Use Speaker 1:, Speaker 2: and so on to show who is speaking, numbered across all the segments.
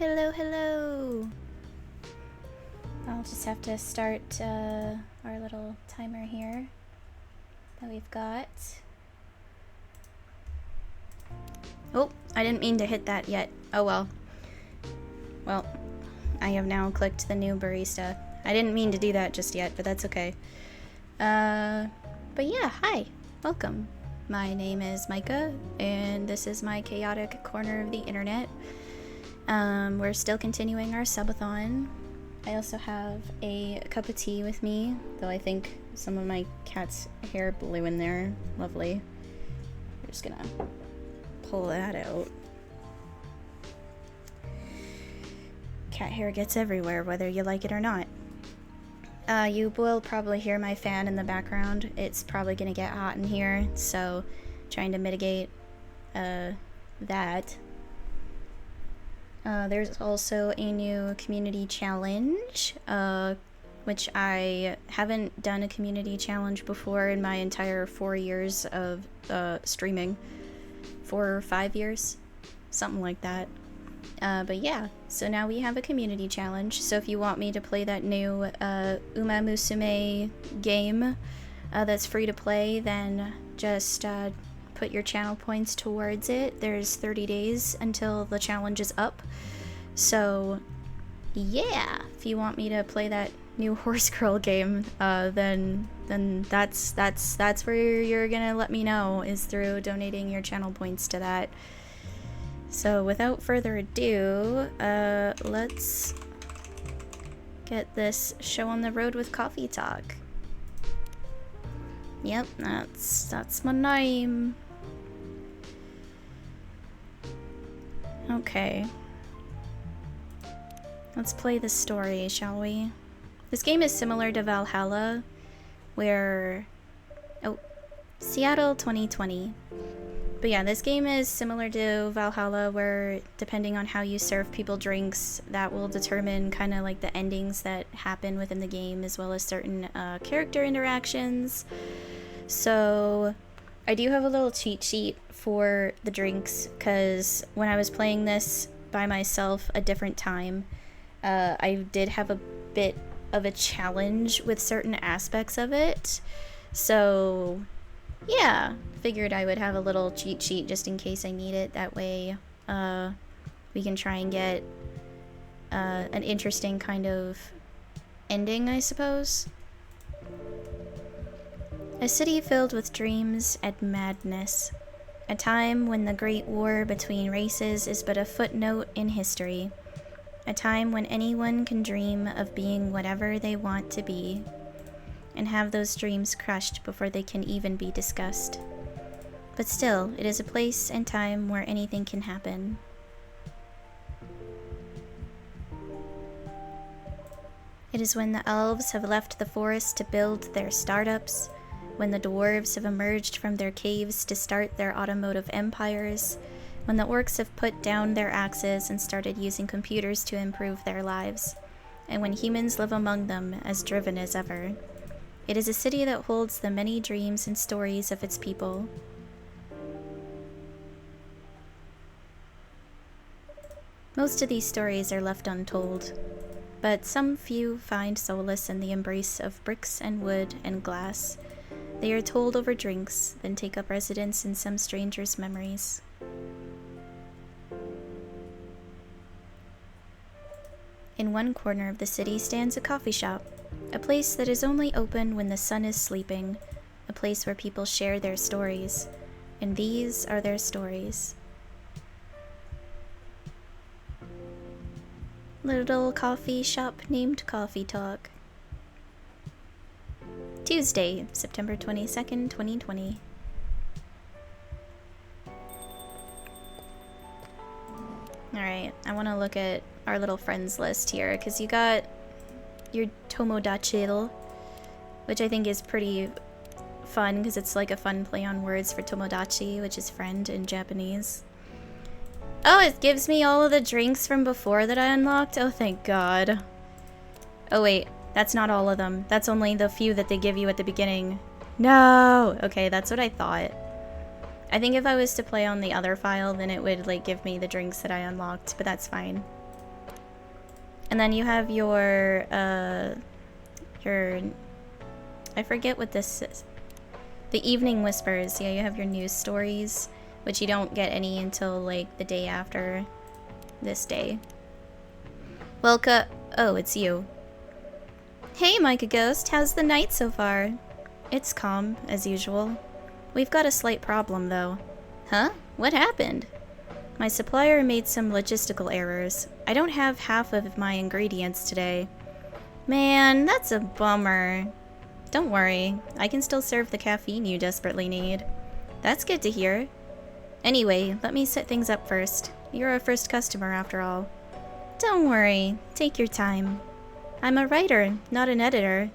Speaker 1: Hello, hello! I'll just have to start our little timer here that we've got. Oh, I didn't mean to hit that yet. Oh well. Well, I have now clicked the new barista. I didn't mean to do that just yet, but that's okay. But yeah, hi! Welcome. My name is Micah, and this is my chaotic corner of the internet. We're still continuing our subathon. I also have a cup of tea with me, though I think some of my cat's hair blew in there. Lovely. We're just gonna pull that out. Cat hair gets everywhere, whether you like it or not. You will probably hear my fan in the background. It's probably gonna get hot in here, so trying to mitigate that. There's also a new community challenge, which I haven't done a community challenge before in my entire 4 years of streaming. 4 or 5 years, something like that. But yeah, so now we have a community challenge. So if you want me to play that new Uma Musume game that's free to play, then just put your channel points towards it. There's 30 days until the challenge is up. So yeah, if you want me to play that new horse girl game, then that's where you're gonna let me know, is through donating your channel points to that. So without further ado, let's get this show on the road with coffee talk. Yep, that's my name. Okay. Let's play the story, shall we? This game is similar to Valhalla, where... Oh, Seattle 2020. But yeah, this game is similar to Valhalla, where depending on how you serve people drinks, that will determine kind of like the endings that happen within the game, as well as certain character interactions. So I do have a little cheat sheet for the drinks, because when I was playing this by myself a different time, I did have a bit of a challenge with certain aspects of it. So yeah, figured I would have a little cheat sheet just in case I need it. That way we can try and get an interesting kind of ending, I suppose. A city filled with dreams and madness. A time when the great war between races is but a footnote in history. A time when anyone can dream of being whatever they want to be, and have those dreams crushed before they can even be discussed. But still, it is a place and time where anything can happen. It is when the elves have left the forest to build their startups, when the dwarves have emerged from their caves to start their automotive empires, when the orcs have put down their axes and started using computers to improve their lives, and when humans live among them as driven as ever. It is a city that holds the many dreams and stories of its people. Most of these stories are left untold, but some few find solace in the embrace of bricks and wood and glass. They are told over drinks, then take up residence in some stranger's memories. In one corner of the city stands a coffee shop, a place that is only open when the sun is sleeping, a place where people share their stories, and these are their stories. Little coffee shop named Coffee Talk. Tuesday, September 22nd, 2020. Alright, I want to look at our little friends list here, because you got your Tomodachi, which I think is pretty fun, because it's like a fun play on words for Tomodachi, which is friend in Japanese. Oh, it gives me all of the drinks from before that I unlocked? Oh, thank God. Oh, wait. That's not all of them. That's only the few that they give you at the beginning. No! Okay, that's what I thought. I think if I was to play on the other file, then it would, like, give me the drinks that I unlocked, but that's fine. And then you have your, I forget what this is. The Evening Whispers. Yeah, you have your news stories, which you don't get any until, like, the day after this day. Welcome. Oh, it's you. Hey, Micah Ghost. How's the night so far? It's calm, as usual. We've got a slight problem, though. Huh? What happened? My supplier made some logistical errors. I don't have half of my ingredients today. Man, that's a bummer. Don't worry, I can still serve the caffeine you desperately need. That's good to hear. Anyway, let me set things up first. You're our first customer, after all. Don't worry, take your time. I'm a writer, not an editor.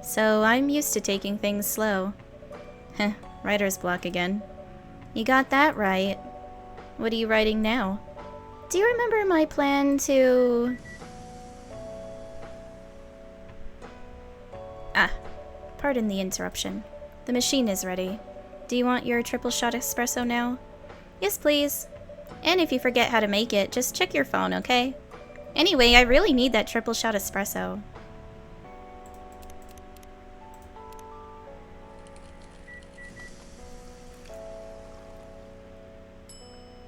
Speaker 1: So I'm used to taking things slow. Heh, writer's block again. You got that right. What are you writing now? Do you remember my plan to... Ah, pardon the interruption. The machine is ready. Do you want your triple shot espresso now? Yes, please. And if you forget how to make it, just check your phone, okay? Anyway, I really need that triple shot espresso.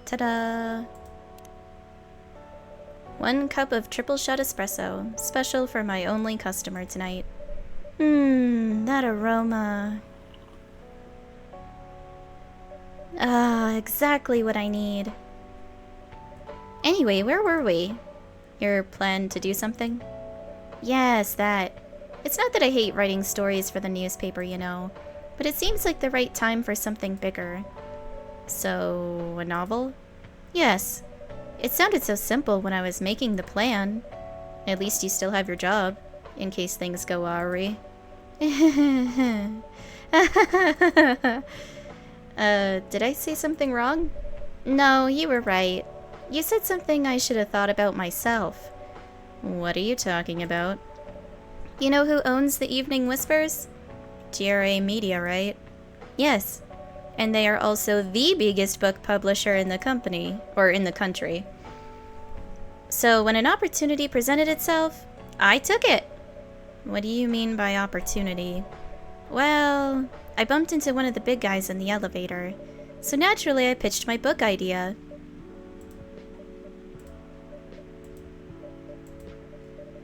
Speaker 1: Ta-da! 1 cup of triple shot espresso, special for my only customer tonight. That aroma. Ah, exactly what I need. Anyway, where were we? Your plan to do something? Yes, that. It's not that I hate writing stories for the newspaper, you know, but it seems like the right time for something bigger. So, a novel? Yes. It sounded so simple when I was making the plan. At least you still have your job, in case things go awry. Did I say something wrong? No, you were right. You said something I should have thought about myself. What are you talking about? You know who owns the Evening Whispers? GRA Media, right? Yes. And they are also the biggest book publisher in the company, or in the country. So when an opportunity presented itself, I took it. What do you mean by opportunity? Well, I bumped into one of the big guys in the elevator, so naturally I pitched my book idea.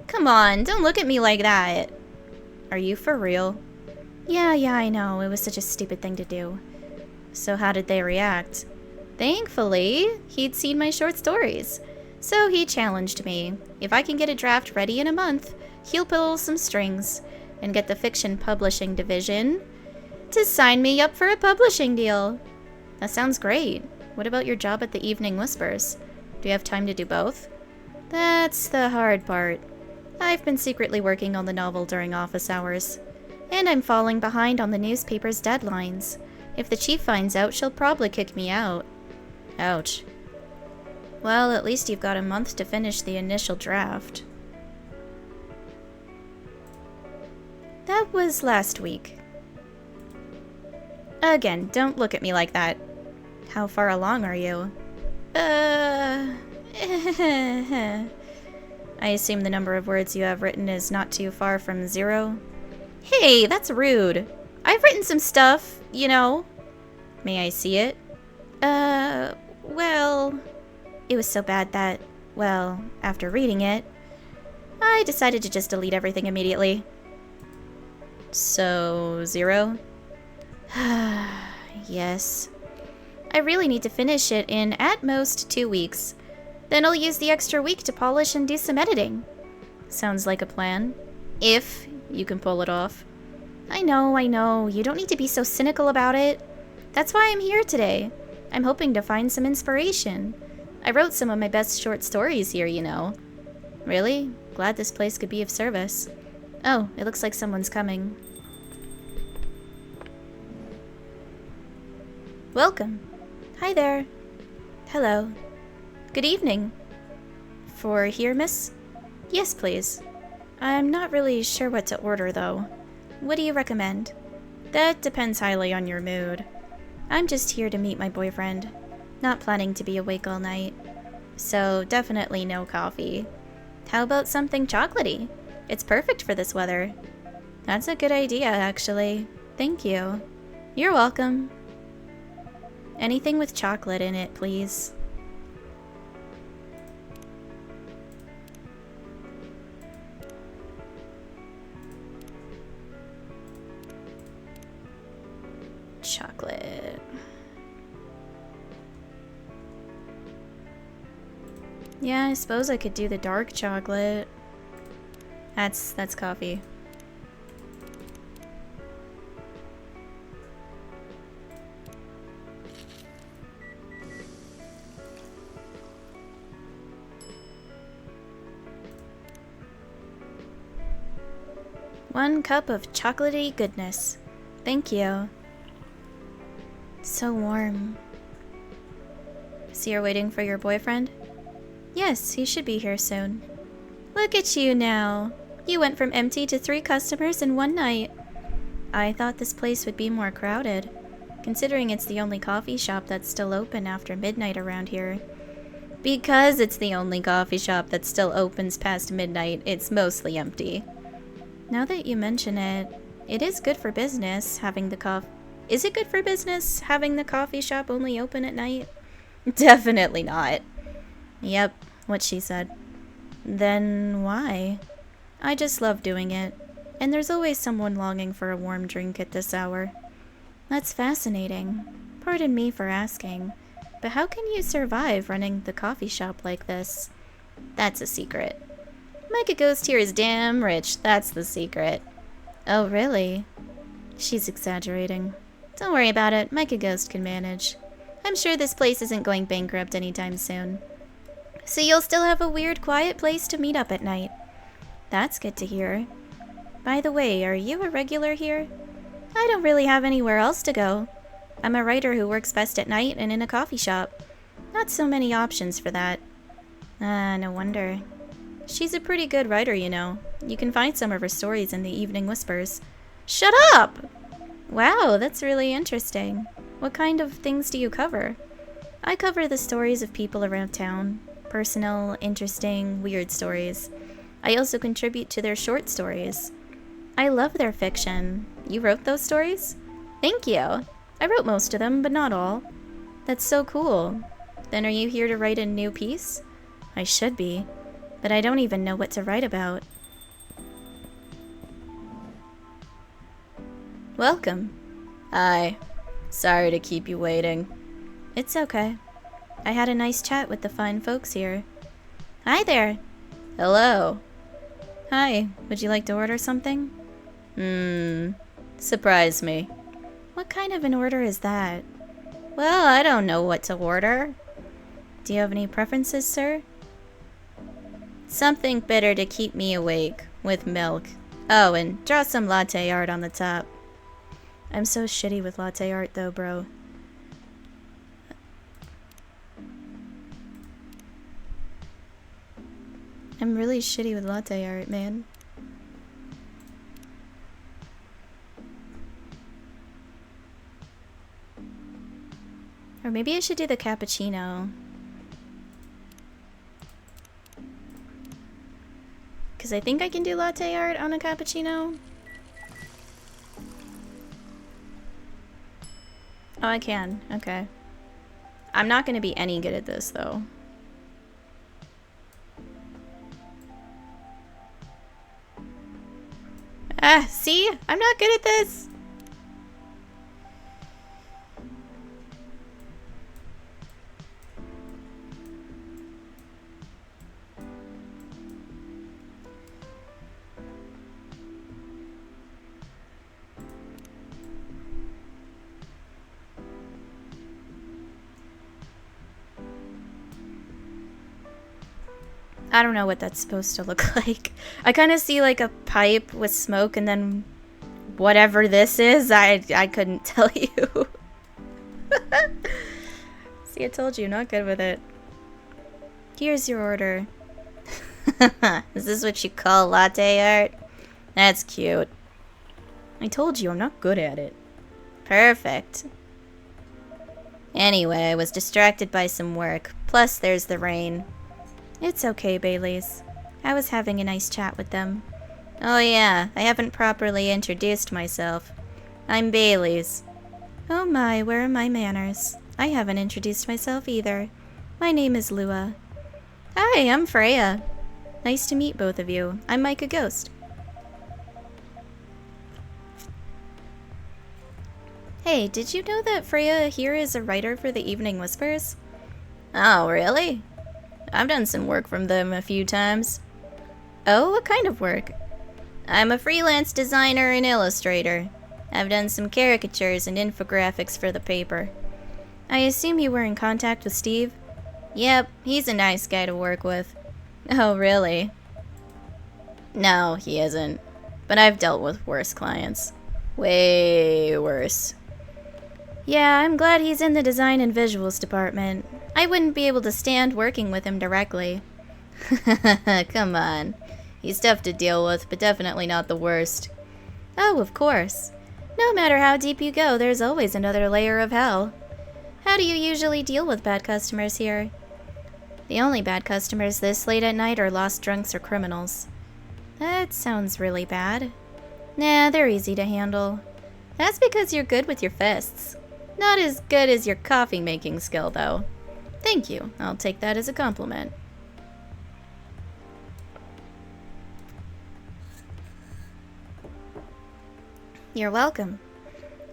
Speaker 1: Come on, don't look at me like that. Are you for real? Yeah, I know. It was such a stupid thing to do. So how did they react? Thankfully, he'd seen my short stories. So he challenged me. If I can get a draft ready in a month, he'll pull some strings and get the fiction publishing division to sign me up for a publishing deal. That sounds great. What about your job at the Evening Whispers? Do you have time to do both? That's the hard part. I've been secretly working on the novel during office hours. And I'm falling behind on the newspaper's deadlines. If the chief finds out, she'll probably kick me out. Ouch. Well, at least you've got a month to finish the initial draft. That was last week. Again, don't look at me like that. How far along are you? I assume the number of words you have written is not too far from 0? Hey, that's rude. I've written some stuff, you know. May I see it? Well, it was so bad that, well, after reading it, I decided to just delete everything immediately. So, 0? Yes. I really need to finish it in, at most, 2 weeks. Then I'll use the extra week to polish and do some editing. Sounds like a plan. If you can pull it off. I know. You don't need to be so cynical about it. That's why I'm here today. I'm hoping to find some inspiration. I wrote some of my best short stories here, you know. Really? Glad this place could be of service. Oh, it looks like someone's coming. Welcome. Hi there. Hello. Good evening. For here, miss? Yes, please. I'm not really sure what to order, though. What do you recommend? That depends highly on your mood. I'm just here to meet my boyfriend. Not planning to be awake all night. So definitely no coffee. How about something chocolatey? It's perfect for this weather. That's a good idea, actually. Thank you. You're welcome. Anything with chocolate in it, please. Chocolate. Yeah, I suppose I could do the dark chocolate. That's coffee. One cup of chocolatey goodness. Thank you. So warm. So you're waiting for your boyfriend? Yes, he should be here soon. Look at you now. You went from empty to 3 customers in one night. I thought this place would be more crowded, considering it's the only coffee shop that's still open after midnight around here. Because it's the only coffee shop that still opens past midnight, it's mostly empty. Now that you mention it, it is good for business having the Is it good for business having the coffee shop only open at night? Definitely not. Yep, what she said. Then why? I just love doing it, and there's always someone longing for a warm drink at this hour. That's fascinating. Pardon me for asking, but how can you survive running the coffee shop like this? That's a secret. Micah Ghost here is damn rich, that's the secret. Oh, really? She's exaggerating. Don't worry about it, Micah Ghost can manage. I'm sure this place isn't going bankrupt anytime soon. So you'll still have a weird, quiet place to meet up at night. That's good to hear. By the way, are you a regular here? I don't really have anywhere else to go. I'm a writer who works best at night and in a coffee shop. Not so many options for that. No wonder. She's a pretty good writer, you know. You can find some of her stories in the Evening Whispers. Shut up! Wow, that's really interesting. What kind of things do you cover? I cover the stories of people around town. Personal, interesting, weird stories. I also contribute to their short stories. I love their fiction. You wrote those stories? Thank you. I wrote most of them, but not all. That's so cool. Then are you here to write a new piece? I should be, but I don't even know what to write about. Welcome. Hi. Sorry to keep you waiting. It's okay. I had a nice chat with the fine folks here. Hi there. Hello. Hi. Would you like to order something? Surprise me. What kind of an order is that? Well, I don't know what to order. Do you have any preferences, sir? Something bitter to keep me awake, with milk. Oh, and draw some latte art on the top. I'm so shitty with latte art though, bro. I'm really shitty with latte art, man. Or maybe I should do the cappuccino. Because I think I can do latte art on a cappuccino. Oh, I can. Okay. I'm not going to be any good at this, though. Ah, see? I'm not good at this. I don't know what that's supposed to look like. I kind of see like a pipe with smoke and then whatever this is, I couldn't tell you. See, I told you, not good with it. Here's your order. Is this what you call latte art? That's cute. I told you, I'm not good at it. Perfect. Anyway, I was distracted by some work. Plus, there's the rain. It's okay, Baileys. I was having a nice chat with them. Oh yeah, I haven't properly introduced myself. I'm Bailey's. Oh my, where are my manners? I haven't introduced myself either. My name is Lua. Hi, I'm Freya. Nice to meet both of you. I'm Micah Ghost. Hey, did you know that Freya here is a writer for the Evening Whispers? Oh, really? I've done some work from them a few times. Oh, what kind of work? I'm a freelance designer and illustrator. I've done some caricatures and infographics for the paper. I assume you were in contact with Steve? Yep, he's a nice guy to work with. Oh, really? No, he isn't. But I've dealt with worse clients. Way worse. Yeah, I'm glad he's in the design and visuals department. I wouldn't be able to stand working with him directly. Come on. He's tough to deal with, but definitely not the worst. Oh, of course. No matter how deep you go, there's always another layer of hell. How do you usually deal with bad customers here? The only bad customers this late at night are lost drunks or criminals. That sounds really bad. Nah, they're easy to handle. That's because you're good with your fists. Not as good as your coffee making skill, though. Thank you. I'll take that as a compliment. You're welcome.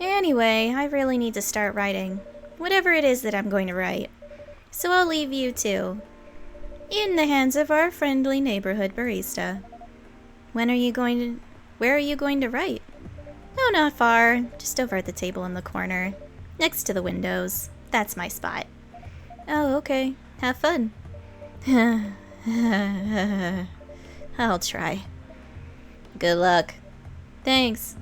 Speaker 1: Anyway, I really need to start writing. Whatever it is that I'm going to write. So I'll leave you two in the hands of our friendly neighborhood barista. Where are you going to write? Oh, not far. Just over at the table in the corner. Next to the windows. That's my spot. Oh, okay. Have fun. I'll try. Good luck. Thanks.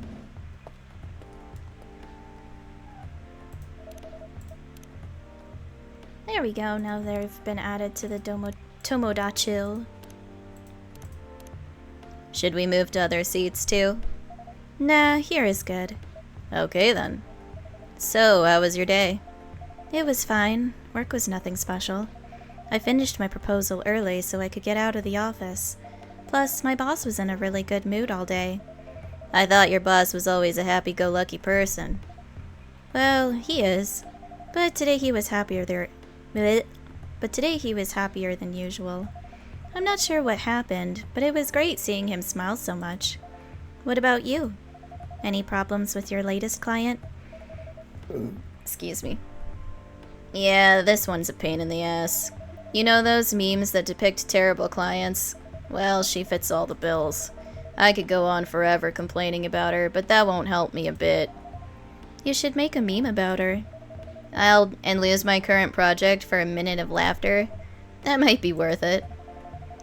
Speaker 1: There we go. Now they've been added to the Tomodachi. Should we move to other seats too? Nah, here is good. Okay then. So, how was your day? It was fine. Work was nothing special. I finished my proposal early so I could get out of the office. Plus, my boss was in a really good mood all day. I thought your boss was always a happy-go-lucky person. Well, he is. But today he was happier than usual. I'm not sure what happened, but it was great seeing him smile so much. What about you? Any problems with your latest client? Excuse me. Yeah, this one's a pain in the ass. You know those memes that depict terrible clients? Well, she fits all the bills. I could go on forever complaining about her, but that won't help me a bit. You should make a meme about her. And lose my current project for a minute of laughter? That might be worth it.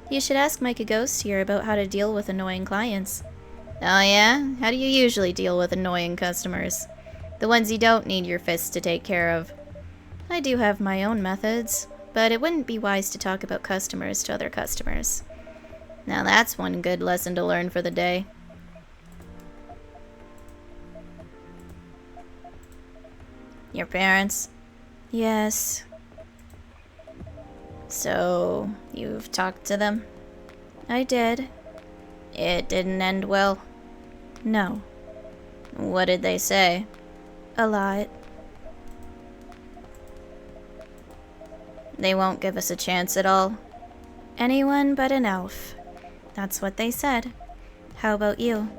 Speaker 1: You should ask Micah Ghost here about how to deal with annoying clients. Oh yeah? How do you usually deal with annoying customers? The ones you don't need your fists to take care of. I do have my own methods, but it wouldn't be wise to talk about customers to other customers. Now that's one good lesson to learn for the day. Your parents? Yes. So, you've talked to them? I did. It didn't end well? No. What did they say? A lot. They won't give us a chance at all? Anyone but an elf. That's what they said. How about you?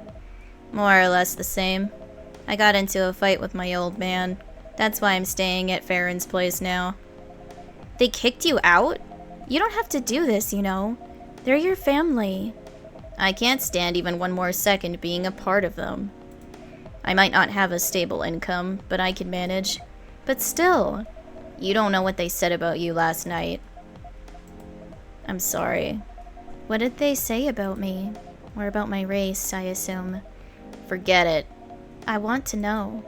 Speaker 1: More or less the same. I got into a fight with my old man. That's why I'm staying at Farron's place now. They kicked you out? You don't have to do this, you know. They're your family. I can't stand even one more second being a part of them. I might not have a stable income, but I can manage. But still, you don't know what they said about you last night. I'm sorry. What did they say about me? Or about my race, I assume. Forget it. I want to know.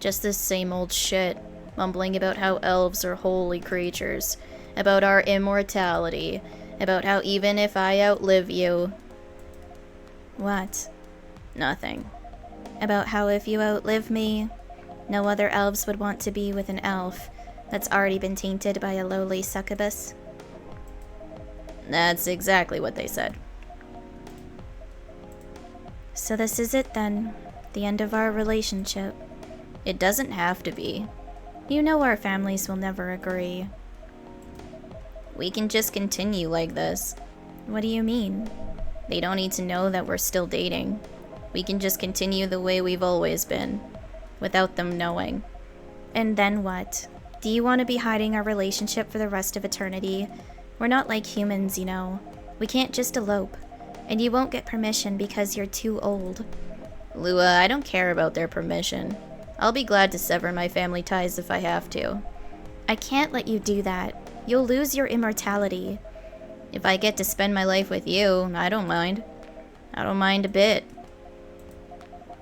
Speaker 1: Just the same old shit. Mumbling about how elves are holy creatures. About our immortality. About how even if I outlive you... What? Nothing. About how if you outlive me, no other elves would want to be with an elf that's already been tainted by a lowly succubus? That's exactly what they said. So this is it then. The end of our relationship.
Speaker 2: It doesn't have to be.
Speaker 1: You know our families will never agree.
Speaker 2: We can just continue like this.
Speaker 1: What do you mean?
Speaker 2: They don't need to know that we're still dating. We can just continue the way we've always been, without them knowing.
Speaker 1: And then what? Do you want to be hiding our relationship for the rest of eternity? We're not like humans, you know. We can't just elope. And you won't get permission because you're too old.
Speaker 2: Lua, I don't care about their permission. I'll be glad to sever my family ties if I have to.
Speaker 1: I can't let you do that. You'll lose your immortality.
Speaker 2: If I get to spend my life with you, I don't mind. I don't mind a bit.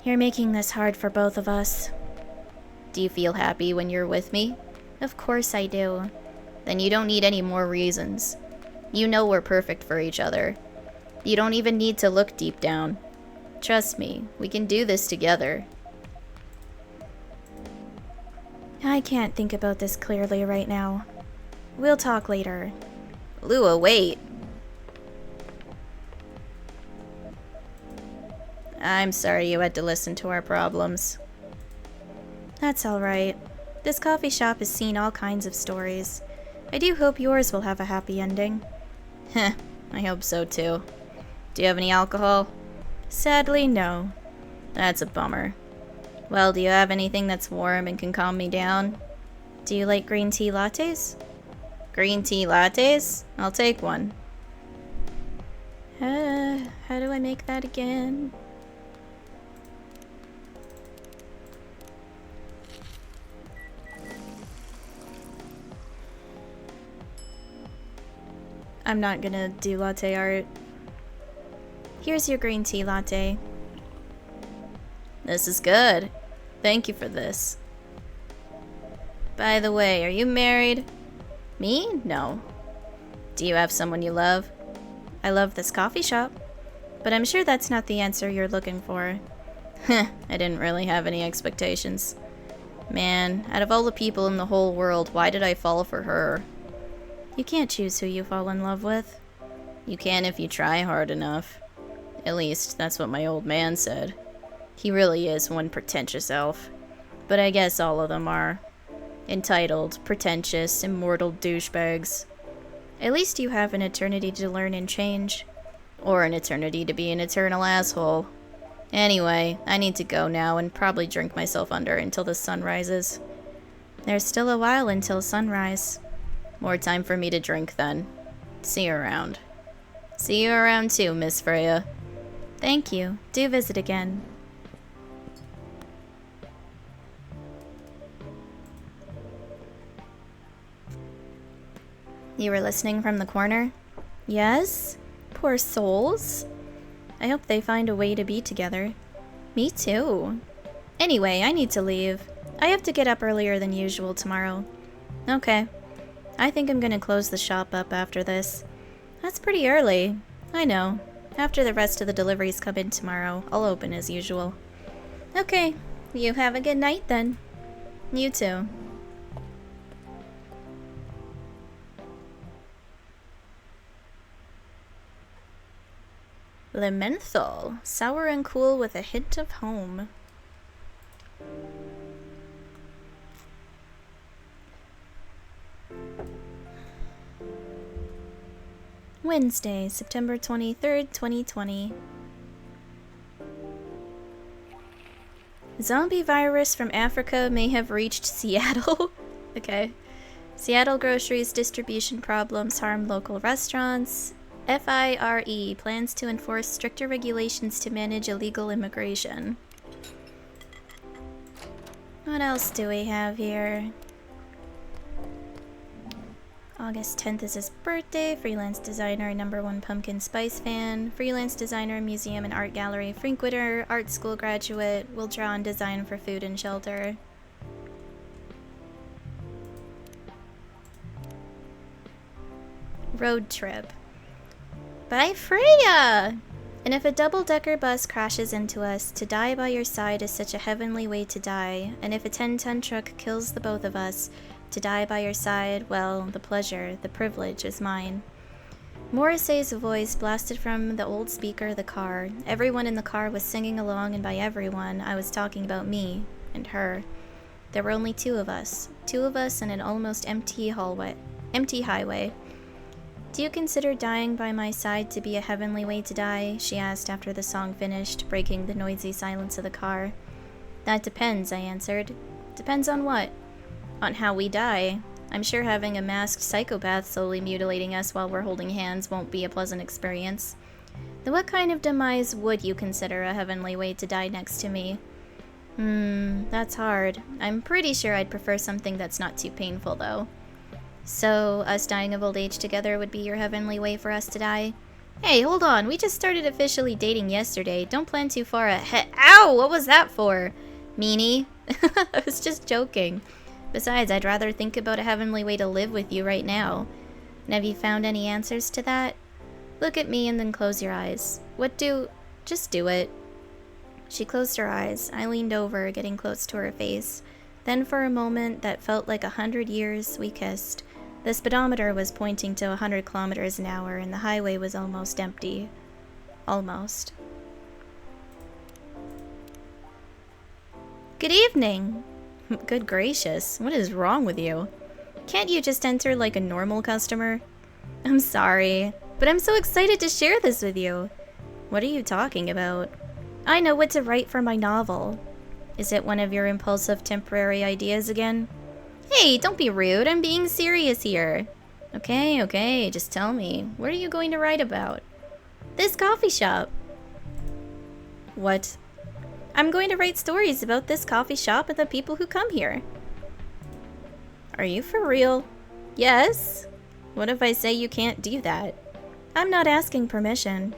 Speaker 1: You're making this hard for both of us.
Speaker 2: Do you feel happy when you're with me?
Speaker 1: Of course I do.
Speaker 2: Then you don't need any more reasons. You know we're perfect for each other. You don't even need to look deep down. Trust me, we can do this together.
Speaker 1: I can't think about this clearly right now. We'll talk later.
Speaker 2: Lua, wait. I'm sorry you had to listen to our problems.
Speaker 1: That's alright. This coffee shop has seen all kinds of stories. I do hope yours will have a happy ending.
Speaker 2: Heh, I hope so too. Do you have any alcohol?
Speaker 1: Sadly, no.
Speaker 2: That's a bummer. Well, do you have anything that's warm and can calm me down?
Speaker 1: Do you like green tea lattes?
Speaker 2: Green tea lattes? I'll take one.
Speaker 1: How do I make that again? I'm not gonna do latte art. Here's your green tea latte.
Speaker 2: This is good. Thank you for this. By the way, are you married? Me? No. Do you have someone you love?
Speaker 1: I love this coffee shop. But I'm sure that's not the answer you're looking for.
Speaker 2: Heh, I didn't really have any expectations. Man, out of all the people in the whole world, why did I fall for her?
Speaker 1: You can't choose who you fall in love with.
Speaker 2: You can if you try hard enough. At least, that's what my old man said. He really is one pretentious elf. But I guess all of them are. Entitled, pretentious, immortal douchebags.
Speaker 1: At least you have an eternity to learn and change.
Speaker 2: Or an eternity to be an eternal asshole. Anyway, I need to go now and probably drink myself under until the sun rises.
Speaker 1: There's still a while until sunrise.
Speaker 2: More time for me to drink then. See you around. See you around too, Miss Freya.
Speaker 1: Thank you. Do visit again.
Speaker 2: You were listening from the corner?
Speaker 1: Yes? Poor souls. I hope they find a way to be together.
Speaker 2: Me too.
Speaker 1: Anyway, I need to leave. I have to get up earlier than usual tomorrow.
Speaker 2: Okay.
Speaker 1: I think I'm gonna close the shop up after this.
Speaker 2: That's pretty early.
Speaker 1: I know. After the rest of the deliveries come in tomorrow, I'll open as usual.
Speaker 2: Okay. You have a good night then.
Speaker 1: You too.
Speaker 2: Le menthol. Sour and cool with a hint of home.
Speaker 1: Wednesday, September 23rd, 2020. Zombie virus from Africa may have reached Seattle. Okay. Seattle groceries distribution problems harm local restaurants. FIRE plans to enforce stricter regulations to manage illegal immigration. What else do we have here? August 10th is his birthday. Freelance designer, #1 pumpkin spice fan. Freelance designer, museum and art gallery frequenter. Art school graduate. Will draw and design for food and shelter. Road trip. Bye, Freya! And if a double-decker bus crashes into us, to die by your side is such a heavenly way to die. And if a 10-ton truck kills the both of us, to die by your side, well, the pleasure, the privilege is mine. Morrissey's voice blasted from the old speaker of the car. Everyone in the car was singing along, and by everyone, I was talking about me and her. There were only two of us in an almost empty highway. Do you consider dying by my side to be a heavenly way to die? She asked after the song finished, breaking the noisy silence of the car. That depends, I answered. Depends on what? On how we die. I'm sure having a masked psychopath slowly mutilating us while we're holding hands won't be a pleasant experience. Then what kind of demise would you consider a heavenly way to die next to me? That's hard. I'm pretty sure I'd prefer something that's not too painful, though. So, us dying of old age together would be your heavenly way for us to die? Hey, hold on. We just started officially dating yesterday. Don't plan too far ahead. Ow! What was that for? Meanie? I was just joking. Besides, I'd rather think about a heavenly way to live with you right now. And have you found any answers to that? Look at me and then close your eyes. Just do it. She closed her eyes. I leaned over, getting close to her face. Then for a moment that felt like 100 years, we kissed. The speedometer was pointing to 100 kilometers an hour, and the highway was almost empty. Almost. Good evening! Good gracious, what is wrong with you? Can't you just enter like a normal customer? I'm sorry, but I'm so excited to share this with you. What are you talking about? I know what to write for my novel. Is it one of your impulsive temporary ideas again? Hey, don't be rude, I'm being serious here. Okay, just tell me. What are you going to write about? This coffee shop. What? I'm going to write stories about this coffee shop and the people who come here. Are you for real? Yes. What if I say you can't do that? I'm not asking permission.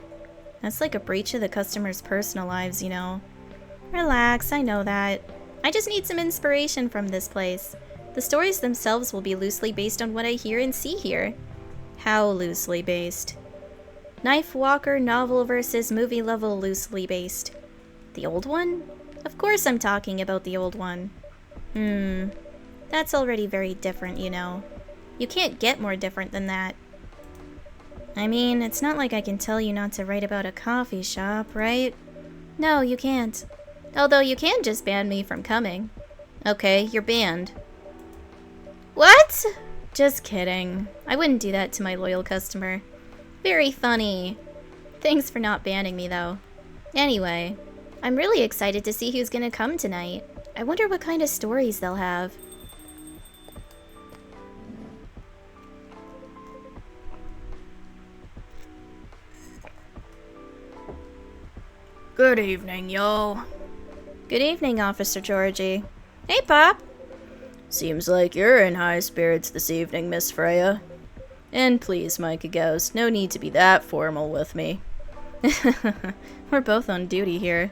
Speaker 1: That's like a breach of the customers' personal lives, you know. Relax, I know that. I just need some inspiration from this place. The stories themselves will be loosely based on what I hear and see here. How loosely based? Knife Walker novel versus movie level loosely based. The old one? Of course I'm talking about the old one. That's already very different, you know. You can't get more different than that. I mean, it's not like I can tell you not to write about a coffee shop, right? No, you can't. Although you can just ban me from coming. Okay, you're banned. What? Just kidding. I wouldn't do that to my loyal customer. Very funny. Thanks for not banning me, though. Anyway, I'm really excited to see who's gonna come tonight. I wonder what kind of stories they'll have.
Speaker 2: Good evening, y'all.
Speaker 1: Good evening, Officer Georgie. Hey, Pop.
Speaker 2: Seems like you're in high spirits this evening, Miss Freya. And please, Micah Ghost, no need to be that formal with me.
Speaker 1: We're both on duty here.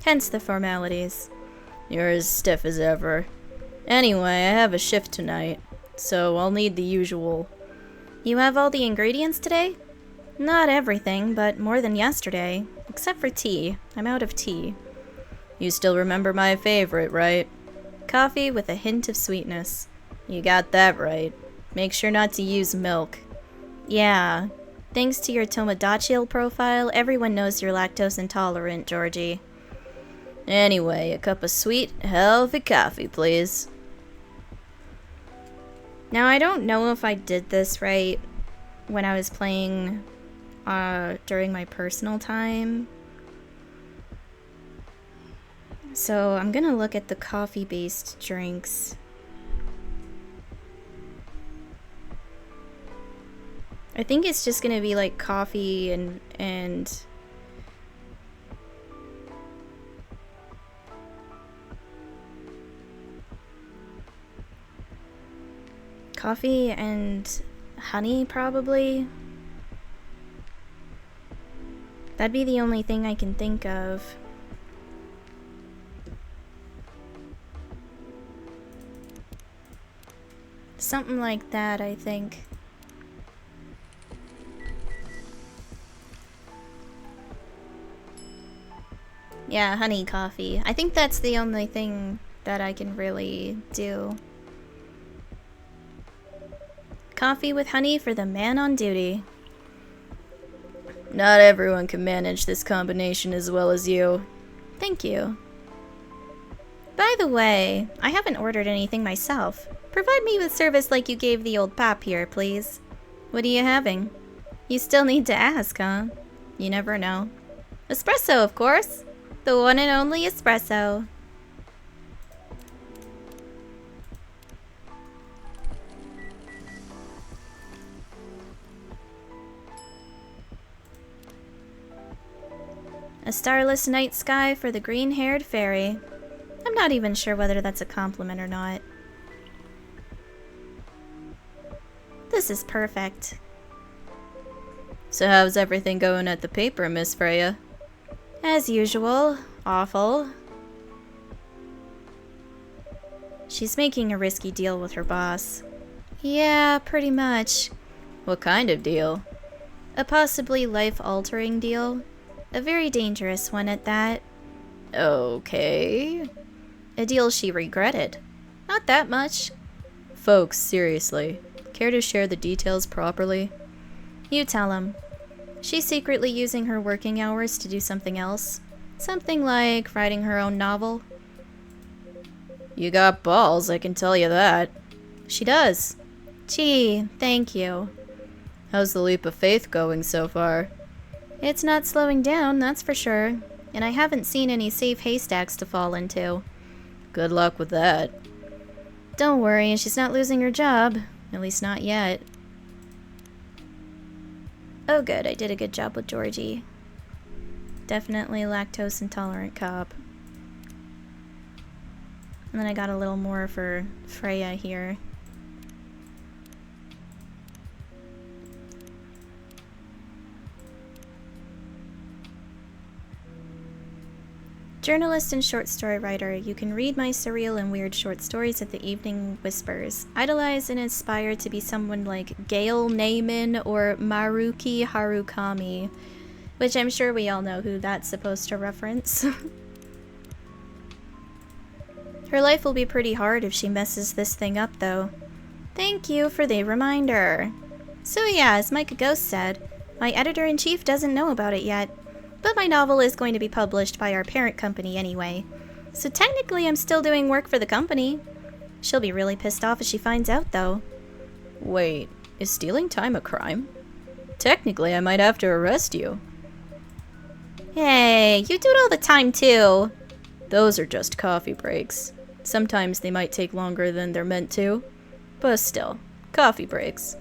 Speaker 1: Hence the formalities.
Speaker 2: You're as stiff as ever. Anyway, I have a shift tonight, so I'll need the usual.
Speaker 1: You have all the ingredients today? Not everything, but more than yesterday. Except for tea. I'm out of tea.
Speaker 2: You still remember my favorite, right?
Speaker 1: Coffee with a hint of sweetness.
Speaker 2: You got that right. Make sure not to use milk.
Speaker 1: Yeah. Thanks to your Tomodachi profile, everyone knows you're lactose intolerant, Georgie.
Speaker 2: Anyway, a cup of sweet, healthy coffee, please.
Speaker 1: Now, I don't know if I did this right when I was playing during my personal time. So I'm gonna look at the coffee-based drinks. I think it's just gonna be like coffee and coffee and honey, probably. That'd be the only thing I can think of. Something like that, I think. Yeah, honey coffee. I think that's the only thing that I can really do. Coffee with honey for the man on duty.
Speaker 2: Not everyone can manage this combination as well as you.
Speaker 1: Thank you. By the way, I haven't ordered anything myself. Provide me with service like you gave the old pop here, please. What are you having? You still need to ask, huh? You never know. Espresso, of course. The one and only espresso. A starless night sky for the green-haired fairy. I'm not even sure whether that's a compliment or not. This is perfect.
Speaker 2: So how's everything going at the paper, Miss Freya?
Speaker 1: As usual. Awful. She's making a risky deal with her boss. Yeah, pretty much.
Speaker 2: What kind of deal?
Speaker 1: A possibly life-altering deal. A very dangerous one at that.
Speaker 2: Okay.
Speaker 1: A deal she regretted. Not that much.
Speaker 2: Folks, seriously. Care to share the details properly?
Speaker 1: You tell him. She's secretly using her working hours to do something else. Something like writing her own novel.
Speaker 2: You got balls, I can tell you that.
Speaker 1: She does. Gee, thank you.
Speaker 2: How's the leap of faith going so far?
Speaker 1: It's not slowing down, that's for sure. And I haven't seen any safe haystacks to fall into.
Speaker 2: Good luck with that.
Speaker 1: Don't worry, she's not losing her job. At least not yet. Oh good, I did a good job with Georgie. Definitely lactose intolerant cop. And then I got a little more for Freya here. Journalist and short story writer, you can read my surreal and weird short stories at the Evening Whispers. Idolize and aspire to be someone like Gail Naiman or Maruki Harukami, which I'm sure we all know who that's supposed to reference. Her life will be pretty hard if she messes this thing up, though. Thank you for the reminder. So yeah, as Micah Ghost said, my editor-in-chief doesn't know about it yet. But my novel is going to be published by our parent company anyway. So technically I'm still doing work for the company. She'll be really pissed off if she finds out, though.
Speaker 2: Wait, is stealing time a crime? Technically, I might have to arrest you.
Speaker 1: Hey, you do it all the time, too.
Speaker 2: Those are just coffee breaks. Sometimes they might take longer than they're meant to. But still, coffee breaks.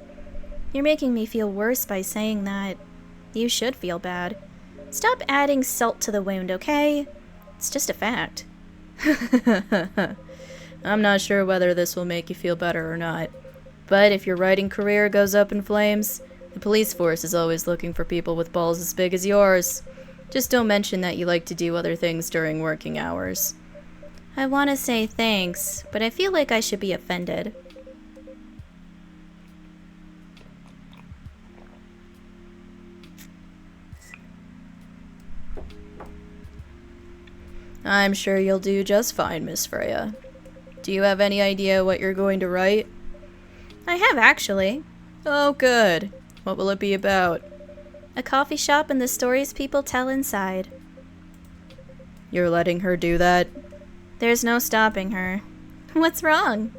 Speaker 1: You're making me feel worse by saying that. You should feel bad. Stop adding salt to the wound, okay? It's just a fact.
Speaker 2: I'm not sure whether this will make you feel better or not. But if your writing career goes up in flames, the police force is always looking for people with balls as big as yours. Just don't mention that you like to do other things during working hours.
Speaker 1: I want to say thanks, but I feel like I should be offended.
Speaker 2: I'm sure you'll do just fine, Miss Freya. Do you have any idea what you're going to write?
Speaker 1: I have, actually.
Speaker 2: Oh, good. What will it be about?
Speaker 1: A coffee shop and the stories people tell inside.
Speaker 2: You're letting her do that?
Speaker 1: There's no stopping her. What's wrong?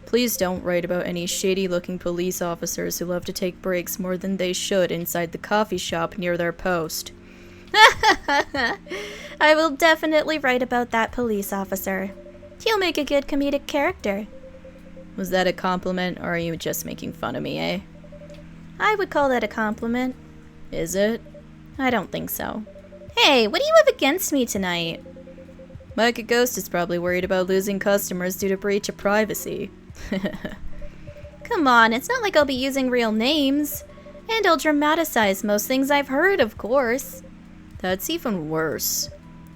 Speaker 2: Please don't write about any shady-looking police officers who love to take breaks more than they should inside the coffee shop near their post.
Speaker 1: I will definitely write about that police officer. He'll make a good comedic character.
Speaker 2: Was that a compliment, or are you just making fun of me, eh?
Speaker 1: I would call that a compliment.
Speaker 2: Is it?
Speaker 1: I don't think so. Hey, what do you have against me tonight?
Speaker 2: Micah Ghost is probably worried about losing customers due to breach of privacy.
Speaker 1: Come on, it's not like I'll be using real names. And I'll dramatize most things I've heard, of course.
Speaker 2: That's even worse.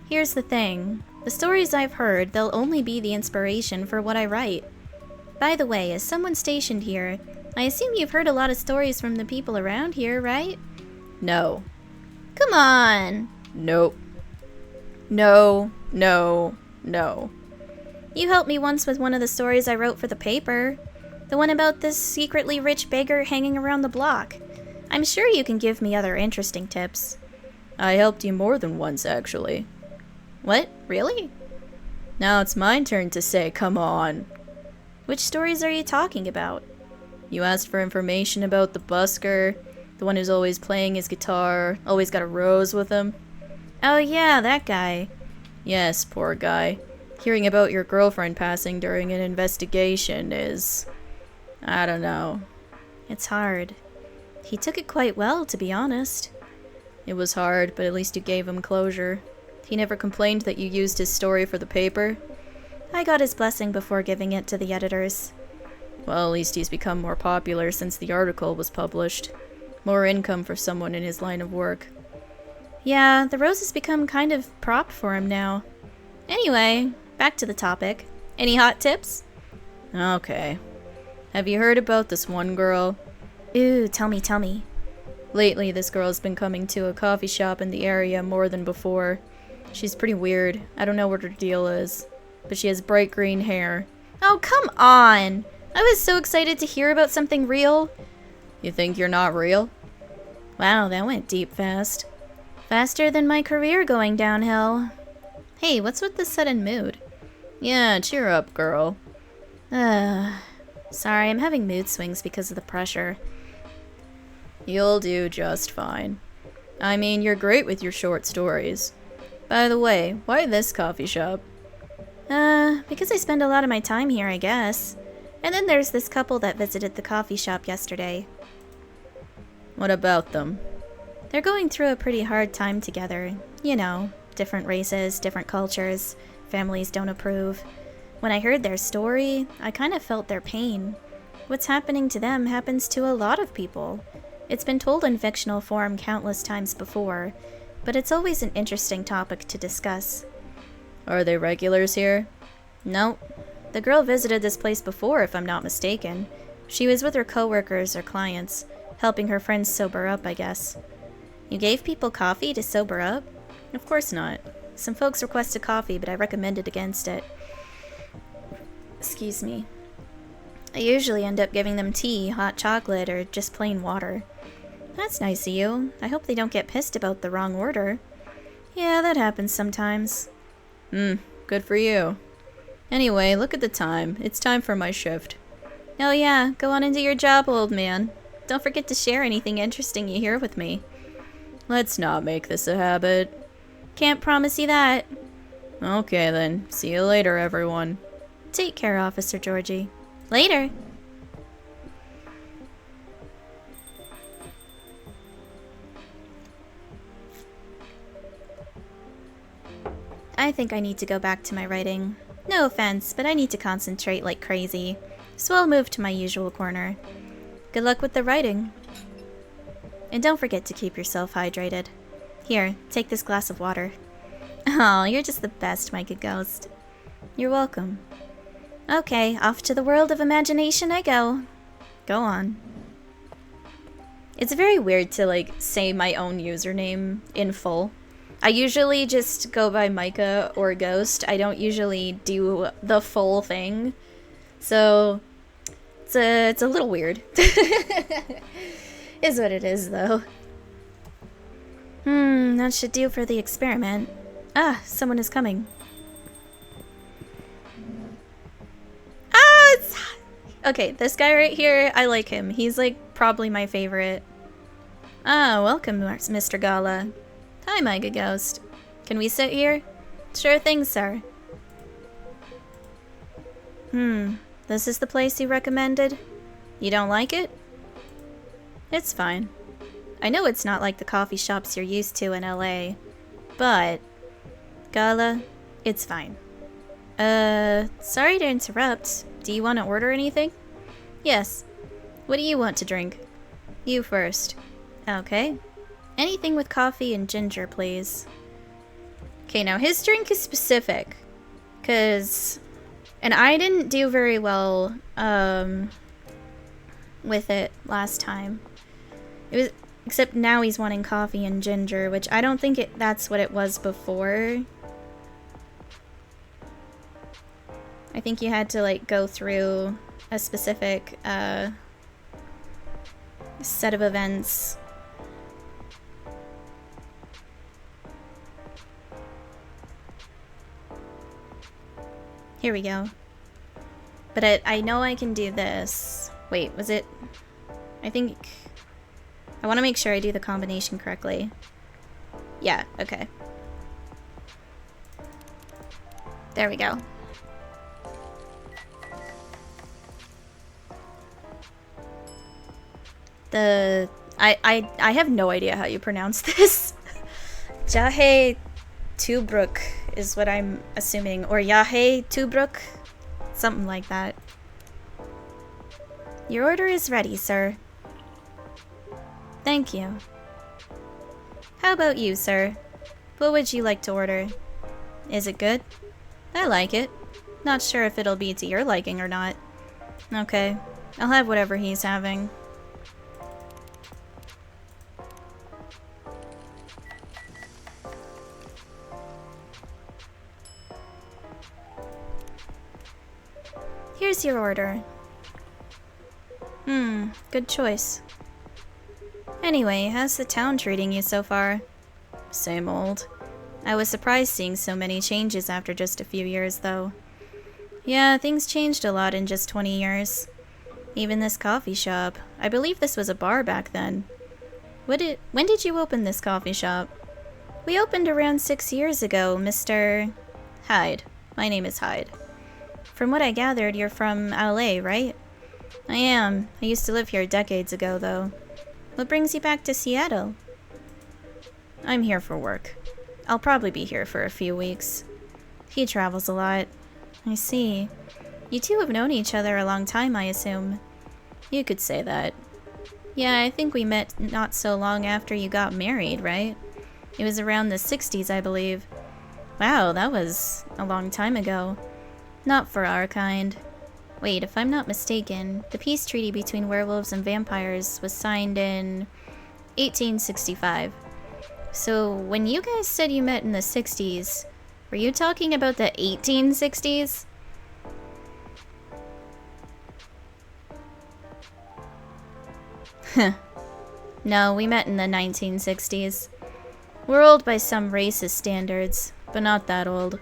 Speaker 1: Here's the thing. The stories I've heard, they'll only be the inspiration for what I write. By the way, as someone stationed here, I assume you've heard a lot of stories from the people around here, right?
Speaker 2: No.
Speaker 1: Come on!
Speaker 2: Nope. No, no, no.
Speaker 1: You helped me once with one of the stories I wrote for the paper. The one about this secretly rich beggar hanging around the block. I'm sure you can give me other interesting tips.
Speaker 2: I helped you more than once, actually.
Speaker 1: What? Really?
Speaker 2: Now it's my turn to say, come on.
Speaker 1: Which stories are you talking about?
Speaker 2: You asked for information about the busker, the one who's always playing his guitar, always got a rose with him.
Speaker 1: Oh yeah, that guy.
Speaker 2: Yes, poor guy. Hearing about your girlfriend passing during an investigation is... I don't know.
Speaker 1: It's hard. He took it quite well, to be honest.
Speaker 2: It was hard, but at least you gave him closure. He never complained that you used his story for the paper?
Speaker 1: I got his blessing before giving it to the editors.
Speaker 2: Well, at least he's become more popular since the article was published. More income for someone in his line of work.
Speaker 1: Yeah, the rose has become kind of prop for him now. Anyway, back to the topic. Any hot tips?
Speaker 2: Okay. Have you heard about this one girl?
Speaker 1: Ooh, tell me.
Speaker 2: Lately, this girl's been coming to a coffee shop in the area more than before. She's pretty weird. I don't know what her deal is. But she has bright green hair.
Speaker 1: Oh, come on! I was so excited to hear about something real.
Speaker 2: You think you're not real?
Speaker 1: Wow, that went deep fast. Faster than my career going downhill. Hey, what's with this sudden mood?
Speaker 2: Yeah, cheer up, girl.
Speaker 1: Sorry, I'm having mood swings because of the pressure.
Speaker 2: You'll do just fine. I mean, you're great with your short stories. By the way, why this coffee shop?
Speaker 1: Because I spend a lot of my time here, I guess. And then there's this couple that visited the coffee shop yesterday.
Speaker 2: What about them?
Speaker 1: They're going through a pretty hard time together. You know, different races, different cultures, families don't approve. When I heard their story, I kind of felt their pain. What's happening to them happens to a lot of people. It's been told in fictional form countless times before, but it's always an interesting topic to discuss.
Speaker 2: Are they regulars here?
Speaker 1: Nope. The girl visited this place before, if I'm not mistaken. She was with her coworkers or clients, helping her friends sober up, I guess. You gave people coffee to sober up? Of course not. Some folks requested coffee, but I recommended against it. Excuse me. I usually end up giving them tea, hot chocolate, or just plain water. That's nice of you. I hope they don't get pissed about the wrong order. Yeah, that happens sometimes.
Speaker 2: Good for you. Anyway, look at the time. It's time for my shift.
Speaker 1: Oh yeah, go on and do your job, old man. Don't forget to share anything interesting you hear with me.
Speaker 2: Let's not make this a habit.
Speaker 1: Can't promise you that.
Speaker 2: Okay then. See you later, everyone.
Speaker 1: Take care, Officer Georgie. Later. I think I need to go back to my writing. No offense, but I need to concentrate like crazy. So I'll move to my usual corner. Good luck with the writing. And don't forget to keep yourself hydrated. Here, take this glass of water. Oh, you're just the best, Micah Ghost. You're welcome. Okay, off to the world of imagination I go. Go on. It's very weird to, like, say my own username in full. I usually just go by Micah or Ghost. I don't usually do the full thing. So, it's a little weird. Is what it is, though. That should do for the experiment. Ah, someone is coming. Ah, okay, this guy right here, I like him. He's, like, probably my favorite. Ah, welcome, Mr. Gala. Hi, Micah Ghost. Can we sit here? Sure thing, sir. This is the place you recommended? You don't like it? It's fine. I know it's not like the coffee shops you're used to in LA, but... Gala, it's fine. Sorry to interrupt. Do you want to order anything? Yes. What do you want to drink? You first. Okay. Anything with coffee and ginger, please. Okay, now his drink is specific. And I didn't do very well, with it last time. Except now he's wanting coffee and ginger, which I don't think that's what it was before. I think you had to, like, go through a specific, set of events Here we go. But I know I can do this. Wait, was it... I think... I want to make sure I do the combination correctly. Yeah, okay. There we go. I have no idea how you pronounce this. Jahe Tubruk is what I'm assuming. Or Yahe Tubruk? Something like that. Your order is ready, sir. Thank you. How about you, sir? What would you like to order? Is it good? I like it. Not sure if it'll be to your liking or not. Okay, I'll have whatever he's having. Here's your order. Good choice. Anyway, how's the town treating you so far? Same old. I was surprised seeing so many changes after just a few years, though. Yeah, things changed a lot in just 20 years. Even this coffee shop. I believe this was a bar back then. When did you open this coffee shop? We opened around 6 years ago, Mr. Hyde. My name is Hyde. From what I gathered, you're from LA, right? I am. I used to live here decades ago, though. What brings you back to Seattle? I'm here for work. I'll probably be here for a few weeks. He travels a lot. I see. You two have known each other a long time, I assume. You could say that. Yeah, I think we met not so long after you got married, right? It was around the 60s, I believe. Wow, that was a long time ago. Not for our kind. Wait, if I'm not mistaken, the peace treaty between werewolves and vampires was signed in 1865. So, when you guys said you met in the 60s, were you talking about the 1860s? No, we met in the 1960s. We're old by some racist standards, but not that old.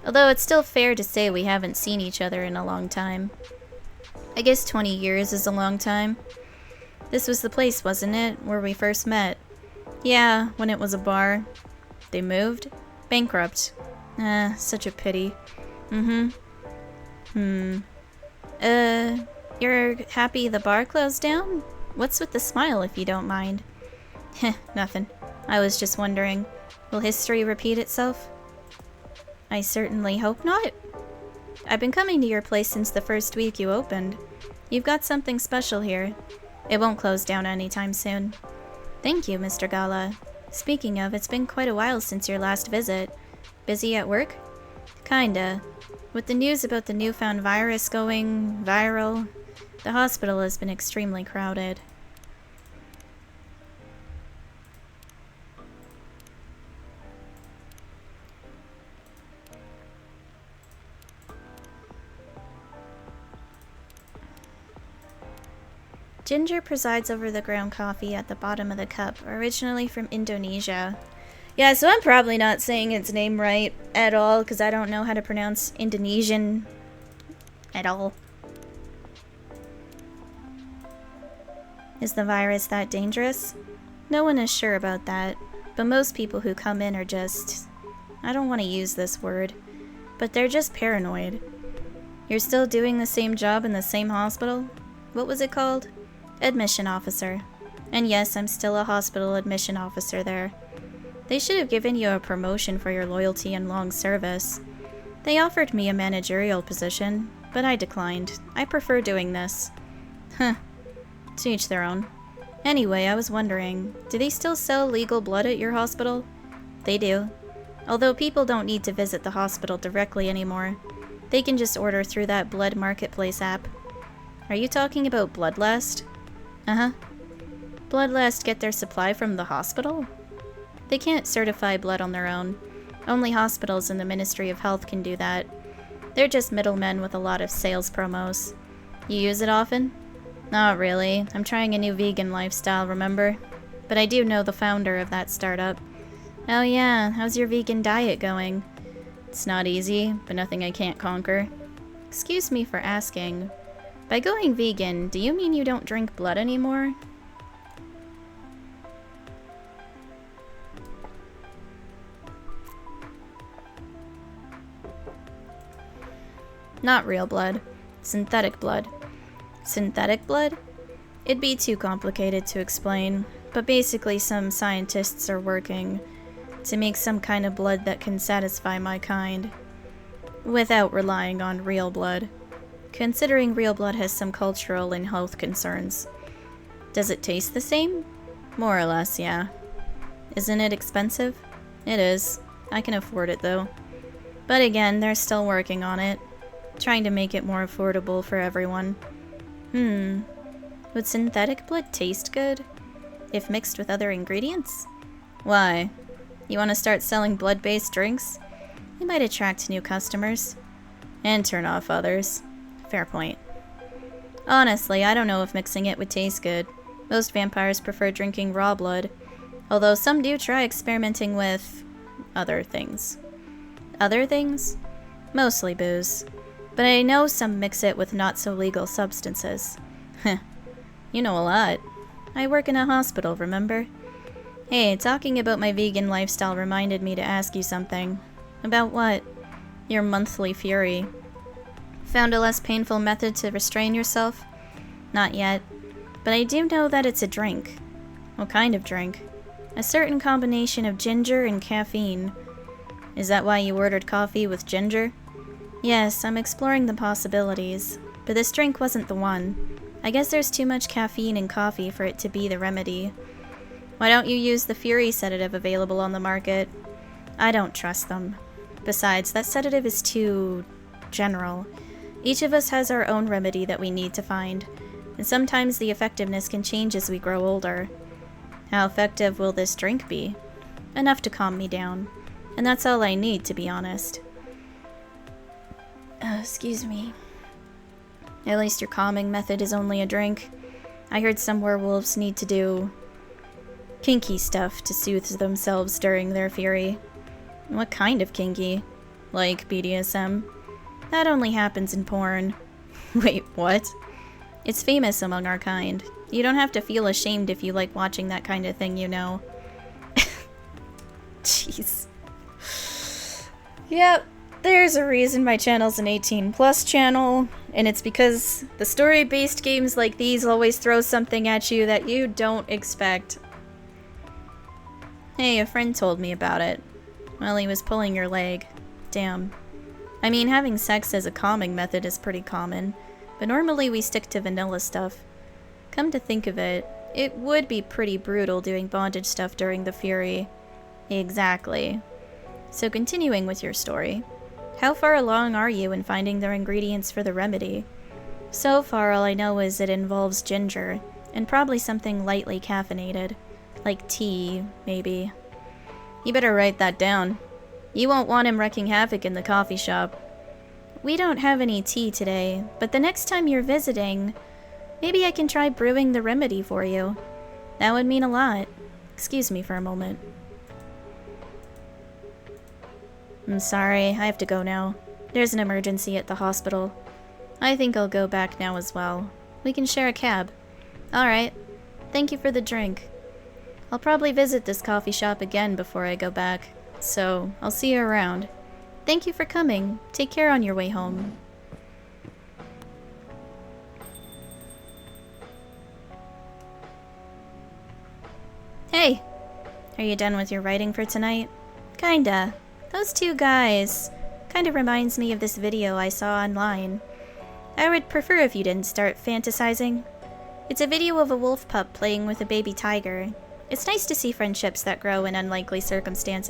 Speaker 1: Although it's still fair to say we haven't seen each other in a long time. I guess 20 years is a long time. This was the place, wasn't it, where we first met? Yeah, when it was a bar. They moved? Bankrupt. Such a pity. You're happy the bar closed down? What's with the smile, if you don't mind? Heh, nothing. I was just wondering, will history repeat itself? I certainly hope not. I've been coming to your place since the first week you opened. You've got something special here. It won't close down anytime soon. Thank you, Mr. Gala. Speaking of, it's been quite a while since your last visit. Busy at work? Kinda. With the news about the newfound virus going viral, the hospital has been extremely crowded. Ginger presides over the ground coffee at the bottom of the cup, originally from Indonesia. Yeah, so I'm probably not saying its name right at all, because I don't know how to pronounce Indonesian at all. Is the virus that dangerous? No one is sure about that, but most people who come in are just... I don't want to use this word, but they're just paranoid. You're still doing the same job in the same hospital? What was it called? Admission officer. And yes, I'm still a hospital admission officer there. They should have given you a promotion for your loyalty and long service. They offered me a managerial position, but I declined. I prefer doing this. Huh. To each their own. Anyway, I was wondering, do they still sell legal blood at your hospital? They do. Although people don't need to visit the hospital directly anymore. They can just order through that blood marketplace app. Are you talking about Bloodlust? Uh-huh. Bloodlust get their supply from the hospital? They can't certify blood on their own. Only hospitals and the Ministry of Health can do that. They're just middlemen with a lot of sales promos. You use it often? Not really. I'm trying a new vegan lifestyle, remember? But I do know the founder of that startup. Oh yeah, how's your vegan diet going?
Speaker 2: It's not easy, but nothing I can't conquer.
Speaker 1: Excuse me for asking. By going vegan, do you mean you don't drink blood anymore?
Speaker 2: Not real blood. Synthetic blood.
Speaker 1: Synthetic blood?
Speaker 2: It'd be too complicated to explain, but basically some scientists are working to make some kind of blood that can satisfy my kind, without relying on real blood, considering real blood has some cultural and health concerns.
Speaker 1: Does it taste the same?
Speaker 2: More or less, yeah.
Speaker 1: Isn't it expensive?
Speaker 2: It is. I can afford it though. But again, they're still working on it, trying to make it more affordable for everyone.
Speaker 1: Would synthetic blood taste good if mixed with other ingredients?
Speaker 2: Why? You want to start selling blood-based drinks?
Speaker 1: It might attract new customers.
Speaker 2: And turn off others.
Speaker 1: Fair point.
Speaker 2: Honestly, I don't know if mixing it would taste good. Most vampires prefer drinking raw blood, although some do try experimenting with other things.
Speaker 1: Other things?
Speaker 2: Mostly booze. But I know some mix it with not-so-legal substances.
Speaker 1: Heh.
Speaker 2: You know a lot.
Speaker 1: I work in a hospital, remember?
Speaker 2: Hey, talking about my vegan lifestyle reminded me to ask you something.
Speaker 1: About what?
Speaker 2: Your monthly fury.
Speaker 1: Found a less painful method to restrain yourself?
Speaker 2: Not yet.
Speaker 1: But I do know that it's a drink.
Speaker 2: What kind of drink?
Speaker 1: A certain combination of ginger and caffeine.
Speaker 2: Is that why you ordered coffee with ginger?
Speaker 1: Yes, I'm exploring the possibilities. But this drink wasn't the one. I guess there's too much caffeine in coffee for it to be the remedy.
Speaker 2: Why don't you use the Fury sedative available on the market?
Speaker 1: I don't trust them. Besides, that sedative is too general. Each of us has our own remedy that we need to find, and sometimes the effectiveness can change as we grow older.
Speaker 2: How effective will this drink be?
Speaker 1: Enough to calm me down. And that's all I need, to be honest. Excuse me. At least your calming method is only a drink. I heard some werewolves need to do kinky stuff to soothe themselves during their fury.
Speaker 2: What kind of kinky? Like BDSM?
Speaker 1: That only happens in porn.
Speaker 2: Wait, what?
Speaker 1: It's famous among our kind. You don't have to feel ashamed if you like watching that kind of thing, you know.
Speaker 2: Jeez. Yep, there's a reason my channel's an 18+ channel, and it's because the story-based games like these always throw something at you that you don't expect.
Speaker 1: Hey, a friend told me about it. Well, he was pulling your leg. Damn. I mean, having sex as a calming method is pretty common, but normally we stick to vanilla stuff. Come to think of it, it would be pretty brutal doing bondage stuff during the fury.
Speaker 2: Exactly.
Speaker 1: So continuing with your story, how far along are you in finding the ingredients for the remedy? So far, all I know is it involves ginger, and probably something lightly caffeinated. Like tea, maybe.
Speaker 2: You better write that down. You won't want him wreaking havoc in the coffee shop.
Speaker 1: We don't have any tea today, but the next time you're visiting, maybe I can try brewing the remedy for you. That would mean a lot. Excuse me for a moment. I'm sorry, I have to go now. There's an emergency at the hospital. I think I'll go back now as well. We can share a cab. Alright. Thank you for the drink. I'll probably visit this coffee shop again before I go back, so I'll see you around. Thank you for coming. Take care on your way home. Hey! Are you done with your writing for tonight? Kinda. Those two guys kinda reminds me of this video I saw online. I would prefer if you didn't start fantasizing. It's a video of a wolf pup playing with a baby tiger. It's nice to see friendships that grow in unlikely circumstances.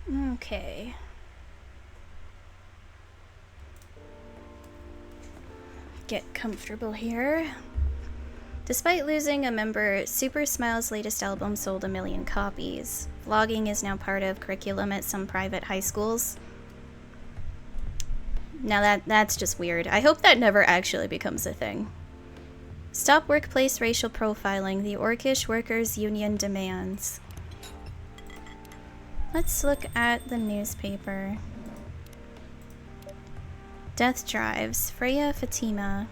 Speaker 1: Okay. Get comfortable here. Despite losing a member, Super Smile's latest album sold 1 million copies. Vlogging is now part of curriculum at some private high schools. Now that's just weird. I hope that never actually becomes a thing. Stop workplace racial profiling. The Orcish Workers Union demands. Let's look at the newspaper. Death drives. Freya Fatima.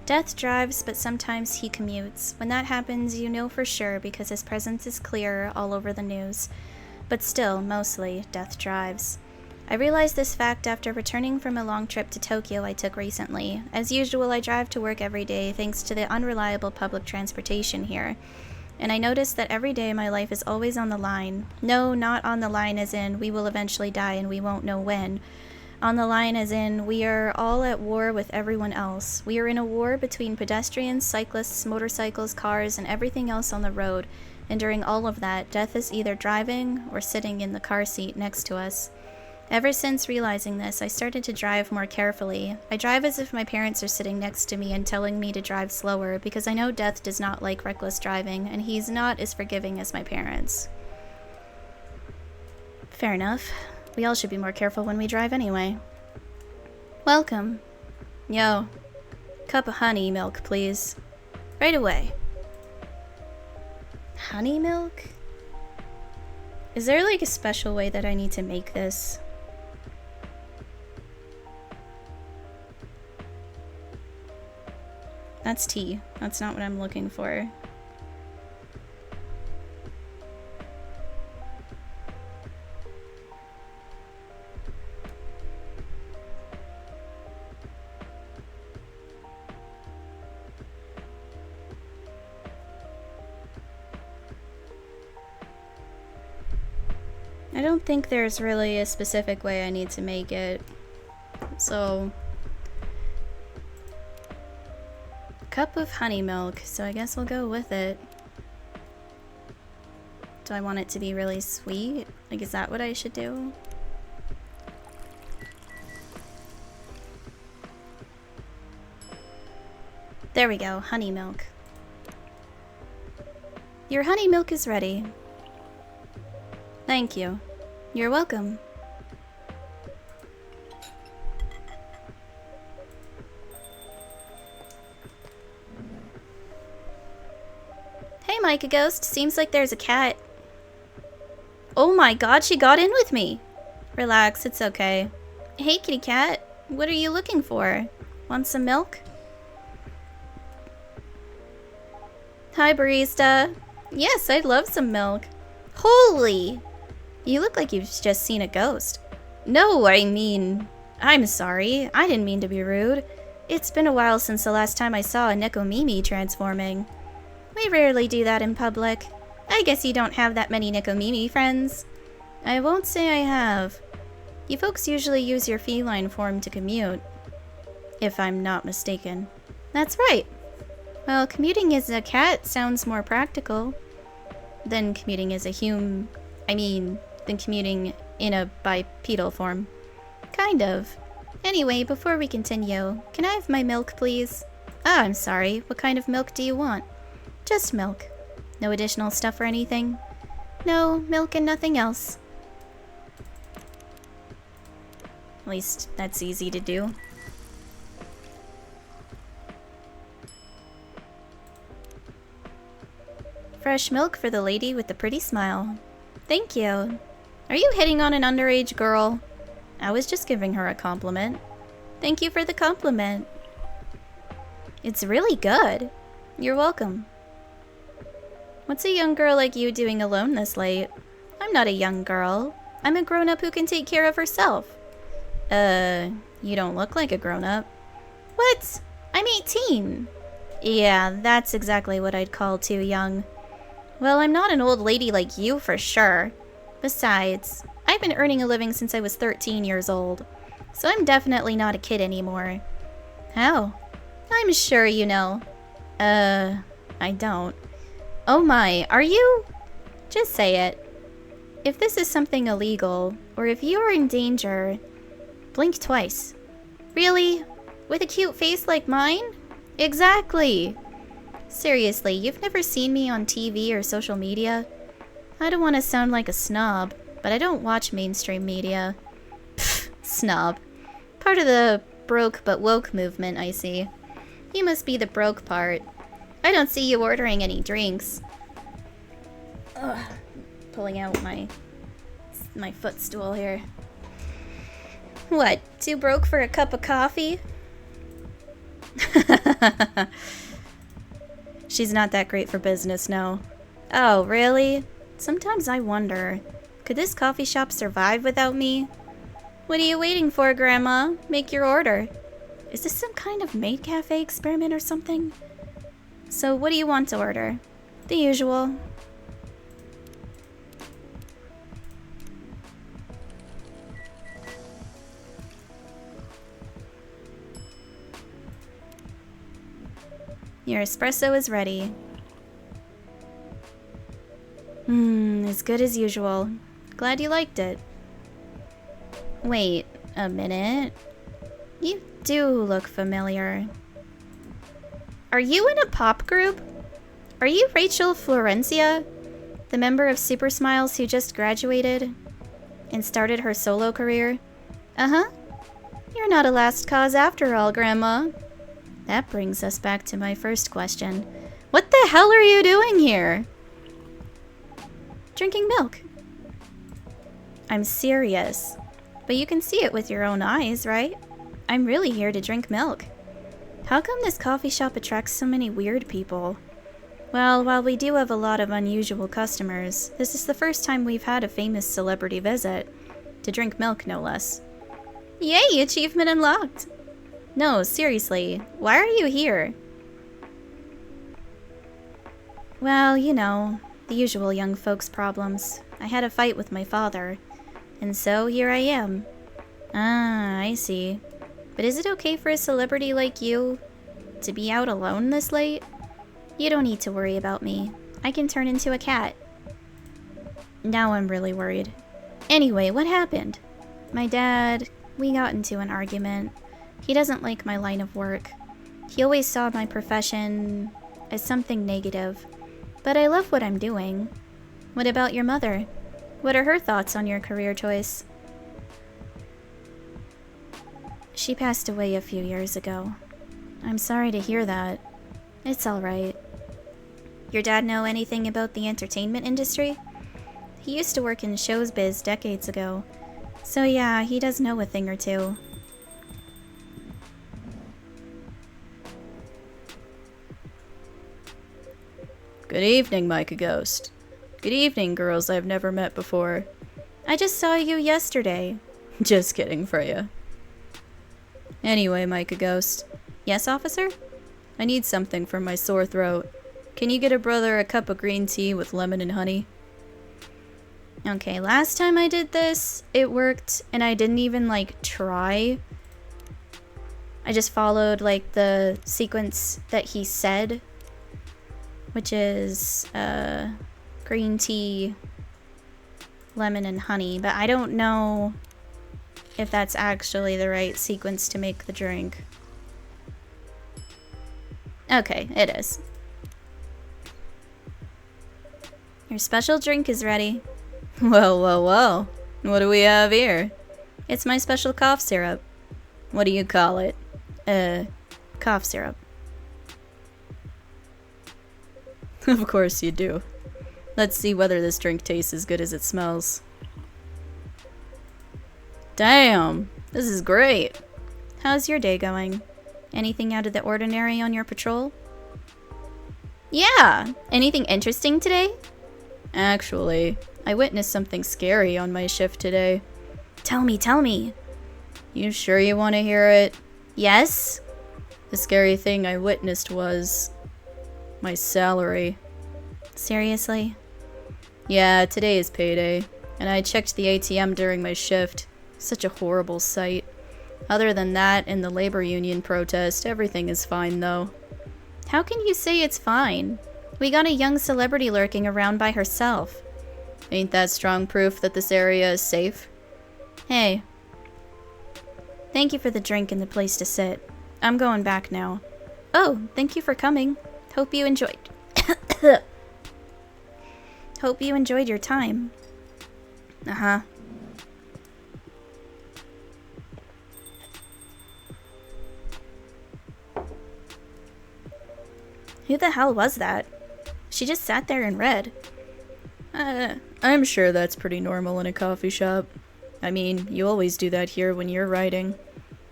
Speaker 1: Death drives, but sometimes he commutes. When that happens, you know for sure because his presence is clear all over the news. But still, mostly, Death drives. I realized this fact after returning from a long trip to Tokyo I took recently. As usual, I drive to work every day thanks to the unreliable public transportation here. And I noticed that every day my life is always on the line. No, not on the line as in we will eventually die and we won't know when. On the line as in we are all at war with everyone else. We are in a war between pedestrians, cyclists, motorcycles, cars, and everything else on the road. And during all of that, death is either driving or sitting in the car seat next to us. Ever since realizing this, I started to drive more carefully. I drive as if my parents are sitting next to me and telling me to drive slower because I know Death does not like reckless driving, and he's not as forgiving as my parents. Fair enough. We all should be more careful when we drive anyway. Welcome. Yo. Cup of honey milk, please. Right away. Honey milk? Is there like a special way that I need to make this? That's tea. That's not what I'm looking for. I don't think there's really a specific way I need to make it. So, cup of honey milk, so I guess we'll go with it. Do I want it to be really sweet? Like, is that what I should do? There we go, honey milk. Your honey milk is ready. Thank you. You're welcome. Hey, Micah Ghost. Seems like there's a cat. Oh my god, she got in with me. Relax, it's okay. Hey, kitty cat. What are you looking for? Want some milk? Hi, barista. Yes, I'd love some milk. Holy! You look like you've just seen a ghost. No, I mean... I'm sorry. I didn't mean to be rude. It's been a while since the last time I saw a Nekomimi transforming. We rarely do that in public. I guess you don't have that many Nekomimi friends. I won't say I have. You folks usually use your feline form to commute. If I'm not mistaken. That's right. Well, commuting as a cat sounds more practical than commuting as a than commuting in a bipedal form. Kind of. Anyway, before we continue, can I have my milk, please? Ah, I'm sorry. What kind of milk do you want? Just milk. No additional stuff or anything? No, milk and nothing else. At least that's easy to do. Fresh milk for the lady with the pretty smile. Thank you. Are you hitting on an underage girl? I was just giving her a compliment. Thank you for the compliment. It's really good. You're welcome. What's a young girl like you doing alone this late? I'm not a young girl. I'm a grown-up who can take care of herself. You don't look like a grown-up. What? I'm 18. Yeah, that's exactly what I'd call too young. Well, I'm not an old lady like you for sure. Besides, I've been earning a living since I was 13 years old. So I'm definitely not a kid anymore. How? I'm sure you know. I don't. Oh my, are you? Just say it. If this is something illegal, or if you are in danger, blink twice. Really? With a cute face like mine? Exactly! Seriously, you've never seen me on TV or social media? I don't want to sound like a snob, but I don't watch mainstream media. Pfft, snob. Part of the broke but woke movement, I see. You must be the broke part. I don't see you ordering any drinks. Ugh. Pulling out my footstool here. What, too broke for a cup of coffee? She's not that great for business, no. Oh, really? Sometimes I wonder, could this coffee shop survive without me? What are you waiting for, Grandma? Make your order. Is this some kind of maid cafe experiment or something? So what do you want to order? The usual. Your espresso is ready. As good as usual. Glad you liked it. Wait a minute. You do look familiar. Are you in a pop group? Are you Rachel Florencia? The member of Super Smiles who just graduated and started her solo career? Uh-huh. You're not a lost cause after all, Grandma. That brings us back to my first question. What the hell are you doing here? Drinking milk. I'm serious. But you can see it with your own eyes, right? I'm really here to drink milk. How come this coffee shop attracts so many weird people? Well, while we do have a lot of unusual customers, this is the first time we've had a famous celebrity visit. To drink milk, no less. Yay, achievement unlocked! No, seriously, why are you here? Well, you know, the usual young folks' problems. I had a fight with my father, and so here I am. Ah, I see. But is it okay for a celebrity like you to be out alone this late? You don't need to worry about me. I can turn into a cat. Now I'm really worried. Anyway, what happened? My dad, we got into an argument. He doesn't like my line of work. He always saw my profession as something negative. But I love what I'm doing. What about your mother? What are her thoughts on your career choice? She passed away a few years ago. I'm sorry to hear that. It's alright. Your dad know anything about the entertainment industry? He used to work in shows biz decades ago. So yeah, he does know a thing or two.
Speaker 2: Good evening, Micah Ghost. Good evening, girls I've never met before.
Speaker 1: I just saw you yesterday.
Speaker 2: Just kidding, Freya. Anyway, Micah Ghost.
Speaker 1: Yes, officer?
Speaker 2: I need something for my sore throat. Can you get a brother a cup of green tea with lemon and honey?
Speaker 1: Okay, last time I did this, it worked, and I didn't even, like, try. I just followed, like, the sequence that he said, which is, green tea, lemon, and honey, but I don't know if that's actually the right sequence to make the drink. Okay, it is. Your special drink is ready.
Speaker 2: Well, well, well. What do we have here?
Speaker 1: It's my special cough syrup.
Speaker 2: What do you call it?
Speaker 1: Cough syrup.
Speaker 2: Of course you do. Let's see whether this drink tastes as good as it smells. Damn, this is great.
Speaker 1: How's your day going? Anything out of the ordinary on your patrol? Yeah! Anything interesting today?
Speaker 2: Actually, I witnessed something scary on my shift today.
Speaker 1: Tell me, tell me.
Speaker 2: You sure you want to hear it?
Speaker 1: Yes?
Speaker 2: The scary thing I witnessed was my salary.
Speaker 1: Seriously?
Speaker 2: Yeah, today is payday, and I checked the ATM during my shift. Such a horrible sight. Other than that and the labor union protest, everything is fine though.
Speaker 1: How can you say it's fine? We got a young celebrity lurking around by herself.
Speaker 2: Ain't that strong proof that this area is safe?
Speaker 1: Hey. Thank you for the drink and the place to sit. I'm going back now. Oh, thank you for coming. Hope you enjoyed. Hope you enjoyed your time. Uh-huh. Who the hell was that? She just sat there and read.
Speaker 2: I'm sure that's pretty normal in a coffee shop. I mean, you always do that here when you're writing.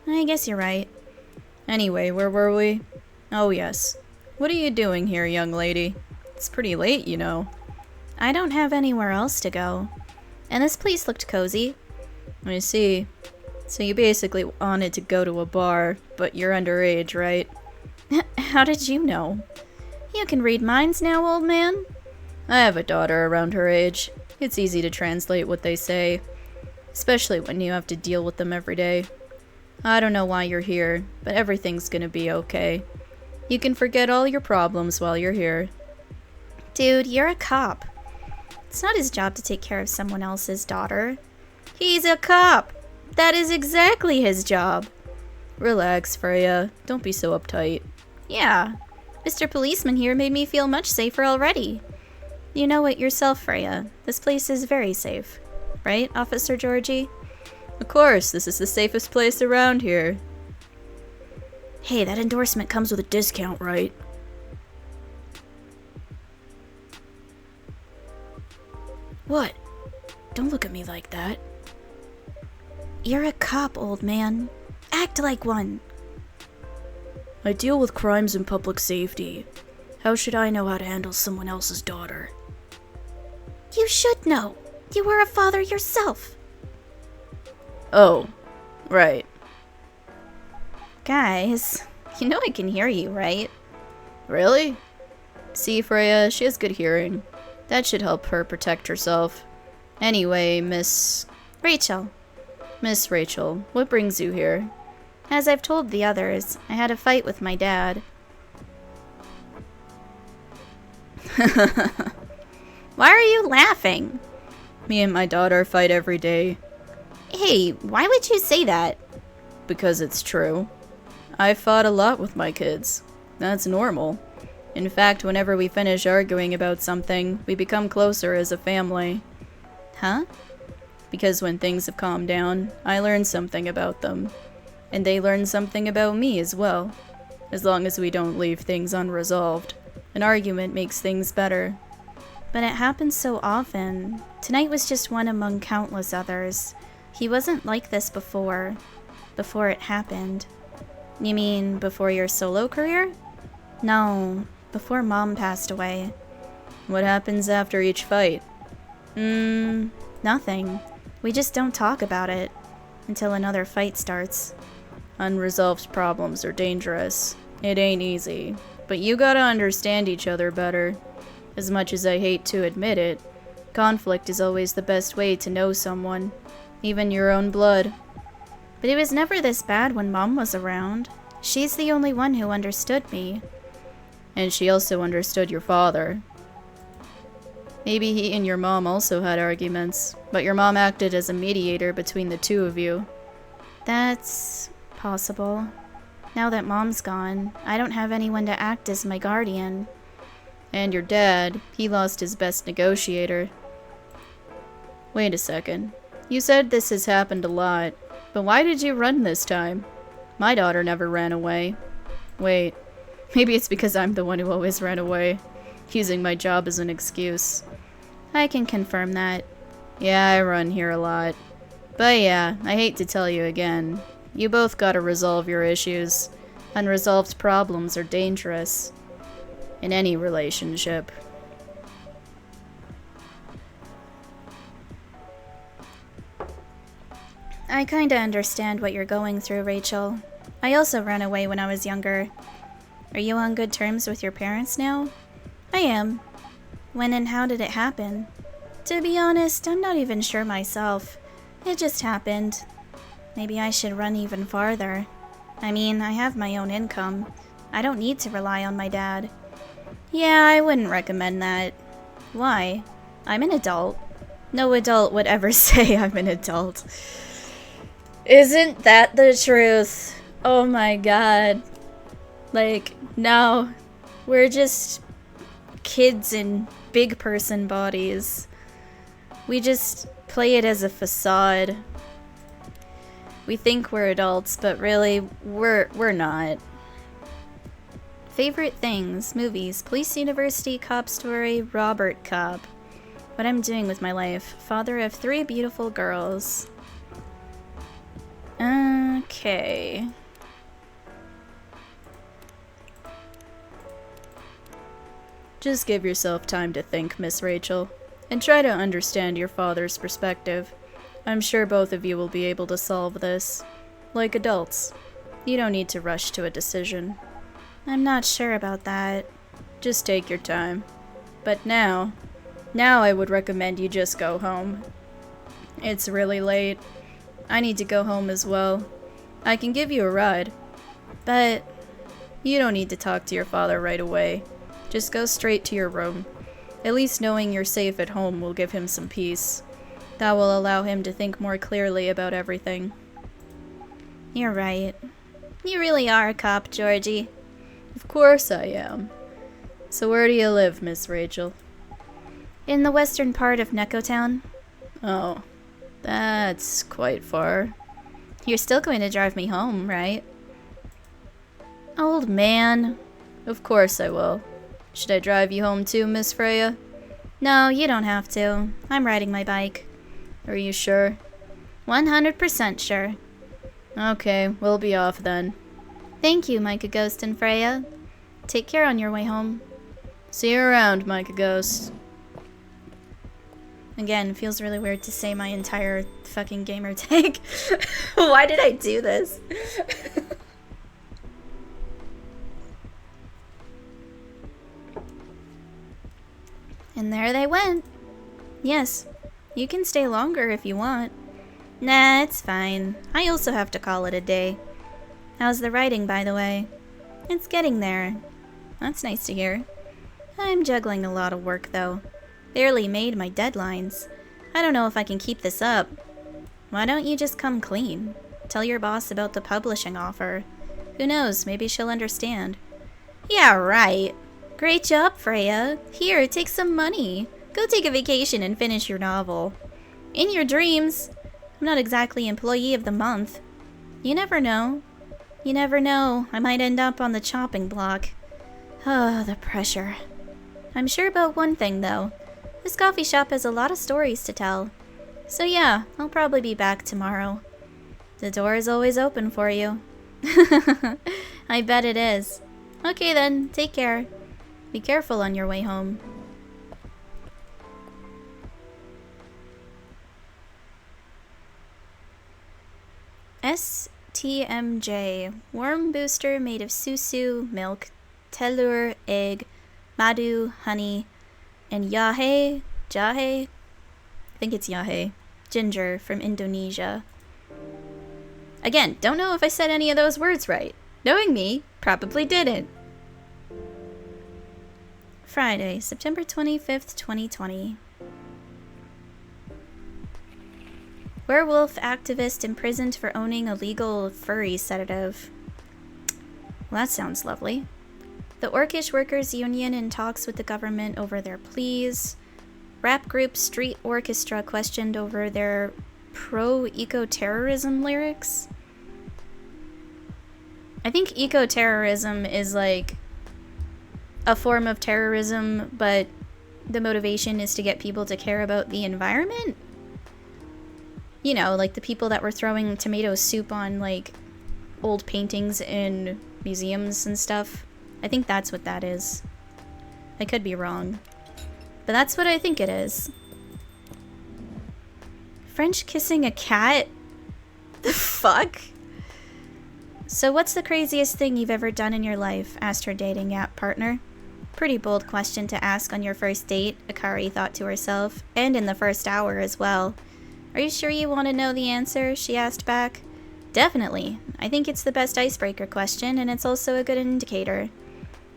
Speaker 1: I guess you're right.
Speaker 2: Anyway, where were we? Oh yes. What are you doing here, young lady? It's pretty late, you know.
Speaker 1: I don't have anywhere else to go. And this place looked cozy.
Speaker 2: I see. So you basically wanted to go to a bar, but you're underage, right?
Speaker 1: How did you know? You can read minds now, old man.
Speaker 2: I have a daughter around her age. It's easy to translate what they say, especially when you have to deal with them every day. I don't know why you're here, but everything's gonna be okay. You can forget all your problems while you're here.
Speaker 1: Dude, you're a cop. It's not his job to take care of someone else's daughter.
Speaker 2: He's a cop! That is exactly his job! Relax, Freya. Don't be so uptight.
Speaker 1: Yeah, Mr. Policeman here made me feel much safer already. You know it yourself, Freya. This place is very safe. Right, Officer Georgie?
Speaker 2: Of course, this is the safest place around here.
Speaker 1: Hey, that endorsement comes with a discount, right? What? Don't look at me like that. You're a cop, old man. Act like one.
Speaker 2: I deal with crimes and public safety. How should I know how to handle someone else's daughter?
Speaker 1: You should know. You were a father yourself.
Speaker 2: Oh, right.
Speaker 1: Guys, you know I can hear you, right?
Speaker 2: Really? See, Freya, she has good hearing. That should help her protect herself. Anyway, Miss
Speaker 1: Rachel,
Speaker 2: what brings you here?
Speaker 1: as I've told the others, I had a fight with my dad. Why are you laughing?
Speaker 2: Me and my daughter fight every day.
Speaker 1: Hey, why would you say that?
Speaker 2: Because it's true. I fought a lot with my kids. That's normal. In fact, whenever we finish arguing about something, we become closer as a family.
Speaker 1: Huh?
Speaker 2: Because when things have calmed down, I learn something about them. And they learn something about me as well. As long as we don't leave things unresolved. An argument makes things better.
Speaker 1: But it happens so often. Tonight was just one among countless others. He wasn't like this before it happened. You mean before your solo career? No, before Mom passed away.
Speaker 2: What happens after each fight?
Speaker 1: Nothing. We just don't talk about it until another fight starts.
Speaker 2: Unresolved problems are dangerous. It ain't easy. But you gotta understand each other better. As much as I hate to admit it, conflict is always the best way to know someone. Even your own blood.
Speaker 1: But it was never this bad when Mom was around. She's the only one who understood me.
Speaker 2: And she also understood your father. Maybe he and your mom also had arguments, but your mom acted as a mediator between the two of you.
Speaker 1: That's possible. Now that Mom's gone, I don't have anyone to act as my guardian.
Speaker 2: And your dad, he lost his best negotiator. Wait a second. You said this has happened a lot, but why did you run this time? My daughter never ran away. Wait, maybe it's because I'm the one who always ran away, using my job as an excuse.
Speaker 1: I can confirm that.
Speaker 2: Yeah, I run here a lot. But yeah, I hate to tell you again. You both gotta resolve your issues. Unresolved problems are dangerous. In any relationship.
Speaker 1: I kinda understand what you're going through, Rachel. I also ran away when I was younger. Are you on good terms with your parents now? I am. When and how did it happen? To be honest, I'm not even sure myself. It just happened. Maybe I should run even farther. I mean, I have my own income. I don't need to rely on my dad. Yeah, I wouldn't recommend that. Why? I'm an adult. No adult would ever say I'm an adult. Isn't that the truth? Oh my god. Like, no. We're just kids in big person bodies. We just play it as a facade. We think we're adults, but really, we're not. Favorite things, movies, Police University, Cop Story, Robert Cop. What I'm doing with my life, father of 3 beautiful girls. Okay. Just give yourself time to think, Miss Rachel, and try to understand your father's perspective. I'm sure both of you will be able to solve this. Like adults. You don't need to rush to a decision. I'm not sure about that. Just take your time. But now I would recommend you just go home. It's really late. I need to go home as well. I can give you a ride, but you don't need to talk to your father right away. Just go straight to your room. At least knowing you're safe at home will give him some peace. That will allow him to think more clearly about everything. You're right. You really are a cop, Georgie. Of course I am. So where do you live, Miss Rachel? In the western part of Neccotown. Oh, that's quite far. You're still going to drive me home, right? Old man. Of course I will. Should I drive you home too, Miss Freya? No, you don't have to. I'm riding my bike. Are you sure? 100% sure. Okay, we'll be off then. Thank you, Micah Ghost and Freya. Take care on your way home. See you around, Micah Ghost. Again, feels really weird to say my entire fucking gamer tag. Why did I do this? And there they went. Yes, you can stay longer if you want. Nah, it's fine. I also have to call it a day. How's the writing, by the way? It's getting there. That's nice to hear. I'm juggling a lot of work, though. Barely made my deadlines. I don't know if I can keep this up. Why don't you just come clean? Tell your boss about the publishing offer. Who knows, maybe she'll understand. Yeah, right. Great job, Freya. Here, take some money. Go take a vacation and finish your novel. In your dreams. I'm not exactly employee of the month. You never know. You never know. I might end up on the chopping block. Oh, the pressure. I'm sure about one thing, though. This coffee shop has a lot of stories to tell. So yeah, I'll probably be back tomorrow. The door is always open for you. I bet it is. Okay then, take care. Be careful on your way home. STMJ. Warm booster made of susu, milk, telur, egg, madu, honey, and jahe, I think it's jahe, ginger from Indonesia. Again, don't know if I said any of those words right. Knowing me, probably didn't. Friday, September 25th, 2020. Werewolf activist imprisoned for owning a legal furry sedative. Well, that sounds lovely. The Orcish Workers Union in talks with the government over their pleas. Rap group Street Orchestra questioned over their pro-eco-terrorism lyrics. I think eco-terrorism is like a form of terrorism, but the motivation is to get people to care about the environment. You know, like the people that were throwing tomato soup on like old paintings in museums and stuff. I think that's what that is. I could be wrong, but that's what I think it is. French kissing a cat? The fuck? So what's the craziest thing you've ever done in your life? Asked her dating app partner. Pretty bold question to ask on your first date, Akari thought to herself, and in the first hour as well. Are you sure you want to know the answer? She asked back. Definitely. I think it's the best icebreaker question, and it's also a good indicator.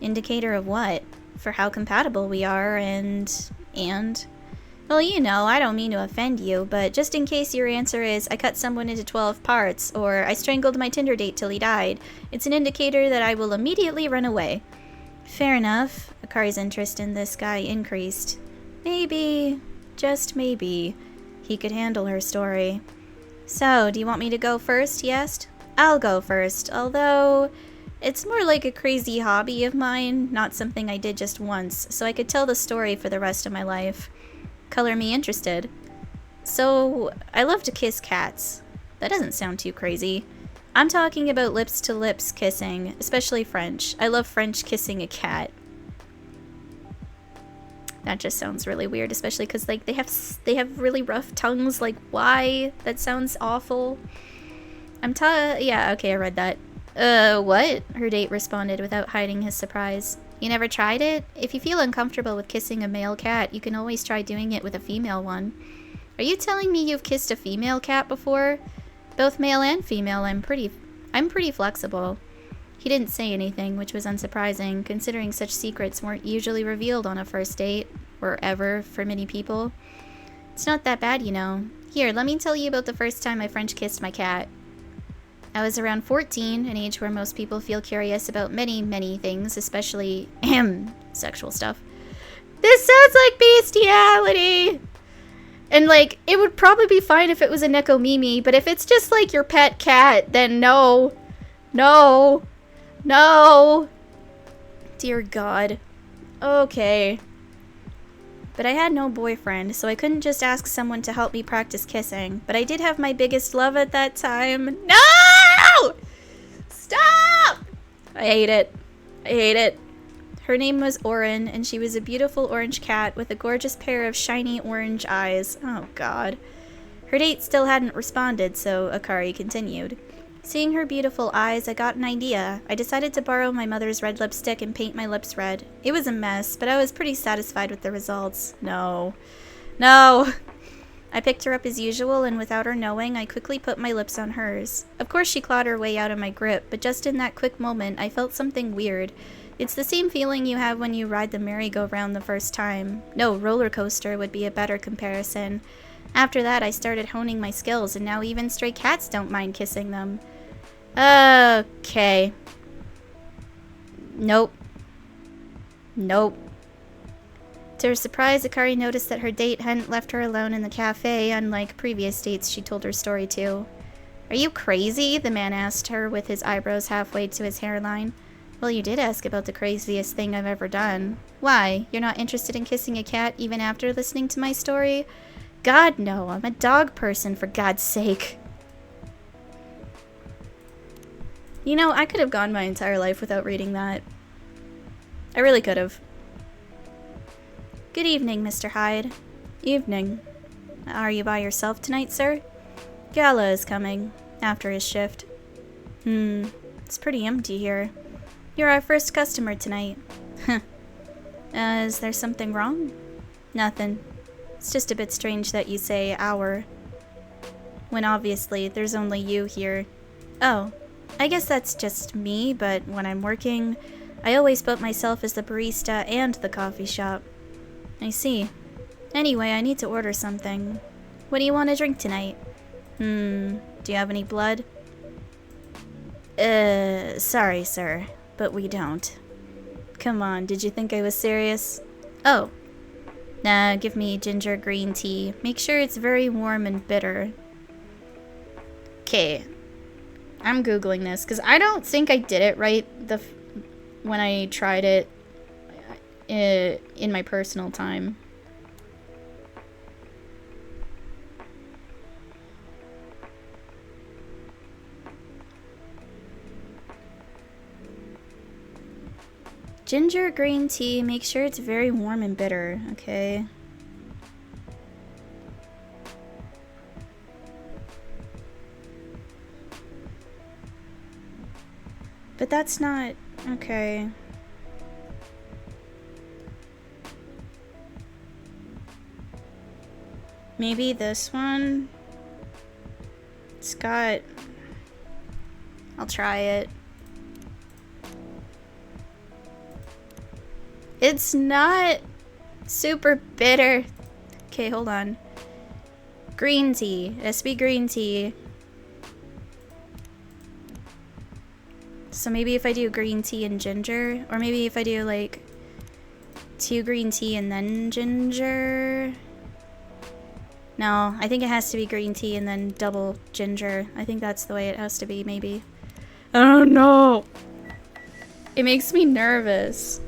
Speaker 1: Indicator of what? For how compatible we are, and... Well, you know, I don't mean to offend you, but just in case your answer is I cut someone into 12 parts, or I strangled my Tinder date till he died, it's an indicator that I will immediately run away. Fair enough. Akari's interest in this guy increased. Maybe, just maybe, he could handle her story. So, do you want me to go first, he asked? I'll go first, although it's more like a crazy hobby of mine, not something I did just once, so I could tell the story for the rest of my life. Color me interested. So, I love to kiss cats. That doesn't sound too crazy. I'm talking about lips-to-lips kissing, especially French. I love French kissing a cat. That just sounds really weird, especially because like they have really rough tongues. Like, why? That sounds awful. Yeah, okay, I read that. What? Her date responded without hiding his surprise. You never tried it? If you feel uncomfortable with kissing a male cat, you can always try doing it with a female one. Are you telling me you've kissed a female cat before? Both male and female, I'm pretty flexible. He didn't say anything, which was unsurprising, considering such secrets weren't usually revealed on a first date, or ever, for many people. It's not that bad, you know. Here, let me tell you about the first time I French kissed my cat. I was around 14, an age where most people feel curious about many, many things, especially sexual stuff. This sounds like bestiality! And, like, it would probably be fine if it was a Nekomimi, but if it's just, like, your pet cat, then no. No. No. Dear God. Okay. But I had no boyfriend, so I couldn't just ask someone to help me practice kissing. But I did have my biggest love at that time. No! Stop! I hate it. I hate it. Her name was Oren, and she was a beautiful orange cat with a gorgeous pair of shiny orange eyes. Oh, God. Her date still hadn't responded, so Akari continued. Seeing her beautiful eyes, I got an idea. I decided to borrow my mother's red lipstick and paint my lips red. It was a mess, but I was pretty satisfied with the results. No. No! I picked her up as usual, and without her knowing, I quickly put my lips on hers. Of course, she clawed her way out of my grip, but just in that quick moment, I felt something weird. It's the same feeling you have when you ride the merry-go-round the first time. No, roller coaster would be a better comparison. After that, I started honing my skills, and now even stray cats don't mind kissing them. Okay. Nope. Nope. To her surprise, Akari noticed that her date hadn't left her alone in the cafe, unlike previous dates she told her story to. Are you crazy? The man asked her with his eyebrows halfway to his hairline. Well, you did ask about the craziest thing I've ever done. Why? You're not interested in kissing a cat even after listening to my story? God, no. I'm a dog person, for God's sake. You know, I could have gone my entire life without reading that. I really could have. Good evening, Mr. Hyde. Evening. Are you by yourself tonight, sir? Gala is coming. After his shift. It's pretty empty here. You're our first customer tonight. Is there something wrong? Nothing. It's just a bit strange that you say our, when obviously there's only you here. Oh, I guess that's just me, but when I'm working, I always put myself as the barista and the coffee shop. I see. Anyway, I need to order something. What do you want to drink tonight? Do you have any blood? Sorry, sir, but we don't. Come on, did you think I was serious? Oh. Nah, give me ginger green tea. Make sure it's very warm and bitter. Okay. I'm Googling this, because I don't think I did it right when I tried it in my personal time. Ginger green tea, make sure it's very warm and bitter, okay? But that's not, okay. Maybe this one? It's got, I'll try it. It's not super bitter. Okay, hold on. Green tea. It has to be green tea. So maybe if I do green tea and ginger, or maybe if I do like 2 green tea and then ginger. No, I think it has to be green tea and then double ginger. I think that's the way it has to be, maybe. Oh no! It makes me nervous.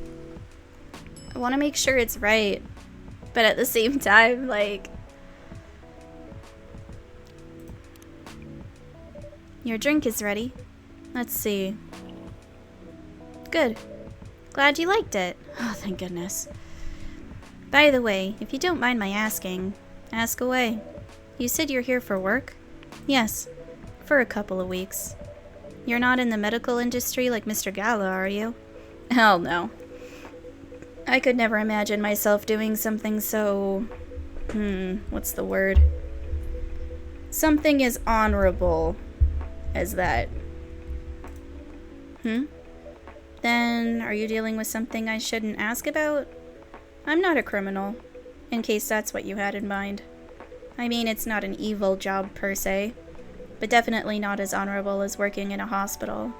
Speaker 1: I want to make sure it's right, but at the same time, like... Your drink is ready. Let's see. Good. Glad you liked it. Oh, thank goodness. By the way, if you don't mind my asking, ask away. You said you're here for work? Yes, for a couple of weeks. You're not in the medical industry like Mr. Gala, are you? Hell no. I could never imagine myself doing something so... what's the word? Something as honorable as that. Then, are you dealing with something I shouldn't ask about? I'm not a criminal, in case that's what you had in mind. I mean, it's not an evil job per se, but definitely not as honorable as working in a hospital.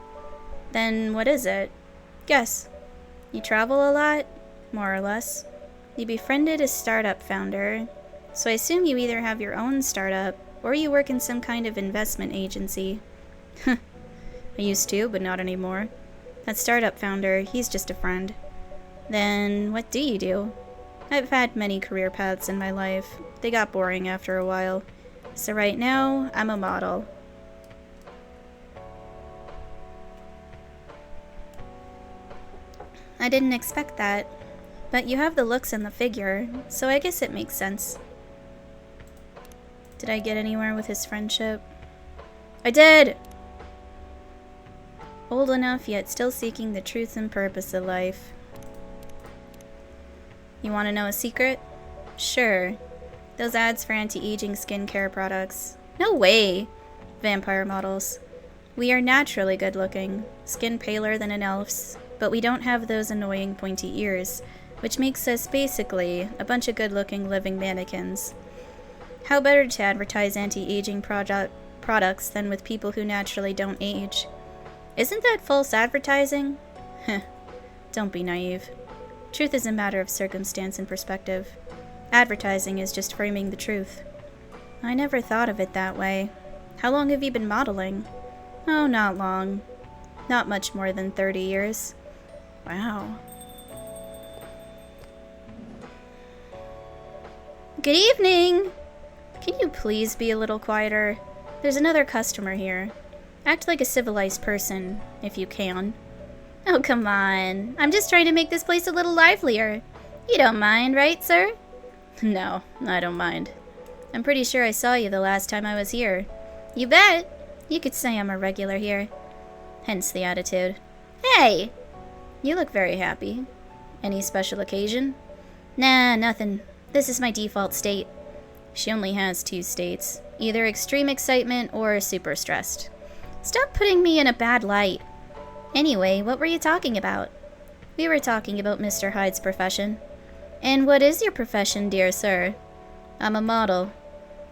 Speaker 1: Then what is it? Guess. You travel a lot? More or less. You befriended a startup founder, so I assume you either have your own startup, or you work in some kind of investment agency. I used to, but not anymore. That startup founder, he's just a friend. Then, what do you do? I've had many career paths in my life. They got boring after a while. So right now, I'm a model. I didn't expect that. But you have the looks and the figure, so I guess it makes sense. Did I get anywhere with his friendship? I did! Old enough, yet still seeking the truth and purpose of life. You want to know a secret? Sure. Those ads for anti-aging skincare products. No way! Vampire models. We are naturally good looking, skin paler than an elf's, but we don't have those annoying pointy ears, which makes us basically a bunch of good looking living mannequins. How better to advertise anti-aging products than with people who naturally don't age? Isn't that false advertising? Heh. Don't be naive. Truth is a matter of circumstance and perspective. Advertising is just framing the truth. I never thought of it that way. How long have you been modeling? Oh, not long. Not much more than 30 years. Wow. Good evening! Can you please be a little quieter? There's another customer here. Act like a civilized person, if you can. Oh, come on. I'm just trying to make this place a little livelier. You don't mind, right, sir? No, I don't mind. I'm pretty sure I saw you the last time I was here. You bet. You could say I'm a regular here. Hence the attitude. Hey! You look very happy. Any special occasion? Nah, nothing. This is my default state. She only has 2 states. Either extreme excitement or super stressed. Stop putting me in a bad light. Anyway, what were you talking about? We were talking about Mr. Hyde's profession. And what is your profession, dear sir? I'm a model.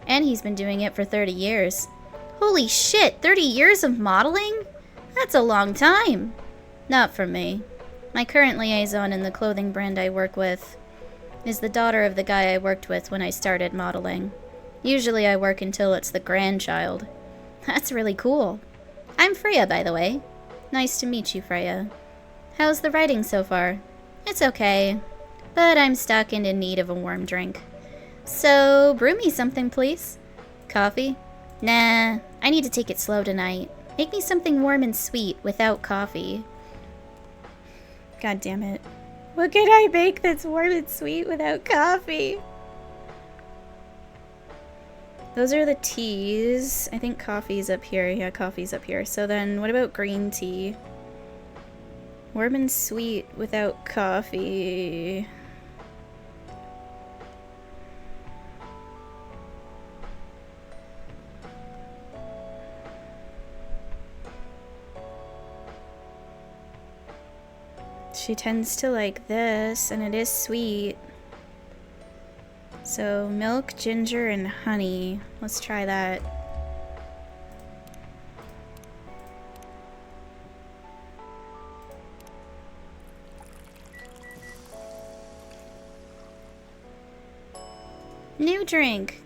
Speaker 1: And he's been doing it for 30 years. Holy shit, 30 years of modeling? That's a long time. Not for me. My current liaison in the clothing brand I work with is the daughter of the guy I worked with when I started modeling. Usually I work until it's the grandchild. That's really cool. I'm Freya, by the way. Nice to meet you, Freya. How's the writing so far? It's okay, but I'm stuck and in need of a warm drink. So, brew me something, please. Coffee? Nah, I need to take it slow tonight. Make me something warm and sweet without coffee. God damn it. What can I make that's warm and sweet without coffee? Those are the teas. I think coffee's up here. Yeah, coffee's up here. So then, what about green tea? Warm and sweet without coffee. She tends to like this, and it is sweet. So, milk, ginger, and honey. Let's try that. New drink.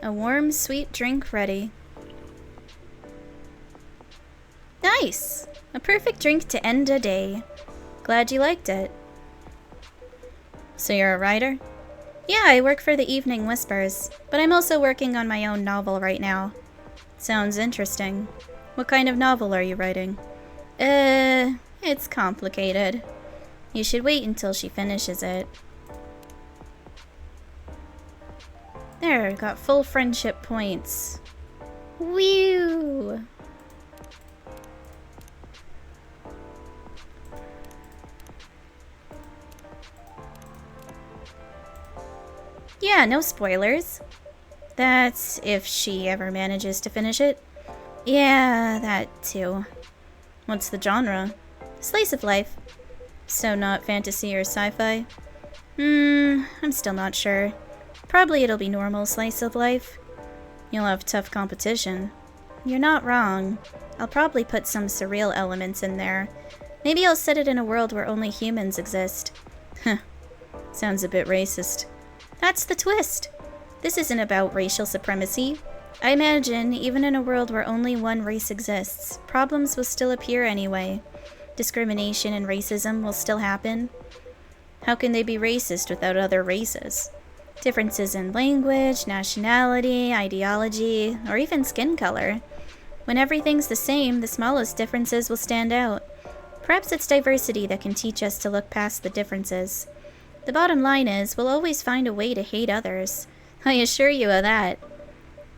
Speaker 1: A warm, sweet drink ready. Nice! A perfect drink to end a day. Glad you liked it. So you're a writer? Yeah, I work for the Evening Whispers, but I'm also working on my own novel right now. Sounds interesting. What kind of novel are you writing? It's complicated. You should wait until she finishes it. There, got full friendship points. Whew! Yeah, no spoilers. That's if she ever manages to finish it. Yeah, that too. What's the genre? Slice of life. So not fantasy or sci-fi? I'm still not sure. Probably it'll be normal slice of life. You'll have tough competition. You're not wrong. I'll probably put some surreal elements in there. Maybe I'll set it in a world where only humans exist. Huh. Sounds a bit racist. That's the twist. This isn't about racial supremacy. I imagine, even in a world where only one race exists, problems will still appear anyway. Discrimination and racism will still happen. How can they be racist without other races? Differences in language, nationality, ideology, or even skin color. When everything's the same, the smallest differences will stand out. Perhaps it's diversity that can teach us to look past the differences. The bottom line is, we'll always find a way to hate others. I assure you of that.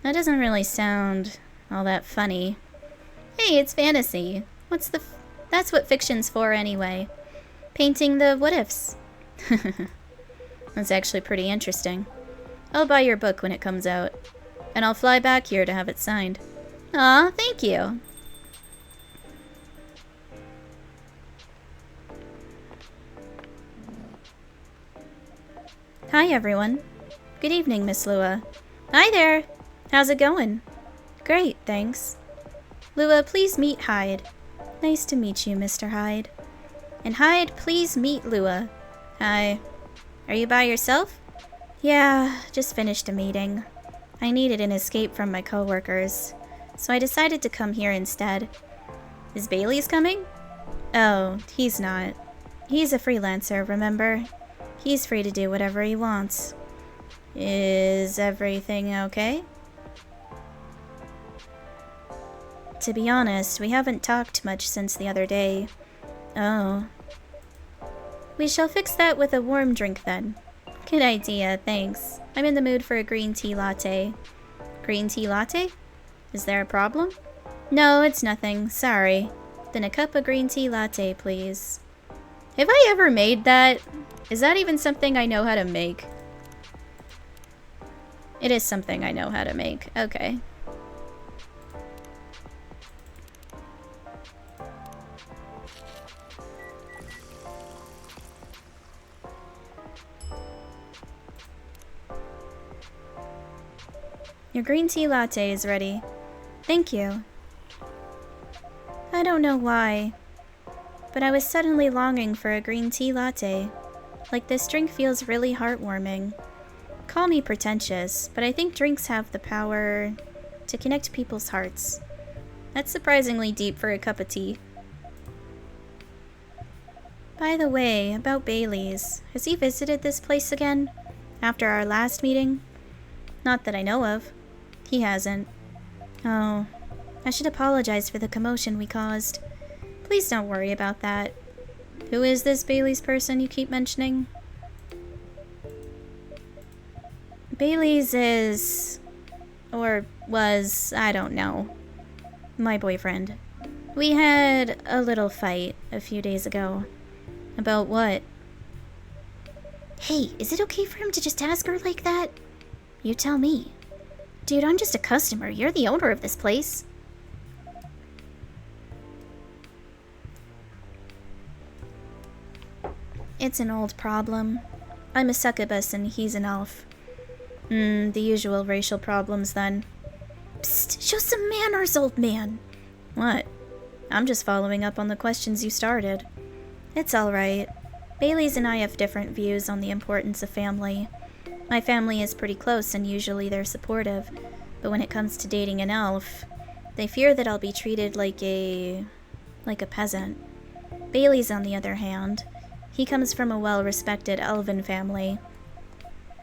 Speaker 1: That doesn't really sound all that funny. Hey, it's fantasy. That's what fiction's for anyway. Painting the what-ifs. That's actually pretty interesting. I'll buy your book when it comes out. And I'll fly back here to have it signed. Aw, thank you. Hi, everyone. Good evening, Miss Lua. Hi there. How's it going? Great, thanks. Lua, please meet Hyde. Nice to meet you, Mr. Hyde. And Hyde, please meet Lua. Hi. Are you by yourself? Yeah, just finished a meeting. I needed an escape from my coworkers, so I decided to come here instead. Is Bailey's coming? Oh, he's not. He's a freelancer, remember? He's free to do whatever he wants. Is everything okay? To be honest, we haven't talked much since the other day. Oh. We shall fix that with a warm drink then. Good idea, thanks. I'm in the mood for a green tea latte. Green tea latte? Is there a problem? No, it's nothing. Sorry. Then a cup of green tea latte, please. Have I ever made that? Is that even something I know how to make? It is something I know how to make. Okay. Your green tea latte is ready. Thank you. I don't know why, but I was suddenly longing for a green tea latte. Like this drink feels really heartwarming. Call me pretentious, but I think drinks have the power to connect people's hearts. That's surprisingly deep for a cup of tea. By the way, about Bailey's, has he visited this place again? After our last meeting? Not that I know of. He hasn't. Oh, I should apologize for the commotion we caused. Please don't worry about that. Who is this Bailey's person you keep mentioning? Bailey's is... or was, I don't know. My boyfriend. We had a little fight a few days ago. About what? Hey, is it okay for him to just ask her like that? You tell me. Dude, I'm just a customer. You're the owner of this place. It's an old problem. I'm a succubus and he's an elf. The usual racial problems then. Psst, show some manners, old man. What? I'm just following up on the questions you started. It's alright. Bailey's and I have different views on the importance of family. My family is pretty close and usually they're supportive, but when it comes to dating an elf, they fear that I'll be treated like a peasant. Bailey's, on the other hand, he comes from a well-respected elven family.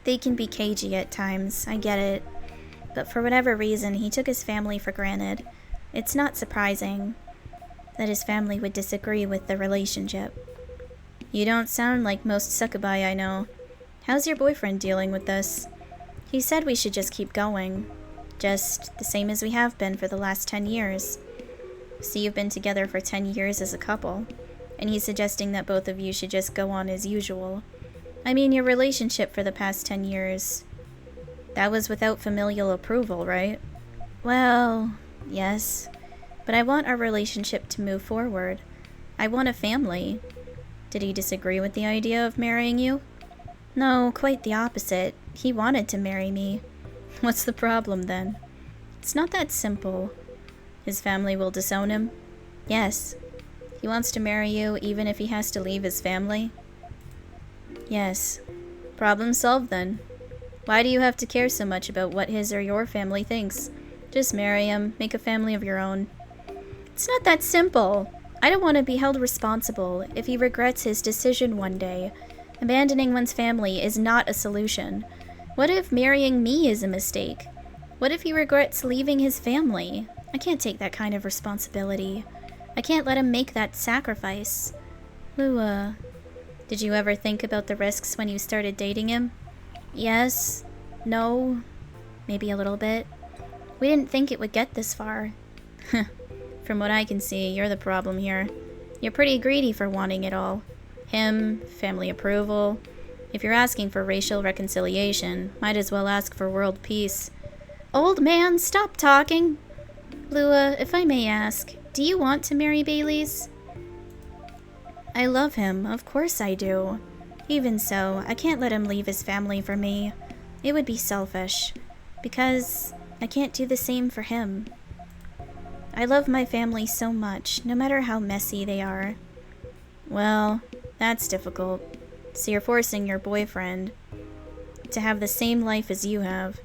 Speaker 1: They can be cagey at times, I get it, but for whatever reason, he took his family for granted. It's not surprising that his family would disagree with the relationship. You don't sound like most succubi I know. How's your boyfriend dealing with this? He said we should just keep going. Just the same as we have been for the last 10 years. See, you've been together for 10 years as a couple, and he's suggesting that both of you should just go on as usual. I mean, your relationship for the past 10 years, that was without familial approval, right? Well, yes, but I want our relationship to move forward. I want a family. Did he disagree with the idea of marrying you? No, quite the opposite. He wanted to marry me. What's the problem then? It's not that simple. His family will disown him? Yes. He wants to marry you even if he has to leave his family? Yes. Problem solved then. Why do you have to care so much about what his or your family thinks? Just marry him, make a family of your own. It's not that simple. I don't want to be held responsible if he regrets his decision one day. Abandoning one's family is not a solution. What if marrying me is a mistake? What if he regrets leaving his family? I can't take that kind of responsibility. I can't let him make that sacrifice. Lua, did you ever think about the risks when you started dating him? Yes. No. Maybe a little bit. We didn't think it would get this far. From what I can see, you're the problem here. You're pretty greedy for wanting it all. Him, family approval. If you're asking for racial reconciliation, might as well ask for world peace. Old man, stop talking! Lua, if I may ask, do you want to marry Bailey's? I love him, of course I do. Even so, I can't let him leave his family for me. It would be selfish, because I can't do the same for him. I love my family so much, no matter how messy they are. Well, that's difficult. So you're forcing your boyfriend to have the same life as you have.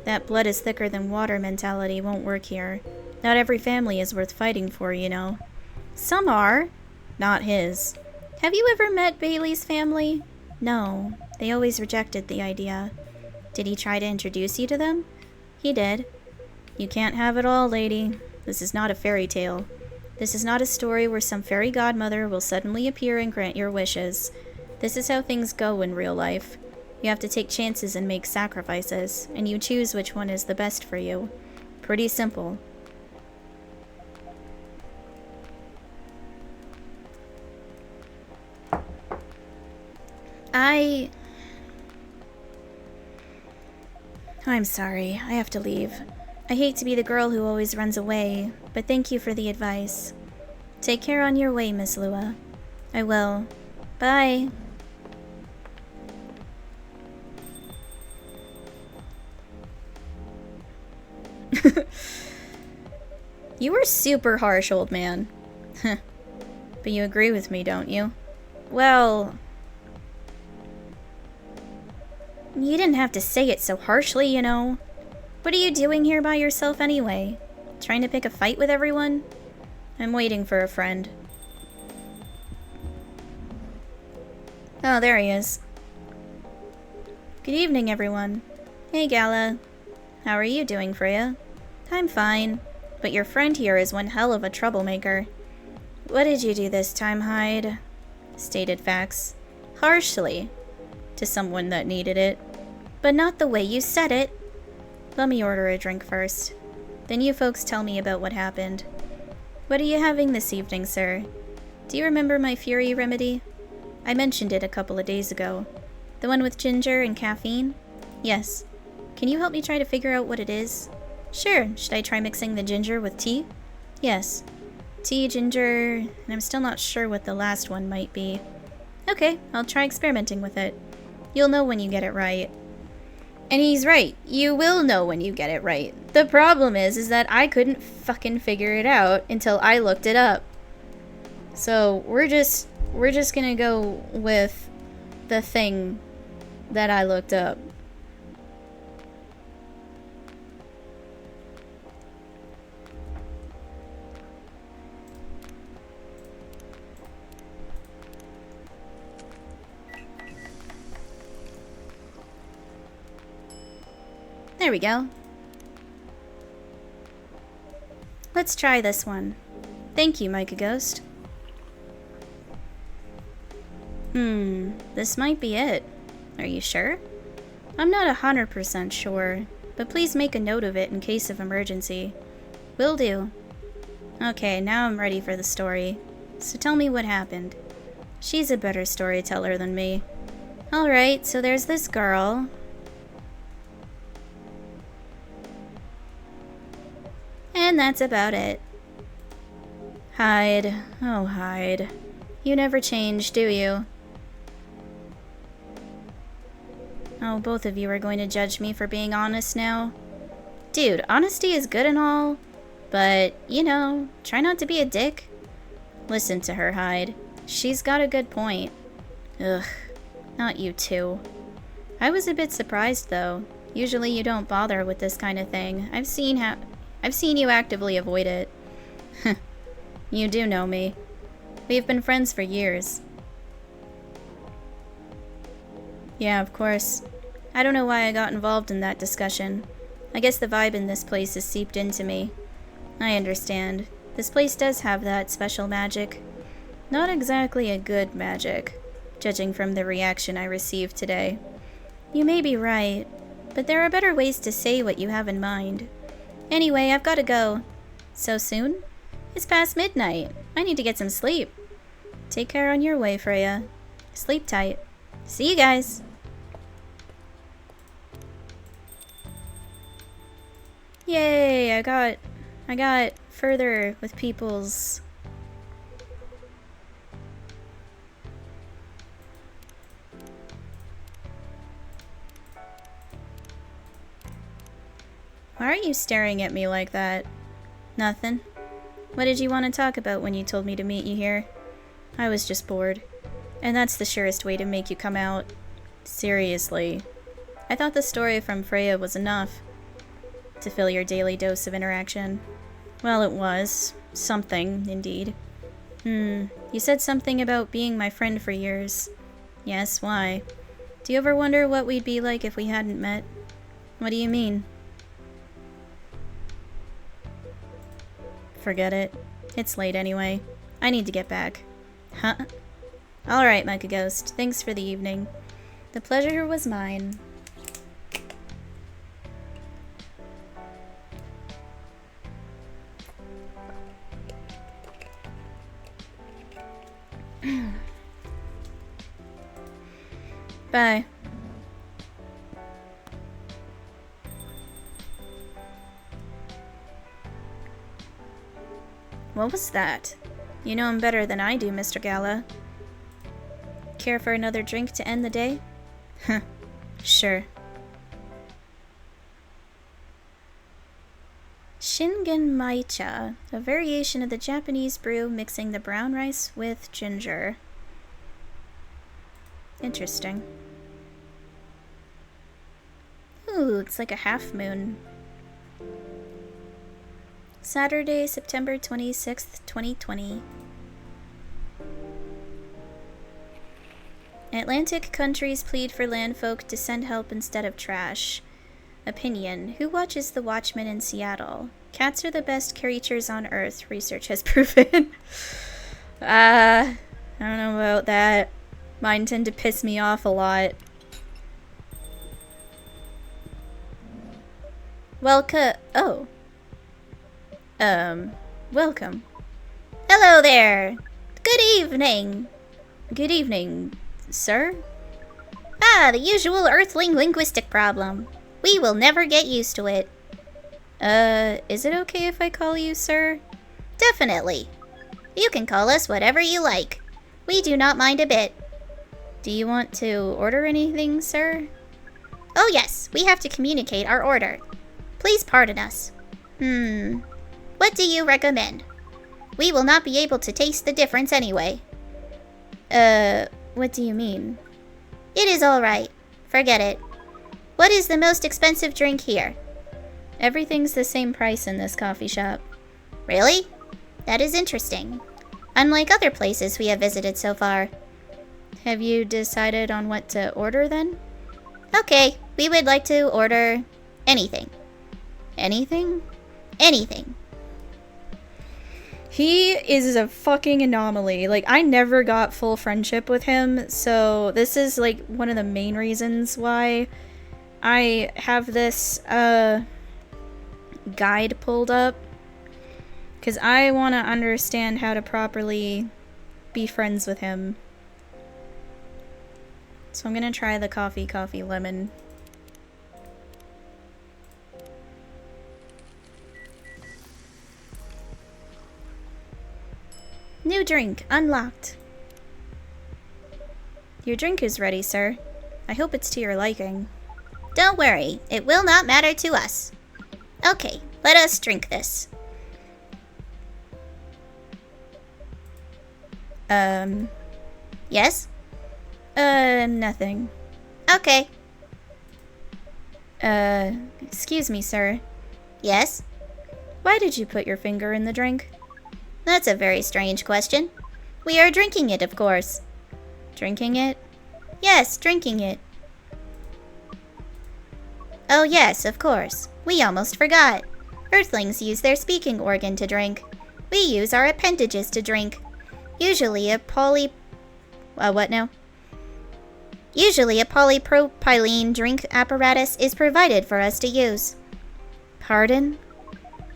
Speaker 1: That blood is thicker than water mentality won't work here. Not every family is worth fighting for, you know. Some are. Not his. Have you ever met Bailey's family? No. They always rejected the idea. Did he try to introduce you to them? He did. You can't have it all, lady. This is not a fairy tale. This is not a story where some fairy godmother will suddenly appear and grant your wishes. This is how things go in real life. You have to take chances and make sacrifices, and you choose which one is the best for you. Pretty simple. I'm sorry, I have to leave. I hate to be the girl who always runs away, but thank you for the advice. Take care on your way, Miss Lua. I will. Bye. You were super harsh, old man. But you agree with me, don't you? Well, you didn't have to say it so harshly, you know. What are you doing here by yourself anyway? Trying to pick a fight with everyone? I'm waiting for a friend. Oh, there he is. Good evening, everyone. Hey, Gala. How are you doing, Freya? I'm fine, but your friend here is one hell of a troublemaker. What did you do this time, Hyde? Stated facts. Harshly. To someone that needed it. But not the way you said it. Let me order a drink first. Then you folks tell me about what happened. What are you having this evening, sir? Do you remember my Fury remedy? I mentioned it a couple of days ago. The one with ginger and caffeine? Yes. Can you help me try to figure out what it is? Sure. Should I try mixing the ginger with tea? Yes. Tea, ginger, and I'm still not sure what the last one might be. Okay, I'll try experimenting with it. You'll know when you get it right. And he's right. You will know when you get it right. The problem is that I couldn't fucking figure it out until I looked it up. So we're just gonna go with the thing that I looked up. There we go. Let's try this one. Thank you, Micah Ghost. This might be it. Are you sure? I'm not 100% sure, but please make a note of it in case of emergency. Will do. Okay, now I'm ready for the story. So tell me what happened. She's a better storyteller than me. Alright, so there's this girl. And that's about it. Hyde. Oh, Hyde. You never change, do you? Oh, both of you are going to judge me for being honest now? Dude, honesty is good and all, but, you know, try not to be a dick. Listen to her, Hyde. She's got a good point. Ugh, not you two. I was a bit surprised, though. Usually you don't bother with this kind of thing. I've seen you actively avoid it. You do know me. We've been friends for years. Yeah, of course. I don't know why I got involved in that discussion. I guess the vibe in this place has seeped into me. I understand. This place does have that special magic. Not exactly a good magic, judging from the reaction I received today. You may be right, but there are better ways to say what you have in mind. Anyway, I've got to go. So soon? It's past midnight. I need to get some sleep. Take care on your way, Freya. Sleep tight. See you guys. Yay, I got further with people's... Why are you staring at me like that? Nothing. What did you want to talk about when you told me to meet you here? I was just bored. And that's the surest way to make you come out. Seriously. I thought the story from Freya was enough to fill your daily dose of interaction. Well, it was. Something, indeed. You said something about being my friend for years. Yes, why? Do you ever wonder what we'd be like if we hadn't met? What do you mean? Forget it. It's late anyway. I need to get back. Huh? Alright, Micah Ghost. Thanks for the evening. The pleasure was mine. Bye. What was that? You know him better than I do, Mr. Gala. Care for another drink to end the day? Huh. Sure. Shingen Maicha, a variation of the Japanese brew mixing the brown rice with ginger. Interesting. Ooh, it's like a half moon. Saturday, September 26th, 2020. Atlantic countries plead for landfolk to send help instead of trash. Opinion. Who watches The Watchmen in Seattle? Cats are the best creatures on Earth, research has proven. I don't know about that. Mine tend to piss me off a lot. Oh. Welcome. Hello there. Good evening. Good evening, sir? Ah, the usual Earthling linguistic problem. We will never get used to it. Is it okay if I call you sir? Definitely. You can call us whatever you like. We do not mind a bit.
Speaker 2: Do you want to order anything, sir?
Speaker 3: Oh yes, we have to communicate our order. Please pardon us. What do you recommend? We will not be able to taste the difference anyway.
Speaker 2: What do you mean?
Speaker 3: It is alright. Forget it. What is the most expensive drink here?
Speaker 2: Everything's the same price in this coffee shop.
Speaker 3: Really? That is interesting. Unlike other places we have visited so far.
Speaker 2: Have you decided on what to order then?
Speaker 3: Okay, we would like to order anything.
Speaker 2: Anything?
Speaker 3: Anything.
Speaker 1: He is a fucking anomaly. Like, I never got full friendship with him, so this is, like, one of the main reasons why I have this, guide pulled up. Because I want to understand how to properly be friends with him. So I'm gonna try the coffee lemon. New drink, unlocked. Your drink is ready, sir. I hope it's to your liking.
Speaker 3: Don't worry, it will not matter to us. Okay, let us drink this. Yes?
Speaker 1: Nothing.
Speaker 3: Okay.
Speaker 1: Excuse me, sir.
Speaker 3: Yes?
Speaker 1: Why did you put your finger in the drink?
Speaker 3: That's a very strange question. We are drinking it, of course.
Speaker 1: Drinking it?
Speaker 3: Yes, drinking it. Oh yes, of course. We almost forgot. Earthlings use their speaking organ to drink. We use our appendages to drink. Usually a polypropylene drink apparatus is provided for us to use.
Speaker 1: Pardon?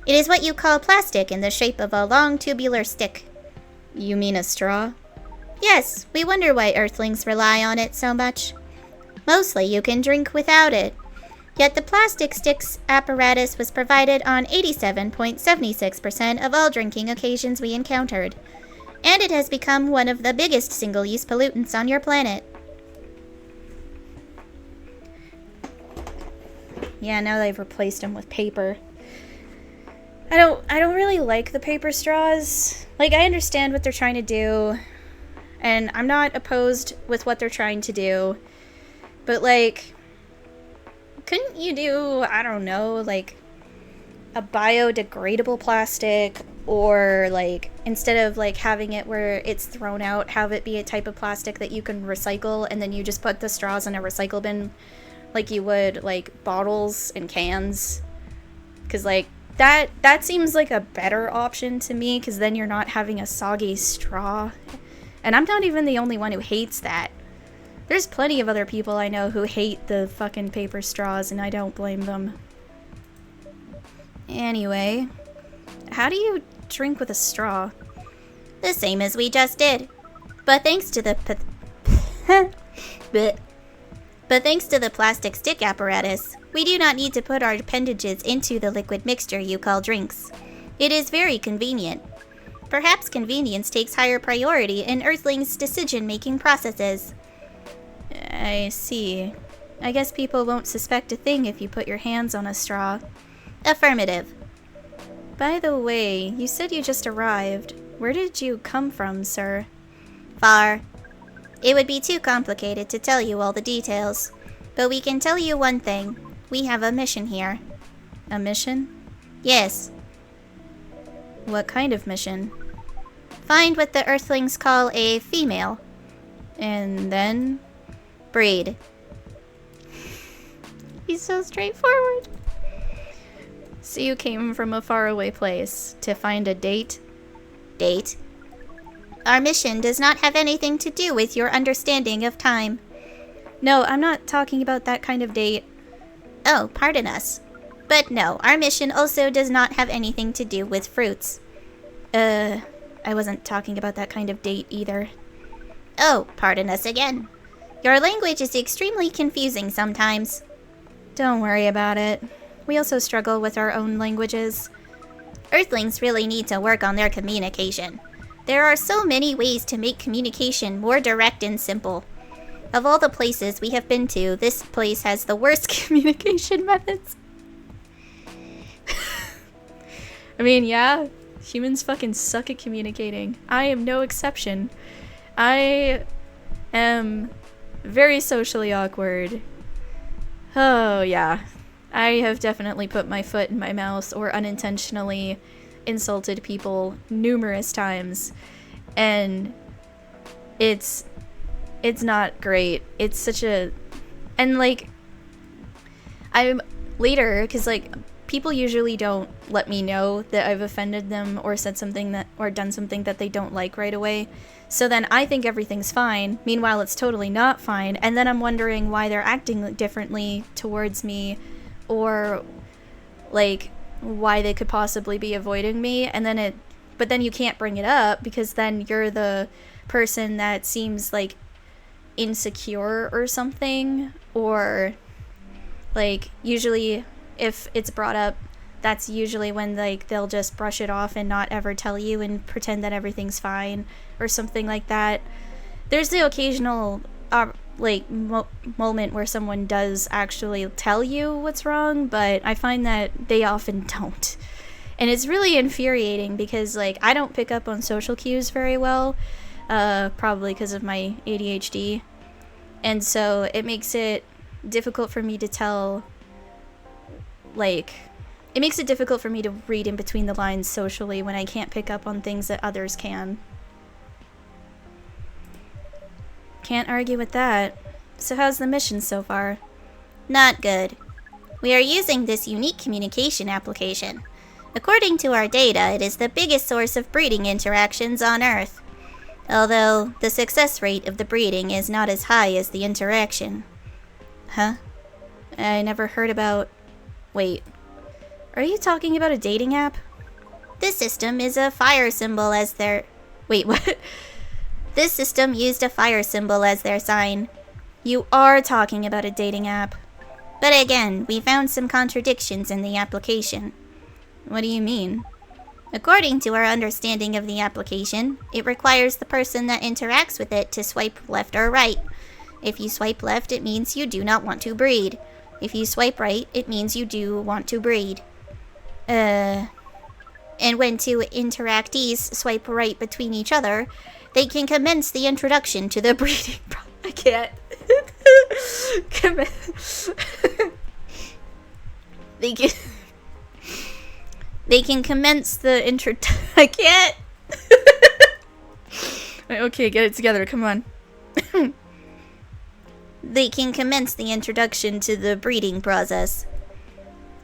Speaker 3: It is what you call plastic in the shape of a long tubular stick.
Speaker 1: You mean a straw?
Speaker 3: Yes, we wonder why Earthlings rely on it so much. Mostly you can drink without it. Yet the plastic sticks apparatus was provided on 87.76% of all drinking occasions we encountered. And it has become one of the biggest single-use pollutants on your planet.
Speaker 1: Yeah, now they've replaced them with paper. I don't really like the paper straws. Like, I understand what they're trying to do, and I'm not opposed with what they're trying to do. But, like, couldn't you do, I don't know, like, a biodegradable plastic, or, like, instead of, like, having it where it's thrown out, have it be a type of plastic that you can recycle, and then you just put the straws in a recycle bin like you would, like, bottles and cans. Because, like, that seems like a better option to me, because then you're not having a soggy straw. And I'm not even the only one who hates that. There's plenty of other people I know who hate the fucking paper straws, and I don't blame them. Anyway, how do you drink with a straw?
Speaker 3: The same as we just did. But thanks to the plastic stick apparatus, we do not need to put our appendages into the liquid mixture you call drinks. It is very convenient. Perhaps convenience takes higher priority in Earthlings' decision-making processes.
Speaker 1: I see. I guess people won't suspect a thing if you put your hands on a straw.
Speaker 3: Affirmative.
Speaker 1: By the way, you said you just arrived. Where did you come from, sir?
Speaker 3: Far. It would be too complicated to tell you all the details. But we can tell you one thing. We have a mission here.
Speaker 1: A mission?
Speaker 3: Yes.
Speaker 1: What kind of mission?
Speaker 3: Find what the Earthlings call a female.
Speaker 1: And then?
Speaker 3: Breed.
Speaker 1: He's so straightforward. So you came from a faraway place to find a date?
Speaker 3: Date. Our mission does not have anything to do with your understanding of time.
Speaker 1: No, I'm not talking about that kind of date.
Speaker 3: Oh, pardon us. But no, our mission also does not have anything to do with fruits.
Speaker 1: I wasn't talking about that kind of date either.
Speaker 3: Oh, pardon us again. Your language is extremely confusing sometimes.
Speaker 1: Don't worry about it. We also struggle with our own languages.
Speaker 3: Earthlings really need to work on their communication. There are so many ways to make communication more direct and simple. Of all the places we have been to, this place has the worst communication methods.
Speaker 1: I mean, yeah, humans fucking suck at communicating. I am no exception. I am very socially awkward. Oh, yeah. I have definitely put my foot in my mouth or unintentionally insulted people numerous times. And it's not great. It's such a... And, like, I'm later, because, like, people usually don't let me know that I've offended them or said something that, or done something that they don't like right away. So then I think everything's fine. Meanwhile, it's totally not fine. And then I'm wondering why they're acting differently towards me, or, like, why they could possibly be avoiding me. And then but then you can't bring it up because then you're the person that seems, like, insecure or something. Or, like, usually if it's brought up, that's usually when, like, they'll just brush it off and not ever tell you and pretend that everything's fine or something like that. There's the occasional moment where someone does actually tell you what's wrong, but I find that they often don't. And it's really infuriating because, like, I don't pick up on social cues very well, probably because of my ADHD. And so it makes it difficult for me to tell, like, it makes it difficult for me to read in between the lines socially when I can't pick up on things that others can. Can't argue with that. So how's the mission so far?
Speaker 3: Not good. We are using this unique communication application. According to our data, it is the biggest source of breeding interactions on Earth. Although, the success rate of the breeding is not as high as the interaction.
Speaker 1: Huh? I never heard about... Wait. Are you talking about a dating app?
Speaker 3: This system is a fire symbol as their...
Speaker 1: Wait, what?
Speaker 3: This system used a fire symbol as their sign.
Speaker 1: You are talking about a dating app.
Speaker 3: But again, we found some contradictions in the application.
Speaker 1: What do you mean?
Speaker 3: According to our understanding of the application, it requires the person that interacts with it to swipe left or right. If you swipe left, it means you do not want to breed. If you swipe right, it means you do want to breed. And when two interactees swipe right between each other, they can commence the introduction to the breeding process.
Speaker 1: I can't. They can commence the I can't. Okay, get it together. Come on.
Speaker 3: They can commence the introduction to the breeding process.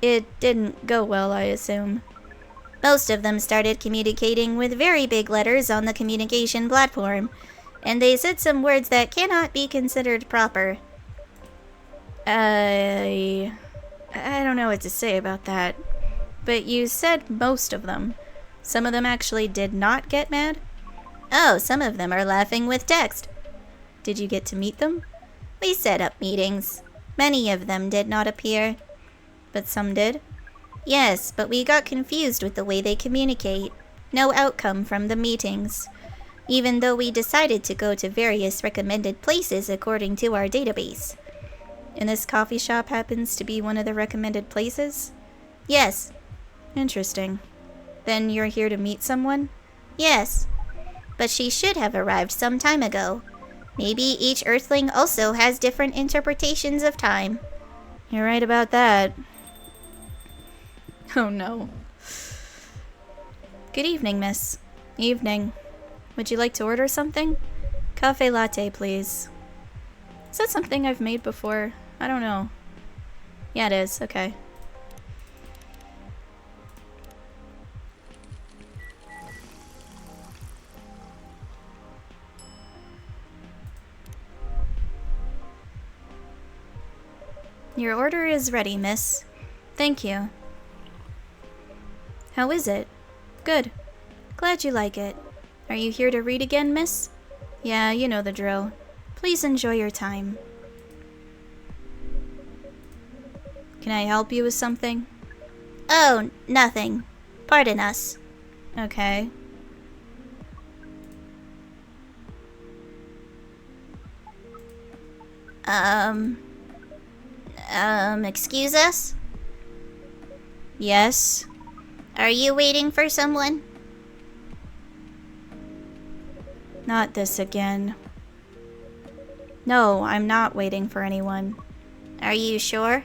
Speaker 1: It didn't go well, I assume.
Speaker 3: Most of them started communicating with very big letters on the communication platform, and they said some words that cannot be considered proper.
Speaker 1: I don't know what to say about that. But you said most of them. Some of them actually did not get mad?
Speaker 3: Oh, some of them are laughing with text.
Speaker 1: Did you get to meet them?
Speaker 3: We set up meetings. Many of them did not appear.
Speaker 1: But some did?
Speaker 3: Yes, but we got confused with the way they communicate. No outcome from the meetings. Even though we decided to go to various recommended places according to our database.
Speaker 1: And this coffee shop happens to be one of the recommended places?
Speaker 3: Yes.
Speaker 1: Interesting. Then you're here to meet someone?
Speaker 3: Yes. But she should have arrived some time ago. Maybe each Earthling also has different interpretations of time.
Speaker 1: You're right about that. Oh no. Good evening, miss. Evening. Would you like to order something? Cafe latte, please. Is that something I've made before? I don't know. Yeah, it is. Okay. Your order is ready, miss. Thank you. How is it? Good. Glad you like it. Are you here to read again, miss? Yeah, you know the drill. Please enjoy your time. Can I help you with something?
Speaker 3: Oh, nothing. Pardon us.
Speaker 1: Okay.
Speaker 3: Excuse us?
Speaker 2: Yes?
Speaker 3: Are you waiting for someone?
Speaker 1: Not this again. No, I'm not waiting for anyone.
Speaker 3: Are you sure?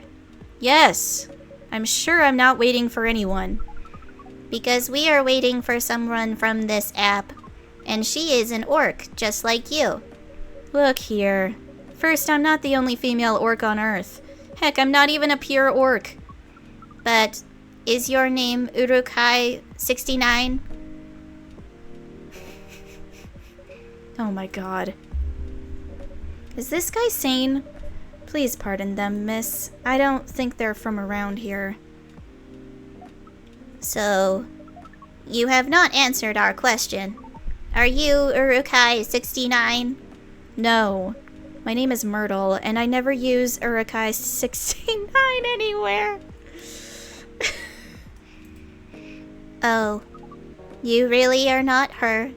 Speaker 1: Yes! I'm sure I'm not waiting for anyone.
Speaker 3: Because we are waiting for someone from this app, and she is an orc, just like you.
Speaker 1: Look here. First, I'm not the only female orc on Earth. Heck, I'm not even a pure orc.
Speaker 3: But is your name Urukai69?
Speaker 1: Oh my god. Is this guy sane? Please pardon them, miss. I don't think they're from around here.
Speaker 3: So, you have not answered our question. Are you Urukai69?
Speaker 1: No. My name is Myrtle, and I never use Urukai 69 anywhere.
Speaker 3: Oh, you really are not her?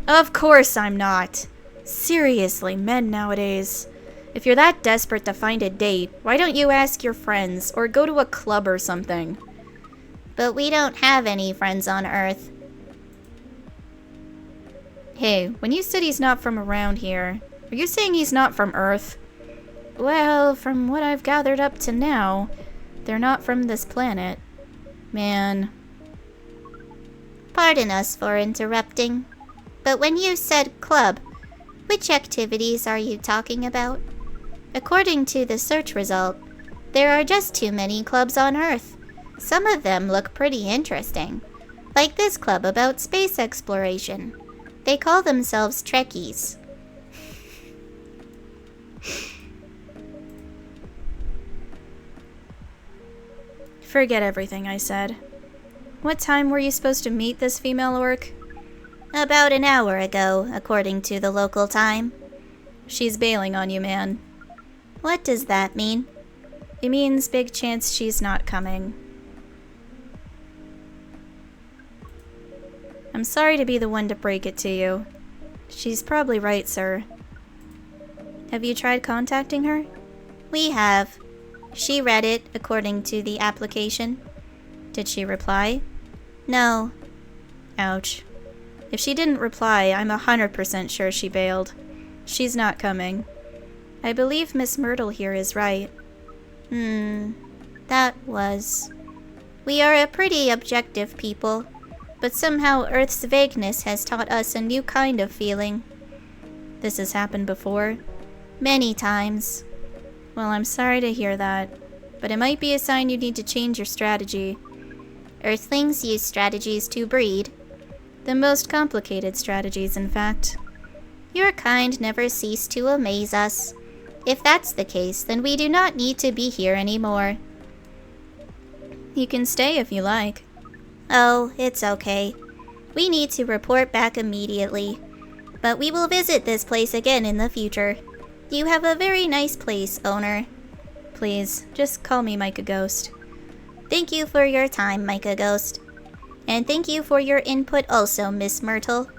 Speaker 1: Of course I'm not. Seriously, men nowadays. If you're that desperate to find a date, why don't you ask your friends or go to a club or something?
Speaker 3: But we don't have any friends on Earth.
Speaker 1: Hey, when you said he's not from around here, are you saying he's not from Earth? Well, from what I've gathered up to now, they're not from this planet. Man.
Speaker 3: Pardon us for interrupting, but when you said club, which activities are you talking about? According to the search result, there are just too many clubs on Earth. Some of them look pretty interesting, like this club about space exploration. They call themselves Trekkies.
Speaker 1: Forget everything I said. What time were you supposed to meet this female orc?
Speaker 3: About an hour ago, according to the local time.
Speaker 1: She's bailing on you, man.
Speaker 3: What does that mean?
Speaker 1: It means big chance she's not coming. I'm sorry to be the one to break it to you. She's probably right, sir. Have you tried contacting her?
Speaker 3: We have. She read it according to the application.
Speaker 1: Did she reply?
Speaker 3: No.
Speaker 1: Ouch. If she didn't reply, I'm 100% sure she bailed. She's not coming. I believe Miss Myrtle here is right.
Speaker 3: That was... We are a pretty objective people, but somehow Earth's vagueness has taught us a new kind of feeling.
Speaker 1: This has happened before?
Speaker 3: Many times.
Speaker 1: Well, I'm sorry to hear that, but it might be a sign you need to change your strategy.
Speaker 3: Earthlings use strategies to breed.
Speaker 1: The most complicated strategies, in fact.
Speaker 3: Your kind never cease to amaze us. If that's the case, then we do not need to be here anymore.
Speaker 1: You can stay if you like.
Speaker 3: Oh, it's okay. We need to report back immediately. But we will visit this place again in the future. You have a very nice place, owner.
Speaker 1: Please, just call me Micah Ghost.
Speaker 3: Thank you for your time, Micah Ghost. And thank you for your input also, Miss Myrtle.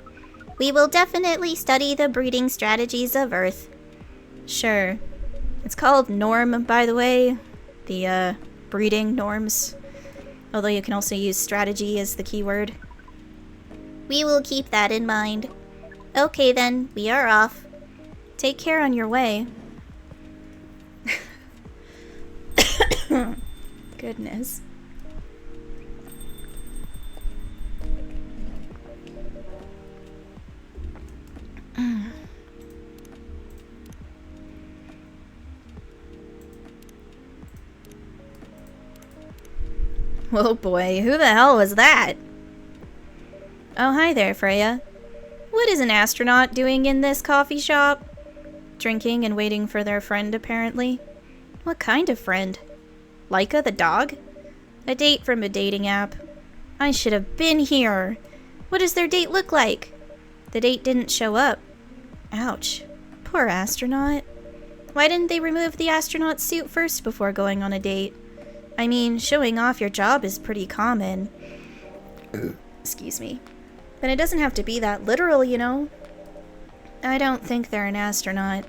Speaker 3: We will definitely study the breeding strategies of Earth.
Speaker 1: Sure. It's called norm, by the way. The, breeding norms. Although you can also use strategy as the keyword.
Speaker 3: We will keep that in mind. Okay then, we are off.
Speaker 1: Take care on your way. Goodness. Oh boy, who the hell was that? Oh, hi there, Freya. What is an astronaut doing in this coffee shop? Drinking and waiting for their friend, apparently. What kind of friend? Laika the dog? A date from a dating app. I should have been here. What does their date look like? The date didn't show up. Ouch. Poor astronaut. Why didn't they remove the astronaut suit first before going on a date? I mean, showing off your job is pretty common. Excuse me. But it doesn't have to be that literal, you know? I don't think they're an astronaut.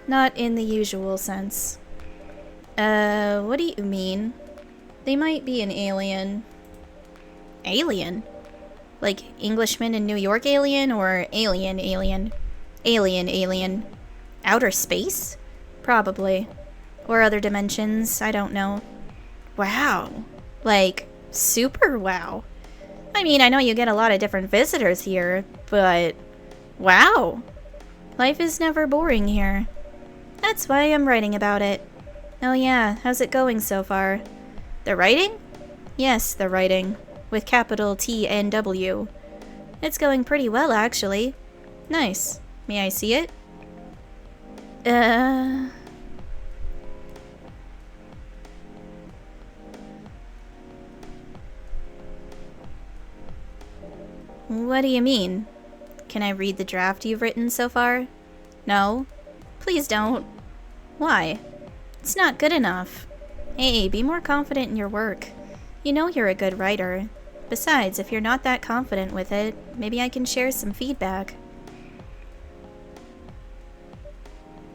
Speaker 1: Not in the usual sense. What do you mean? They might be an alien. Alien? Like Englishman in New York alien, or alien alien? Alien alien. Outer space? Probably. Or other dimensions, I don't know. Wow. Like, super wow. I mean, I know you get a lot of different visitors here, but wow. Life is never boring here. That's why I'm writing about it. Oh yeah, how's it going so far? The writing? Yes, the writing. With capital T and W. It's going pretty well, actually. Nice. May I see it? What do you mean? Can I read the draft you've written so far? No? Please don't. Why? It's not good enough. Hey, be more confident in your work. You know you're a good writer. Besides, if you're not that confident with it, maybe I can share some feedback.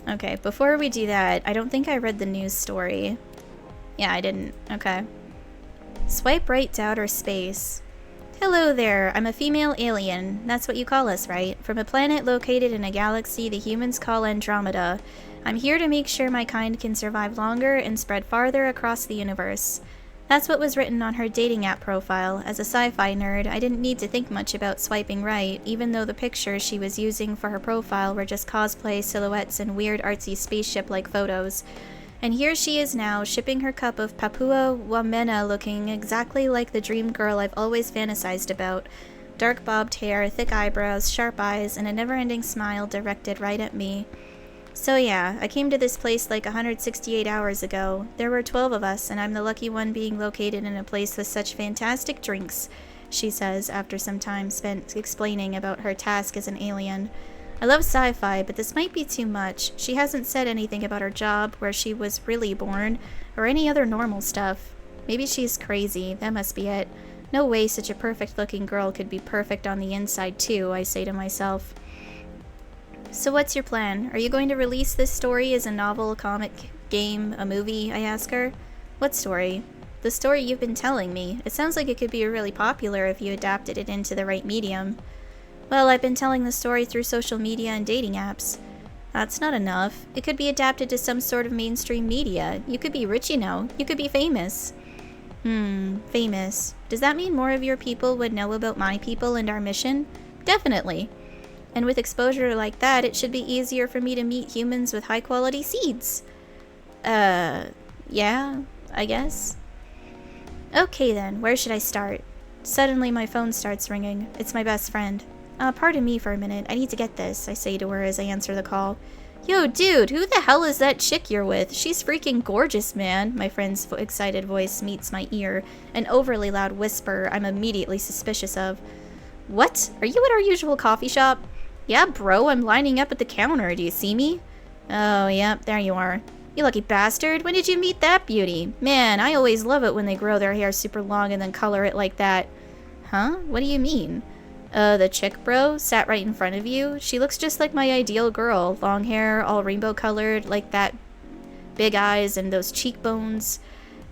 Speaker 1: Okay, before we do that, I don't think I read the news story. Yeah, I didn't. Okay. Swipe right to outer space. Hello there, I'm a female alien. That's what you call us, right? From a planet located in a galaxy the humans call Andromeda. I'm here to make sure my kind can survive longer and spread farther across the universe. That's what was written on her dating app profile. As a sci-fi nerd, I didn't need to think much about swiping right, even though the pictures she was using for her profile were just cosplay silhouettes and weird artsy spaceship-like photos. And here she is now, shipping her cup of Papua Wamena looking exactly like the dream girl I've always fantasized about. Dark bobbed hair, thick eyebrows, sharp eyes, and a never-ending smile directed right at me. So yeah, I came to this place like 168 hours ago. There were 12 of us, and I'm the lucky one being located in a place with such fantastic drinks, she says after some time spent explaining about her task as an alien. I love sci-fi, but this might be too much. She hasn't said anything about her job, where she was really born, or any other normal stuff. Maybe she's crazy, that must be it. No way such a perfect-looking girl could be perfect on the inside too, I say to myself. So what's your plan? Are you going to release this story as a novel, a comic, game, a movie? I ask her. What story? The story you've been telling me. It sounds like it could be really popular if you adapted it into the right medium. Well, I've been telling the story through social media and dating apps. That's not enough. It could be adapted to some sort of mainstream media. You could be rich, you know. You could be famous. Famous. Does that mean more of your people would know about my people and our mission? Definitely. And with exposure like that, it should be easier for me to meet humans with high-quality seeds. Yeah, I guess. Okay then, where should I start? Suddenly my phone starts ringing. It's my best friend. Pardon me for a minute. I need to get this, I say to her as I answer the call. Yo, dude, who the hell is that chick you're with? She's freaking gorgeous, man. My friend's excited voice meets my ear, an overly loud whisper I'm immediately suspicious of. What? Are you at our usual coffee shop? Yeah, bro, I'm lining up at the counter. Do you see me? Oh, yeah, there you are. You lucky bastard. When did you meet that beauty? Man, I always love it when they grow their hair super long and then color it like that. Huh? What do you mean? The chick, bro, sat right in front of you. She looks just like my ideal girl. Long hair, all rainbow colored, like that. Big eyes and those cheekbones.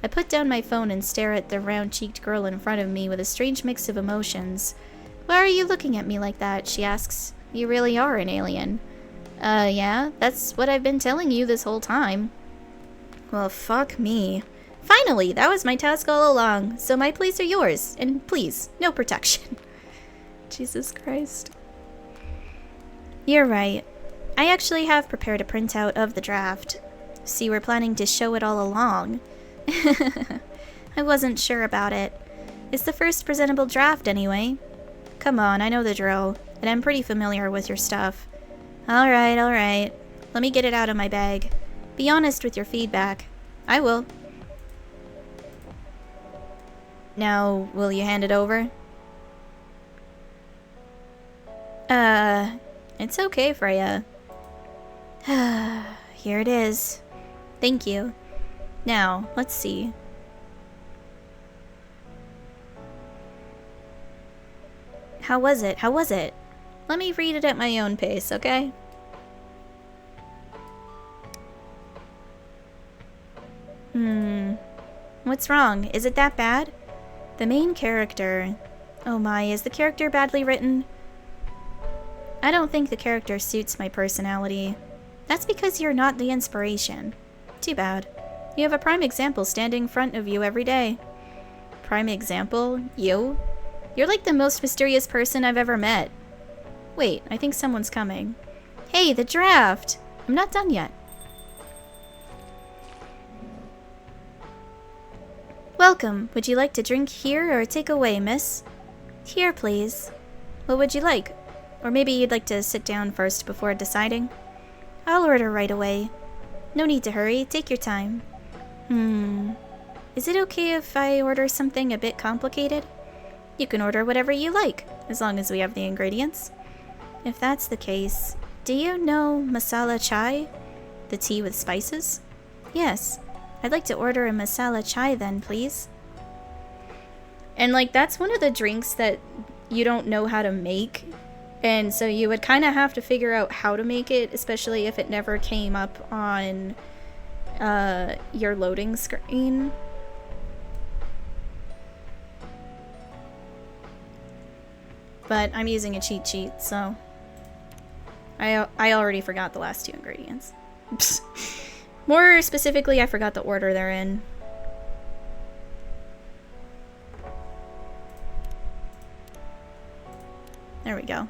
Speaker 1: I put down my phone and stare at the round-cheeked girl in front of me with a strange mix of emotions. Why are you looking at me like that? She asks. You really are an alien. Yeah, that's what I've been telling you this whole time. Well, fuck me. Finally, that was my task all along. So my plates are yours. And please, no protection. Jesus Christ. You're right. I actually have prepared a printout of the draft. See, we're planning to show it all along. I wasn't sure about it. It's the first presentable draft anyway. Come on, I know the drill, and I'm pretty familiar with your stuff. Alright. Let me get it out of my bag. Be honest with your feedback. I will. Now, will you hand it over? It's okay, Freya. Here it is. Thank you. Now, let's see. How was it? Let me read it at my own pace, okay? What's wrong? Is it that bad? The main character. Oh my, is the character badly written? I don't think the character suits my personality. That's because you're not the inspiration. Too bad. You have a prime example standing in front of you every day. Prime example? You? You're like the most mysterious person I've ever met. Wait, I think someone's coming. Hey, the draft! I'm not done yet. Welcome. Would you like to drink here or take away, miss? Here, please. What would you like? Or maybe you'd like to sit down first before deciding? I'll order right away. No need to hurry. Take your time. Is it okay if I order something a bit complicated? You can order whatever you like, as long as we have the ingredients. If that's the case, do you know masala chai? The tea with spices? Yes. I'd like to order a masala chai then, please. And like, that's one of the drinks that you don't know how to make. And so you would kind of have to figure out how to make it, especially if it never came up on your loading screen. But I'm using a cheat sheet, so I already forgot the last two ingredients. More specifically, I forgot the order they're in. There we go.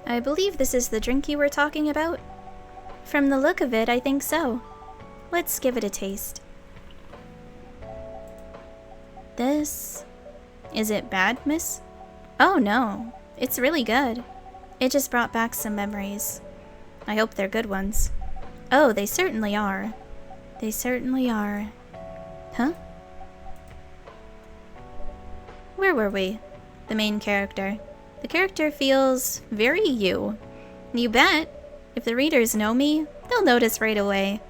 Speaker 1: I believe this is the drink you were talking about. From the look of it, I think so. Let's give it a taste. This... Is it bad, miss? Oh no, it's really good. It just brought back some memories. I hope they're good ones. Oh, they certainly are. They certainly are. Huh? Where were we? The main character. The character feels very you. You bet. If the readers know me, they'll notice right away.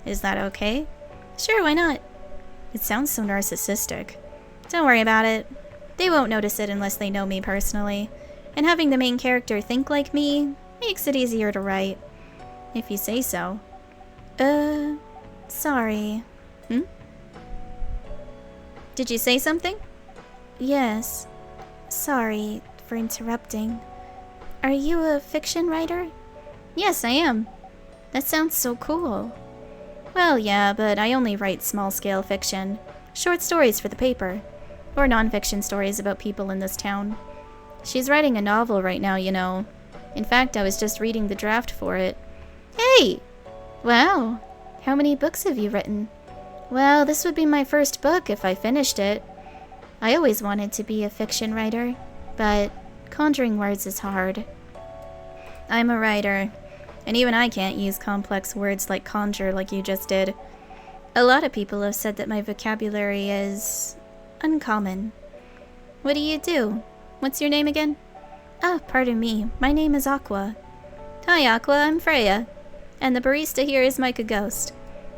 Speaker 1: Is that okay? Sure, why not? It sounds so narcissistic. Don't worry about it. They won't notice it unless they know me personally. And having the main character think like me makes it easier to write. If you say so. Sorry. Did you say something? Yes. Sorry for interrupting. Are you a fiction writer? Yes, I am. That sounds so cool. Well, yeah, but I only write small-scale fiction. Short stories for the paper. Or non-fiction stories about people in this town. She's writing a novel right now, you know. In fact, I was just reading the draft for it. Hey! Wow. How many books have you written? Well, this would be my first book if I finished it. I always wanted to be a fiction writer, but conjuring words is hard. I'm a writer, and even I can't use complex words like conjure like you just did. A lot of people have said that my vocabulary is uncommon. What do you do? What's your name again? Ah, pardon me. My name is Aqua. Hi, Aqua. I'm Freya. And the barista here is Micah Ghost.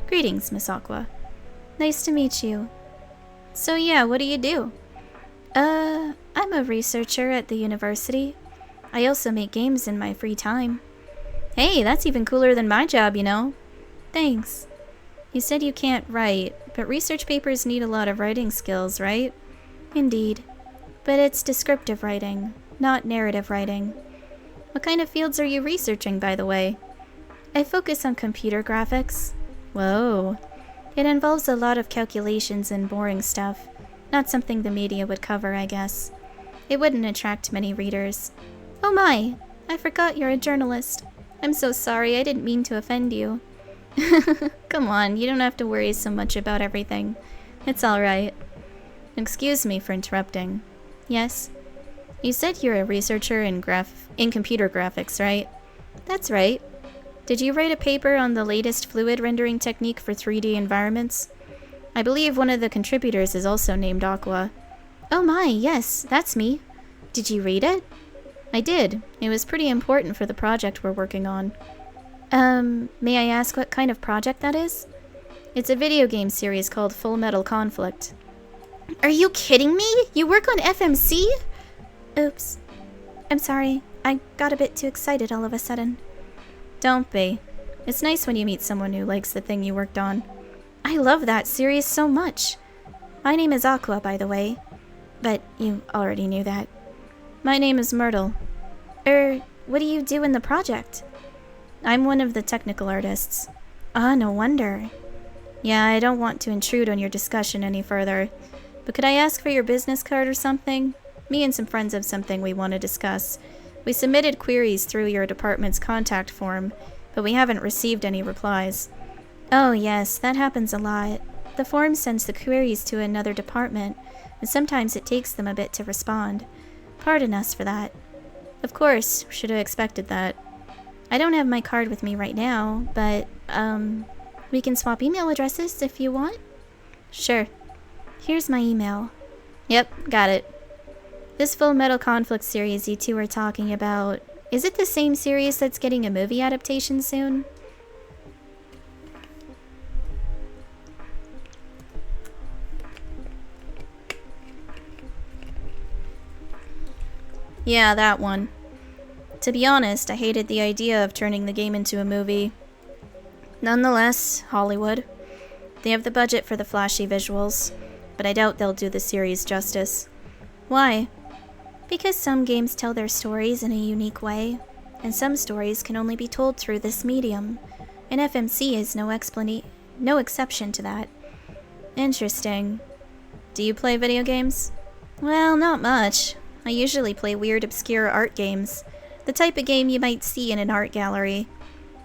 Speaker 1: Greetings, Miss Aqua. Nice to meet you. So yeah, what do you do? I'm a researcher at the university. I also make games in my free time. Hey, that's even cooler than my job, you know. Thanks. You said you can't write, but research papers need a lot of writing skills, right? Indeed. But it's descriptive writing, not narrative writing. What kind of fields are you researching, by the way? I focus on computer graphics. Whoa. It involves a lot of calculations and boring stuff. Not something the media would cover, I guess. It wouldn't attract many readers. Oh my! I forgot you're a journalist. I'm so sorry, I didn't mean to offend you. Come on, you don't have to worry so much about everything. It's alright. Excuse me for interrupting. Yes? You said you're a researcher in computer graphics, right? That's right. Did you write a paper on the latest fluid rendering technique for 3D environments? I believe one of the contributors is also named Aqua. Oh my, yes, that's me. Did you read it? I did. It was pretty important for the project we're working on. May I ask what kind of project that is? It's a video game series called Full Metal Conflict. Are you kidding me? You work on FMC? Oops. I'm sorry. I got a bit too excited all of a sudden.
Speaker 2: Don't be. It's nice when you meet someone who likes the thing you worked on.
Speaker 1: I love that series so much. My name is Aqua, by the way. But you already knew that.
Speaker 2: My name is Myrtle.
Speaker 1: What do you do in the project?
Speaker 2: I'm one of the technical artists.
Speaker 1: Ah, no wonder.
Speaker 2: Yeah, I don't want to intrude on your discussion any further, but could I ask for your business card or something? Me and some friends have something we want to discuss. We submitted queries through your department's contact form, but we haven't received any replies.
Speaker 1: Oh yes, that happens a lot. The form sends the queries to another department, and sometimes it takes them a bit to respond. Pardon us for that.
Speaker 2: Of course, should have expected that.
Speaker 1: I don't have my card with me right now, but, we can swap email addresses if you want.
Speaker 2: Sure.
Speaker 1: Here's my email.
Speaker 2: Yep, got it. This Full Metal Conflict series you two are talking about,
Speaker 1: is it the same series that's getting a movie adaptation soon?
Speaker 2: Yeah, that one. To be honest, I hated the idea of turning the game into a movie. Nonetheless, Hollywood. They have the budget for the flashy visuals, but I doubt they'll do the series justice.
Speaker 1: Why? Because some games tell their stories in a unique way, and some stories can only be told through this medium, and FMC is no exception to that.
Speaker 2: Interesting. Do you play video games?
Speaker 1: Well, not much. I usually play weird, obscure art games. The type of game you might see in an art gallery.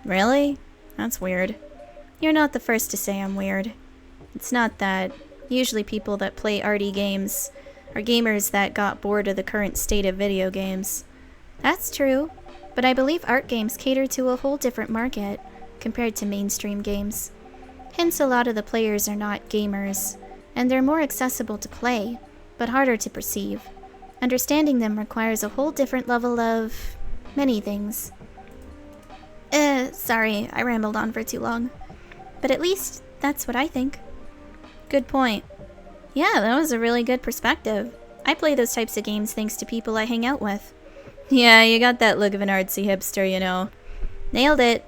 Speaker 2: Really? That's weird.
Speaker 1: You're not the first to say I'm weird.
Speaker 2: It's not that. Usually people that play arty games are gamers that got bored of the current state of video games.
Speaker 1: That's true, but I believe art games cater to a whole different market compared to mainstream games. Hence, a lot of the players are not gamers, and they're more accessible to play, but harder to perceive. Understanding them requires a whole different level of many things. Sorry, I rambled on for too long. But at least, that's what I think.
Speaker 2: Good point.
Speaker 1: Yeah, that was a really good perspective. I play those types of games thanks to people I hang out with.
Speaker 2: Yeah, you got that look of an artsy hipster, you know.
Speaker 1: Nailed it.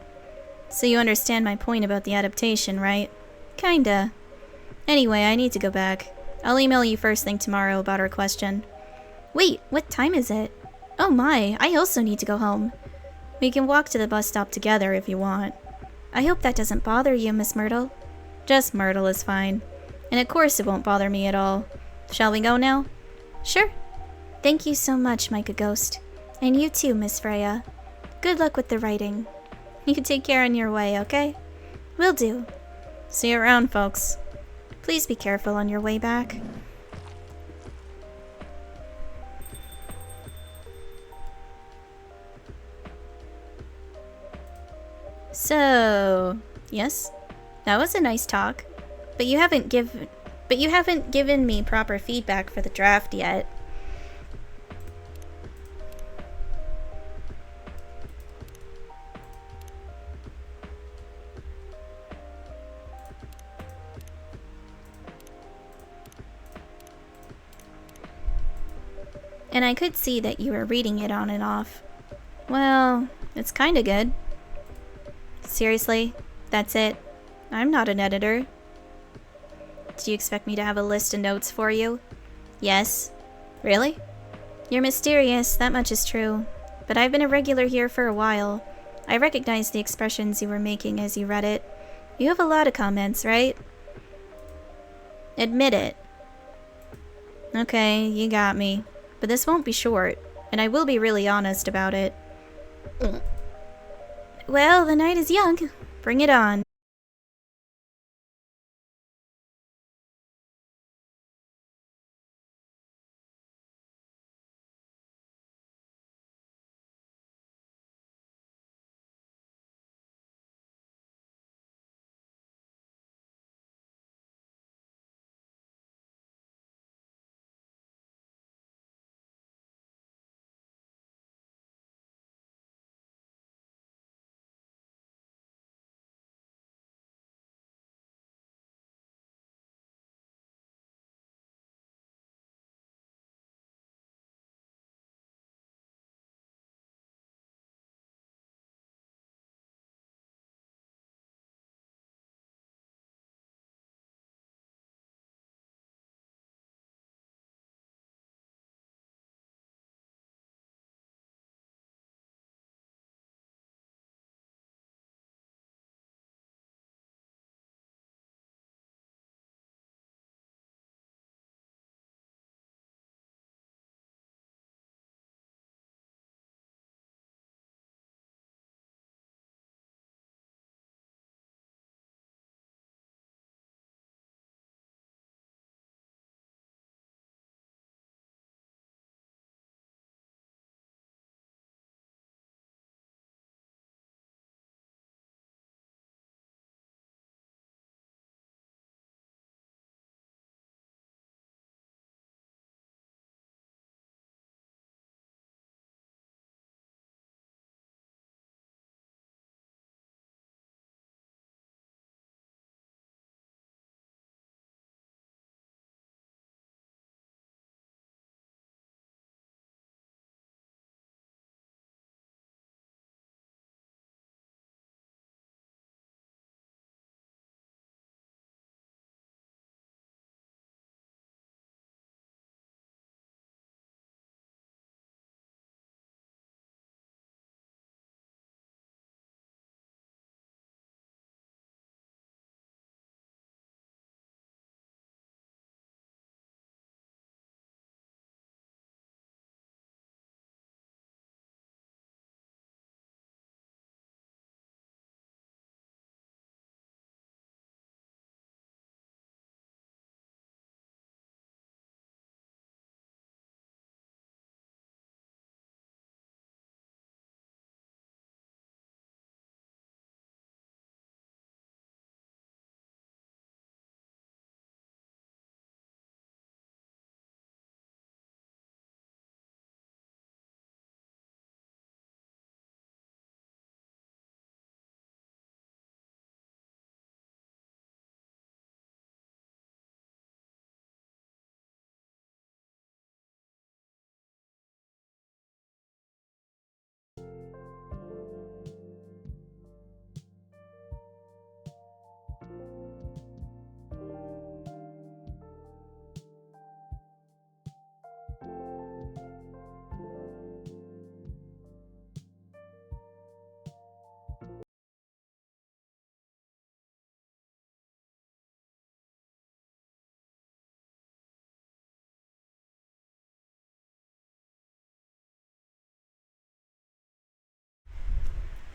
Speaker 2: So you understand my point about the adaptation, right?
Speaker 1: Kinda.
Speaker 2: Anyway, I need to go back. I'll email you first thing tomorrow about our question.
Speaker 1: Wait, what time is it? Oh my, I also need to go home.
Speaker 2: We can walk to the bus stop together if you want.
Speaker 1: I hope that doesn't bother you, Miss Myrtle.
Speaker 2: Just Myrtle is fine. And of course it won't bother me at all. Shall we go now?
Speaker 1: Sure. Thank you so much, Micah Ghost. And you too, Miss Freya. Good luck with the writing.
Speaker 2: You can take care on your way, okay?
Speaker 1: Will do.
Speaker 2: See you around, folks.
Speaker 1: Please be careful on your way back.
Speaker 2: So, yes, that was a nice talk, but you haven't given me proper feedback for the draft yet.
Speaker 1: And I could see that you were reading it on and off.
Speaker 2: Well, it's kinda good.
Speaker 1: Seriously? That's it?
Speaker 2: I'm not an editor.
Speaker 1: Do you expect me to have a list of notes for you?
Speaker 2: Yes.
Speaker 1: Really? You're mysterious, that much is true. But I've been a regular here for a while. I recognize the expressions you were making as you read it. You have a lot of comments, right?
Speaker 2: Admit it. Okay, you got me. But this won't be short, and I will be really honest about it.
Speaker 1: Well, the night is young.
Speaker 2: Bring it on.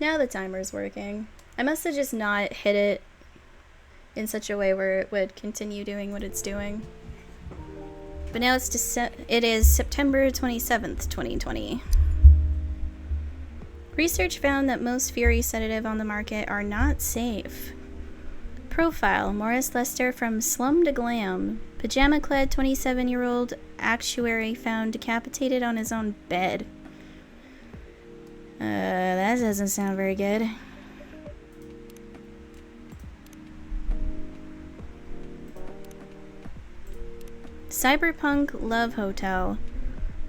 Speaker 1: Now the timer's working. I must have just not hit it in such a way where it would continue doing what it's doing. But now it is September 27th, 2020. Research found that most Fury sedative on the market are not safe. Profile: Morris Lester from Slum to Glam. Pajama-clad 27-year-old actuary found decapitated on his own bed. That doesn't sound very good. Cyberpunk Love Hotel.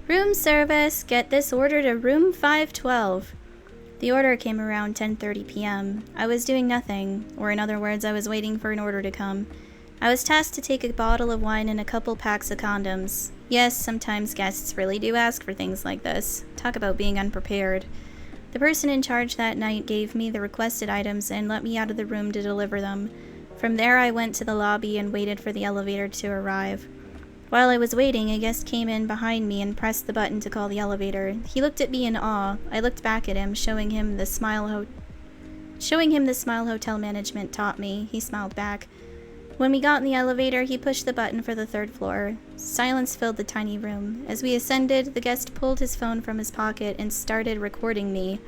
Speaker 1: Room service. Get this order to room 512. The order came around 10:30 p.m. I was doing nothing, or in other words, I was waiting for an order to come. I was tasked to take a bottle of wine and a couple packs of condoms. Yes, sometimes guests really do ask for things like this. Talk about being unprepared. The person in charge that night gave me the requested items and let me out of the room to deliver them. From there, I went to the lobby and waited for the elevator to arrive. While I was waiting, a guest came in behind me and pressed the button to call the elevator. He looked at me in awe. I looked back at him, showing him the smile hotel management taught me. He smiled back. When we got in the elevator, he pushed the button for the 3rd floor. Silence filled the tiny room. As we ascended, the guest pulled his phone from his pocket and started recording me.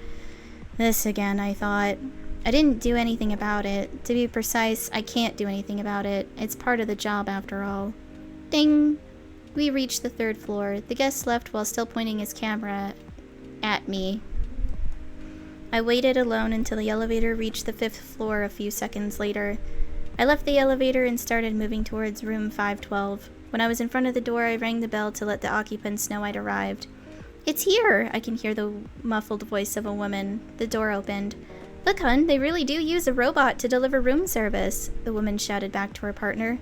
Speaker 1: This again, I thought. I didn't do anything about it. To be precise, I can't do anything about it. It's part of the job after all. Ding! We reached the 3rd floor. The guest left while still pointing his camera at me. I waited alone until the elevator reached the 5th floor a few seconds later. I left the elevator and started moving towards room 512. When I was in front of the door, I rang the bell to let the occupants know I'd arrived. "It's here!" I can hear the muffled voice of a woman. The door opened. "Look, hun, they really do use a robot to deliver room service," the woman shouted back to her partner.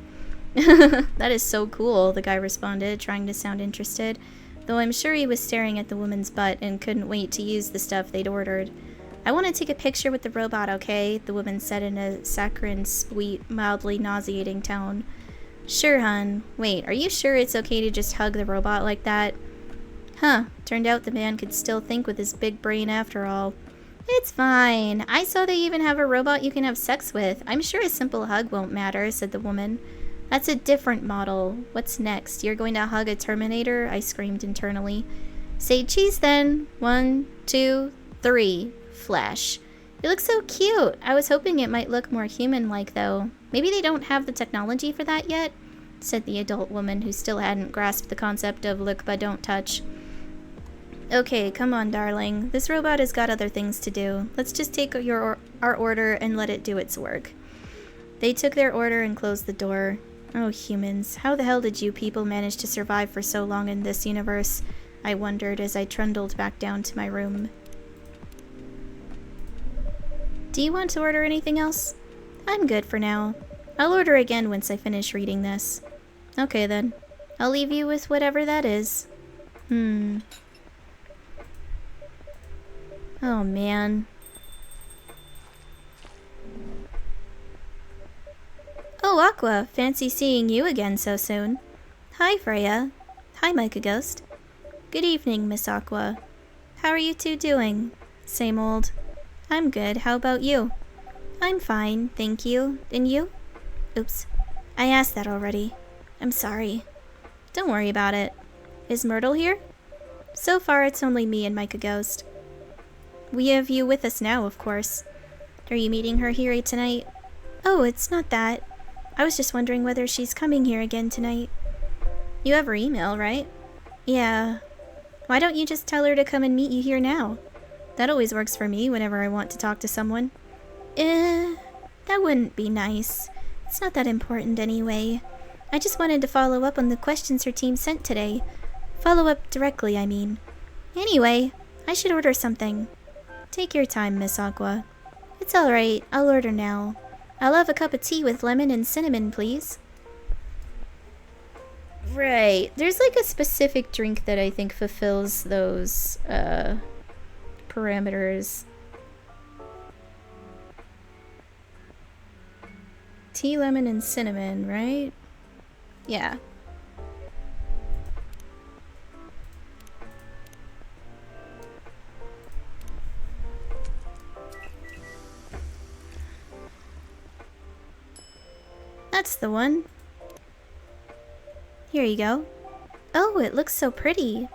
Speaker 1: "That is so cool," the guy responded, trying to sound interested, though I'm sure he was staring at the woman's butt and couldn't wait to use the stuff they'd ordered. "I want to take a picture with the robot, okay?" the woman said in a saccharine, sweet, mildly nauseating tone. "Sure, hun. Wait, are you sure it's okay to just hug the robot like that?" Huh, turned out the man could still think with his big brain after all. "It's fine. I saw they even have a robot you can have sex with. I'm sure a simple hug won't matter," said the woman. "That's a different model. What's next? You're going to hug a Terminator?" I screamed internally. "Say cheese then. 1, 2, 3. Flesh. It looks so cute. I was hoping it might look more human-like, though. Maybe they don't have the technology for that yet," said the adult woman, who still hadn't grasped the concept of look but don't touch. "Okay, come on, darling. This robot has got other things to do. Let's just take our order and let it do its work." They took their order and closed the door. Oh, humans. How the hell did you people manage to survive for so long in this universe? I wondered as I trundled back down to my room. "Do you want to order anything else?" "I'm good for now. I'll order again once I finish reading this." "Okay then. I'll leave you with whatever that is." Oh man. "Oh, Aqua, fancy seeing you again so soon." "Hi, Freya." "Hi, Micah Ghost." "Good evening, Miss Aqua. How are you two doing?" "Same old." "I'm good. How about you?" "I'm fine, thank you. And you?" "Oops. I asked that already. I'm sorry." "Don't worry about it. Is Myrtle here?" "So far, it's only me and Micah Ghost." "We have you with us now, of course. Are you meeting her here tonight?" "Oh, it's not that. I was just wondering whether she's coming here again tonight." "You have her email, right?" "Yeah. Why don't you just tell her to come and meet you here now? That always works for me whenever I want to talk to someone." That wouldn't be nice. It's not that important anyway. I just wanted to follow up on the questions her team sent today. Follow up directly, I mean. Anyway, I should order something." "Take your time, Miss Aqua." "It's alright. I'll order now. I'll have a cup of tea with lemon and cinnamon, please." Right. There's like a specific drink that I think fulfills those, parameters. Tea, lemon, and cinnamon, right? Yeah. That's the one. Here you go. Oh, it looks so pretty.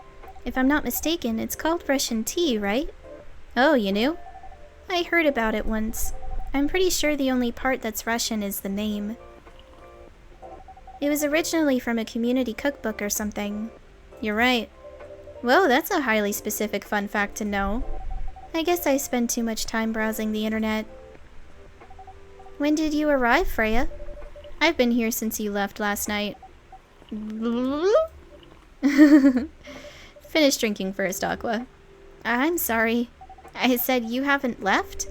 Speaker 1: If I'm not mistaken, it's called Russian tea, right? Oh, you knew? I heard about it once. I'm pretty sure the only part that's Russian is the name. It was originally from a community cookbook or something. You're right. Whoa, that's a highly specific fun fact to know. I guess I spend too much time browsing the internet. When did you arrive, Freya? I've been here since you left last night. Finish drinking first, Aqua. I'm sorry. I said you haven't left?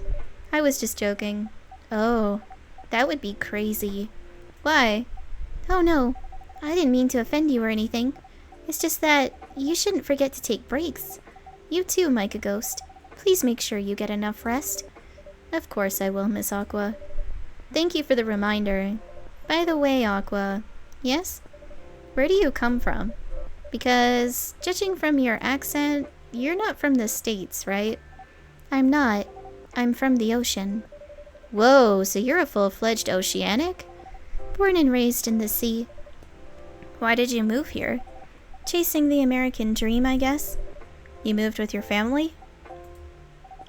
Speaker 1: I was just joking. Oh, that would be crazy. Why? Oh no, I didn't mean to offend you or anything. It's just that you shouldn't forget to take breaks. You too, Micah Ghost. Please make sure you get enough rest. Of course I will, Miss Aqua. Thank you for the reminder. By the way, Aqua. Yes? Where do you come from? Because, judging from your accent, you're not from the States, right? I'm not. I'm from the ocean. Whoa, so you're a full-fledged oceanic? Born and raised in the sea. Why did you move here? Chasing the American dream, I guess? You moved with your family?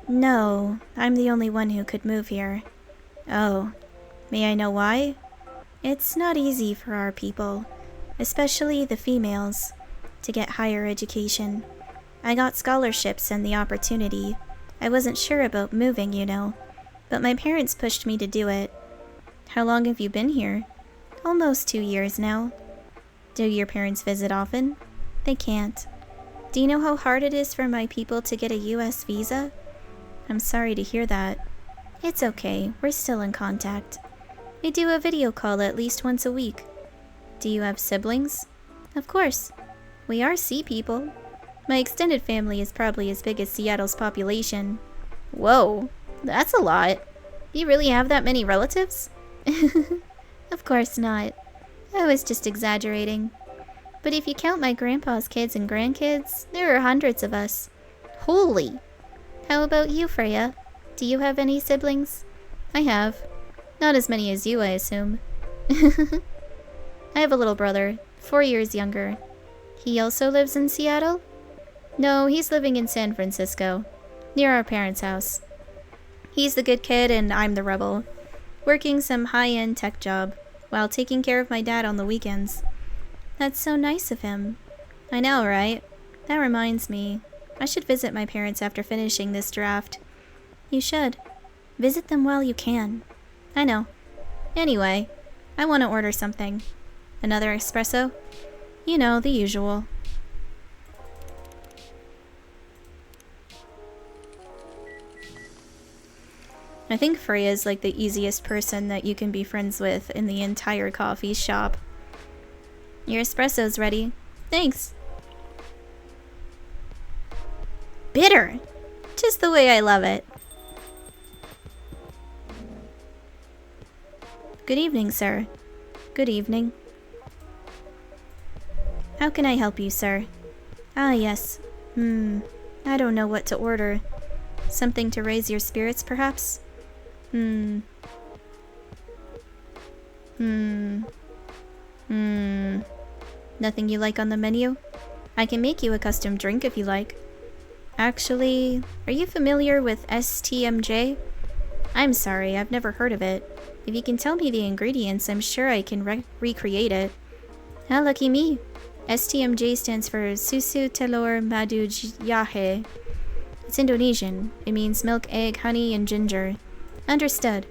Speaker 1: No, I'm the only one who could move here. Oh, may I know why? It's not easy for our people, especially the females, to get higher education. I got scholarships and the opportunity. I wasn't sure about moving, you know, but my parents pushed me to do it. How long have you been here? Almost 2 years now. Do your parents visit often? They can't. Do you know how hard it is for my people to get a US visa? I'm sorry to hear that. It's okay, we're still in contact. We do a video call at least once a week. Do you have siblings? Of course. We are sea people. My extended family is probably as big as Seattle's population. Whoa, that's a lot. You really have that many relatives? Of course not. I was just exaggerating. But if you count my grandpa's kids and grandkids, there are hundreds of us. Holy! How about you, Freya? Do you have any siblings? I have. Not as many as you, I assume. I have a little brother, 4 years younger. He also lives in Seattle? No, he's living in San Francisco, near our parents' house. He's the good kid and I'm the rebel, working some high-end tech job, while taking care of my dad on the weekends. That's so nice of him. I know, right? That reminds me. I should visit my parents after finishing this draft. You should. Visit them while you can. I know. Anyway, I want to order something. Another espresso? You know, the usual. I think Freya's like the easiest person that you can be friends with in the entire coffee shop. Your espresso's ready. Thanks. Bitter! Just the way I love it. Good evening, sir. Good evening. How can I help you, sir? Ah, yes. I don't know what to order. Something to raise your spirits, perhaps? Nothing you like on the menu? I can make you a custom drink if you like. Actually, are you familiar with STMJ? I'm sorry, I've never heard of it. If you can tell me the ingredients, I'm sure I can recreate it. Ah, lucky me. STMJ stands for Susu Telur Madu Jahe. It's Indonesian. It means milk, egg, honey, and ginger. Understood.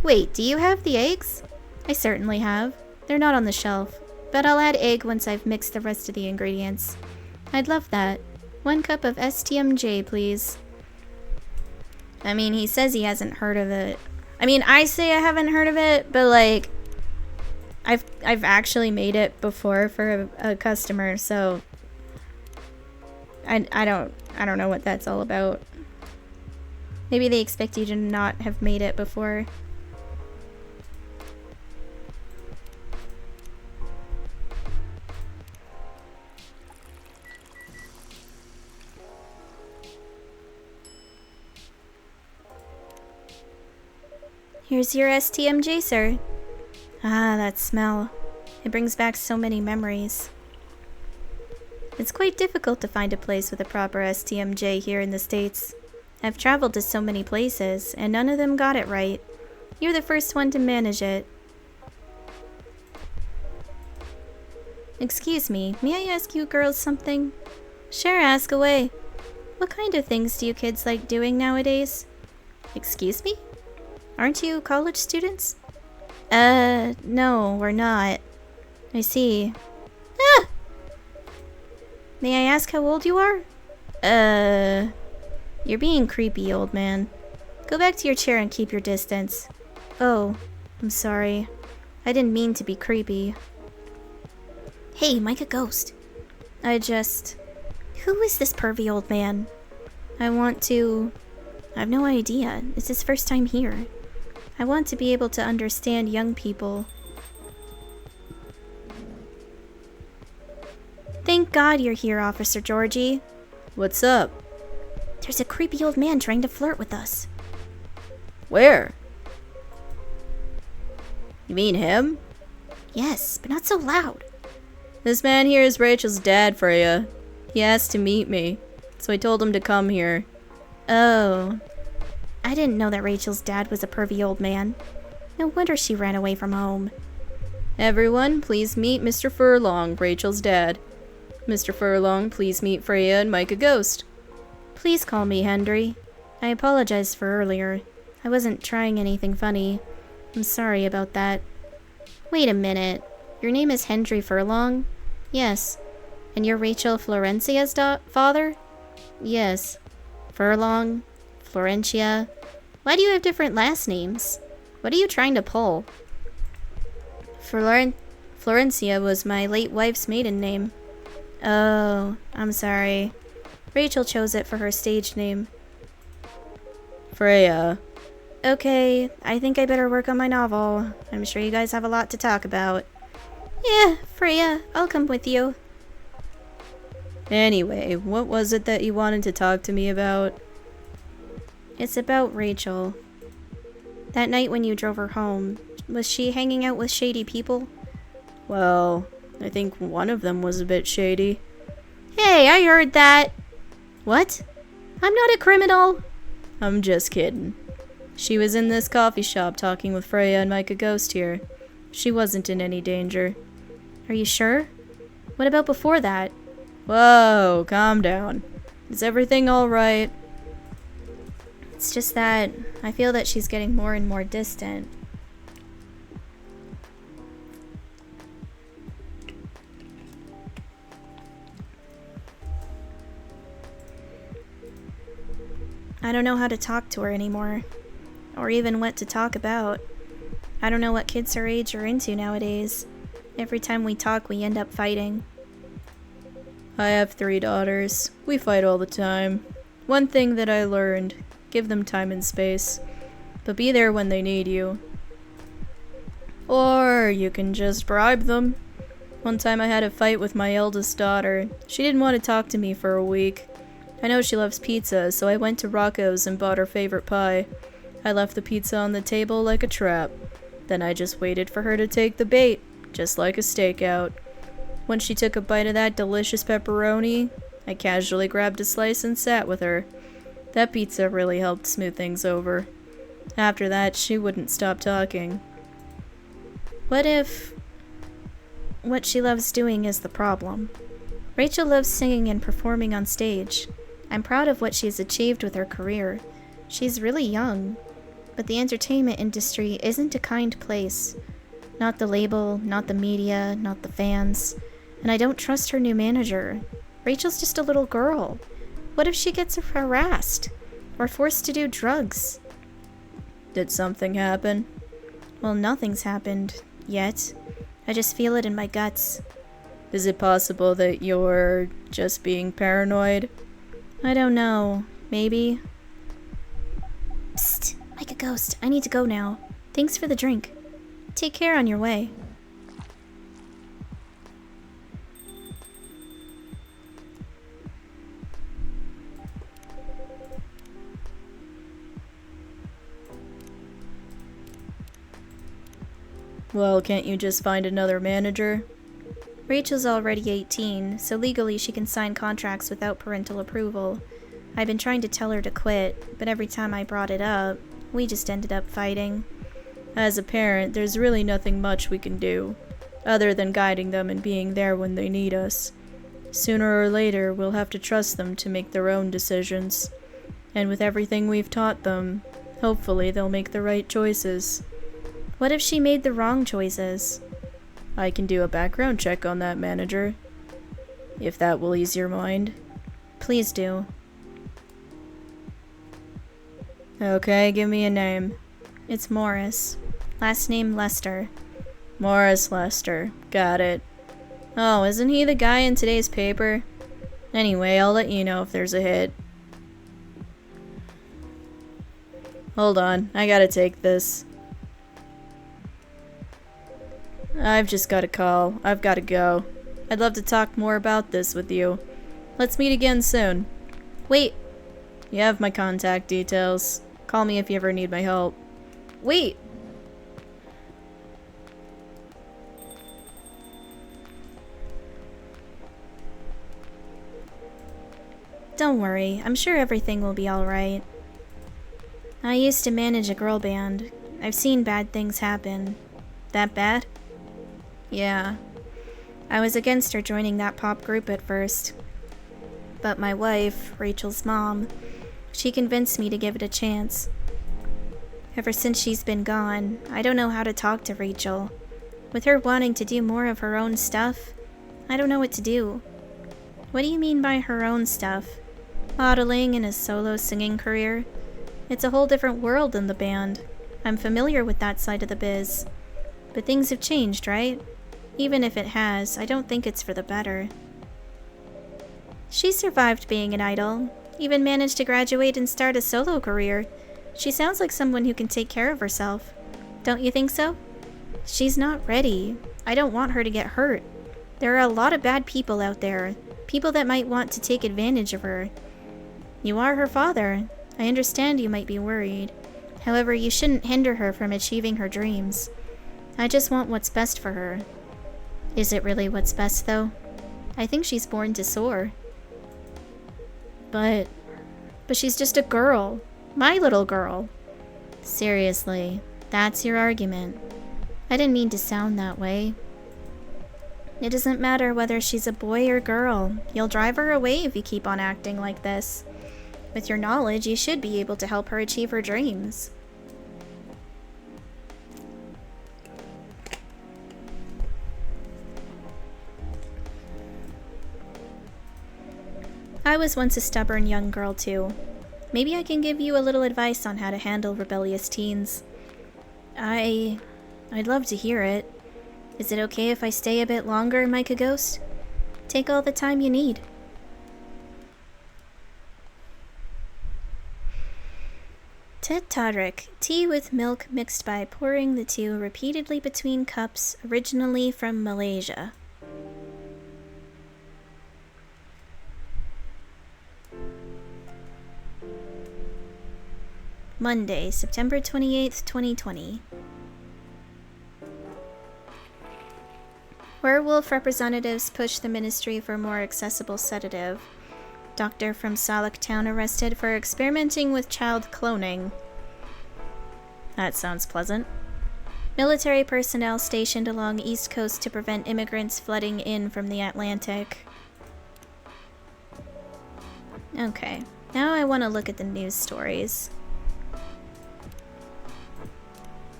Speaker 1: Wait, do you have the eggs? I certainly have. They're not on the shelf, but I'll add egg once I've mixed the rest of the ingredients. I'd love that. 1 cup of STMJ, please. I mean, he says he hasn't heard of it. I mean, I say I haven't heard of it, but like, I've actually made it before for a customer, so I don't know what that's all about. Maybe they expect you to not have made it before. Here's your STMJ, sir. Ah, that smell. It brings back so many memories. It's quite difficult to find a place with a proper STMJ here in the States. I've traveled to so many places, and none of them got it right. You're the first one to manage it. Excuse me, may I ask you girls something? Sure, ask away. What kind of things do you kids like doing nowadays? Excuse me? Aren't you college students? No, we're not. I see. Ah! May I ask how old you are? You're being creepy, old man. Go back to your chair and keep your distance. Oh, I'm sorry. I didn't mean to be creepy. Hey, Micah Ghost. Who is this pervy old man? I have no idea. It's his first time here. I want to be able to understand young people. Thank God you're here, Officer Georgie.
Speaker 2: What's up?
Speaker 1: There's a creepy old man trying to flirt with us.
Speaker 2: Where? You mean him?
Speaker 1: Yes, but not so loud.
Speaker 2: This man here is Rachel's dad, Freya. He asked to meet me, so I told him to come here.
Speaker 1: Oh. I didn't know that Rachel's dad was a pervy old man. No wonder she ran away from home.
Speaker 2: Everyone, please meet Mr. Furlong, Rachel's dad. Mr. Furlong, please meet Freya and Micah Ghost.
Speaker 1: Please call me Henry. I apologize for earlier. I wasn't trying anything funny. I'm sorry about that. Wait a minute. Your name is Henry Furlong? Yes. And you're Rachel Florencia's father? Yes. Furlong, Florencia. Why do you have different last names? What are you trying to pull? Florencia was my late wife's maiden name. Oh, I'm sorry. Rachel chose it for her stage name.
Speaker 2: Freya.
Speaker 1: Okay, I think I better work on my novel. I'm sure you guys have a lot to talk about. Yeah, Freya, I'll come with you.
Speaker 2: Anyway, what was it that you wanted to talk to me about?
Speaker 1: It's about Rachel. That night when you drove her home, was she hanging out with shady people?
Speaker 2: Well, I think one of them was a bit shady.
Speaker 1: Hey, I heard that! What? I'm not a criminal!
Speaker 2: I'm just kidding. She was in this coffee shop talking with Freya and Micah Ghost here. She wasn't in any danger.
Speaker 1: Are you sure? What about before that?
Speaker 2: Whoa, calm down. Is everything alright?
Speaker 1: It's just that I feel that she's getting more and more distant. I don't know how to talk to her anymore, or even what to talk about. I don't know what kids her age are into nowadays. Every time we talk, we end up fighting.
Speaker 2: I have 3 daughters. We fight all the time. One thing that I learned, give them time and space, but be there when they need you. Or you can just bribe them. One time I had a fight with my eldest daughter. She didn't want to talk to me for a week. I know she loves pizza, so I went to Rocco's and bought her favorite pie. I left the pizza on the table like a trap. Then I just waited for her to take the bait, just like a stakeout. When she took a bite of that delicious pepperoni, I casually grabbed a slice and sat with her. That pizza really helped smooth things over. After that, she wouldn't stop talking.
Speaker 1: What if what she loves doing is the problem? Rachel loves singing and performing on stage. I'm proud of what she's achieved with her career. She's really young, but the entertainment industry isn't a kind place. Not the label, not the media, not the fans. And I don't trust her new manager. Rachel's just a little girl. What if she gets harassed? Or forced to do drugs?
Speaker 2: Did something happen?
Speaker 1: Well, nothing's happened. Yet. I just feel it in my guts.
Speaker 2: Is it possible that you're just being paranoid?
Speaker 1: I don't know. Maybe. Psst! Like a ghost. I need to go now. Thanks for the drink. Take care on your way.
Speaker 2: Well, can't you just find another manager?
Speaker 1: Rachel's already 18, so legally she can sign contracts without parental approval. I've been trying to tell her to quit, but every time I brought it up, we just ended up fighting.
Speaker 2: As a parent, there's really nothing much we can do, other than guiding them and being there when they need us. Sooner or later, we'll have to trust them to make their own decisions. And with everything we've taught them, hopefully they'll make the right choices.
Speaker 1: What if she made the wrong choices?
Speaker 2: I can do a background check on that manager, if that will ease your mind.
Speaker 1: Please do.
Speaker 2: Okay, give me a name.
Speaker 1: It's Morris. Last name Lester.
Speaker 2: Morris Lester. Got it. Oh, isn't he the guy in today's paper? Anyway, I'll let you know if there's a hit. Hold on, I gotta take this. I've just got a call. I've gotta go. I'd love to talk more about this with you. Let's meet again soon.
Speaker 1: Wait.
Speaker 2: You have my contact details. Call me if you ever need my help.
Speaker 1: Wait. Don't worry, I'm sure everything will be alright. I used to manage a girl band. I've seen bad things happen. That bad? Yeah. I was against her joining that pop group at first. But my wife, Rachel's mom, she convinced me to give it a chance. Ever since she's been gone, I don't know how to talk to Rachel. With her wanting to do more of her own stuff, I don't know what to do. What do you mean by her own stuff? Modeling and a solo singing career? It's a whole different world than the band. I'm familiar with that side of the biz. But things have changed, right? Even if it has, I don't think it's for the better. She survived being an idol, even managed to graduate and start a solo career. She sounds like someone who can take care of herself. Don't you think so? She's not ready. I don't want her to get hurt. There are a lot of bad people out there. People that might want to take advantage of her. You are her father. I understand you might be worried. However, you shouldn't hinder her from achieving her dreams. I just want what's best for her. Is it really what's best, though? I think she's born to soar. But she's just a girl. My little girl. Seriously, that's your argument. I didn't mean to sound that way. It doesn't matter whether she's a boy or girl. You'll drive her away if you keep on acting like this. With your knowledge, you should be able to help her achieve her dreams. I was once a stubborn young girl too. Maybe I can give you a little advice on how to handle rebellious teens. I'd love to hear it. Is it okay if I stay a bit longer, Micah Ghost? Take all the time you need. Tet Tadrik, tea with milk mixed by pouring the two repeatedly between cups, originally from Malaysia. Monday, September 28th, 2020. Werewolf representatives push the ministry for more accessible sedative. Doctor from Salak Town arrested for experimenting with child cloning. That sounds pleasant. Military personnel stationed along East Coast to prevent immigrants flooding in from the Atlantic. Okay, now I want to look at the news stories.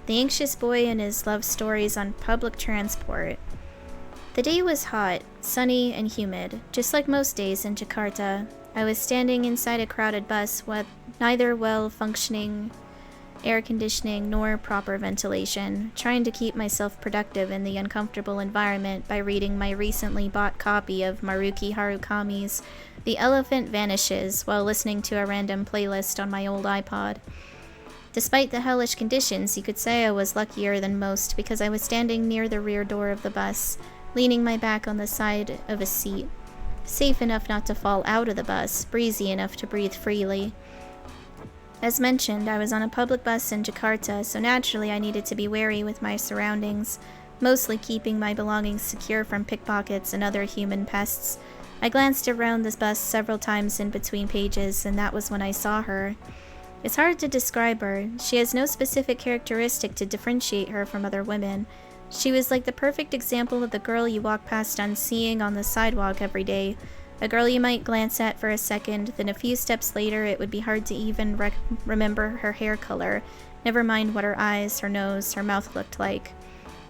Speaker 1: The anxious boy and his love stories on public transport. The day was hot, sunny, and humid, just like most days in Jakarta. I was standing inside a crowded bus with neither well-functioning air conditioning nor proper ventilation, trying to keep myself productive in the uncomfortable environment by reading my recently bought copy of Maruki Harukami's The Elephant Vanishes while listening to a random playlist on my old iPod. Despite the hellish conditions, you could say I was luckier than most because I was standing near the rear door of the bus, leaning my back on the side of a seat. Safe enough not to fall out of the bus, breezy enough to breathe freely. As mentioned, I was on a public bus in Jakarta, so naturally I needed to be wary with my surroundings, mostly keeping my belongings secure from pickpockets and other human pests. I glanced around the bus several times in between pages, and that was when I saw her. It's hard to describe her. She has no specific characteristic to differentiate her from other women. She was like the perfect example of the girl you walk past unseeing on the sidewalk every day. A girl you might glance at for a second, then a few steps later it would be hard to even remember her hair color, never mind what her eyes, her nose, her mouth looked like.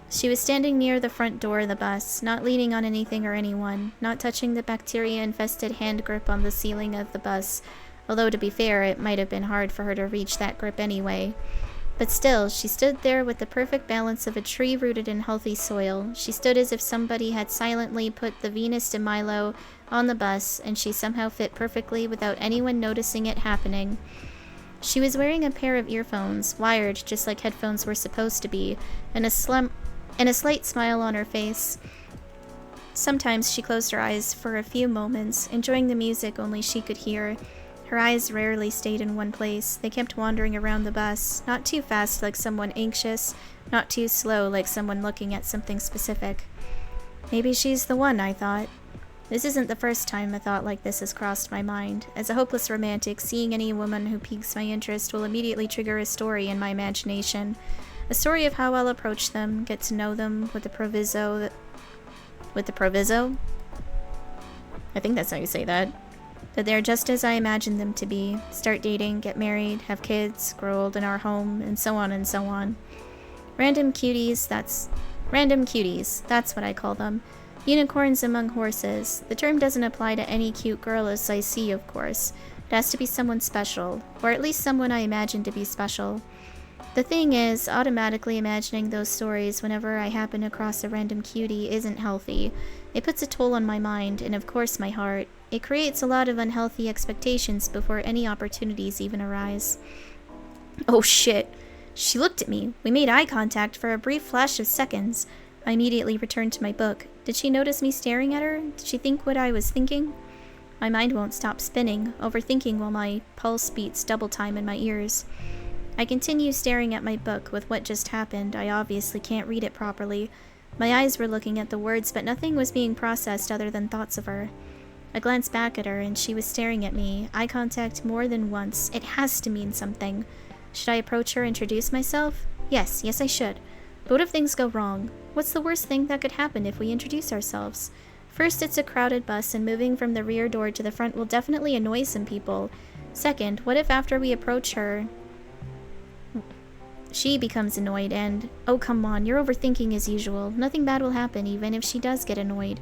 Speaker 1: She was standing near the front door of the bus, not leaning on anything or anyone, not touching the bacteria-infested hand grip on the ceiling of the bus, although to be fair, it might have been hard for her to reach that grip anyway. But still, she stood there with the perfect balance of a tree rooted in healthy soil. She stood as if somebody had silently put the Venus de Milo on the bus, and she somehow fit perfectly without anyone noticing it happening. She was wearing a pair of earphones, wired just like headphones were supposed to be, and a slight smile on her face. Sometimes she closed her eyes for a few moments, enjoying the music only she could hear. Her eyes rarely stayed in one place. They kept wandering around the bus, not too fast like someone anxious, not too slow like someone looking at something specific. Maybe she's the one, I thought. This isn't the first time a thought like this has crossed my mind. As a hopeless romantic, seeing any woman who piques my interest will immediately trigger a story in my imagination. A story of how I'll approach them, get to know them, with the proviso that... With the proviso? I think that's how you say that. That they're just as I imagined them to be. Start dating, get married, have kids, grow old in our home, and so on and so on. Random cuties, that's what I call them. Unicorns among horses. The term doesn't apply to any cute girl as I see, of course. It has to be someone special, or at least someone I imagine to be special. The thing is, automatically imagining those stories whenever I happen across a random cutie isn't healthy. It puts a toll on my mind, and of course my heart. It creates a lot of unhealthy expectations before any opportunities even arise. Oh shit. She looked at me. We made eye contact for a brief flash of seconds. I immediately returned to my book. Did she notice me staring at her? Did she think what I was thinking? My mind won't stop spinning, overthinking while my pulse beats double time in my ears. I continue staring at my book with what just happened. I obviously can't read it properly. My eyes were looking at the words, but nothing was being processed other than thoughts of her. I glanced back at her, and she was staring at me, eye contact more than once. It has to mean something. Should I approach her, introduce myself? Yes, I should. But what if things go wrong? What's the worst thing that could happen if we introduce ourselves? First, it's a crowded bus, and moving from the rear door to the front will definitely annoy some people. Second, what if after we approach her, she becomes annoyed and, oh come on, you're overthinking as usual. Nothing bad will happen even if she does get annoyed.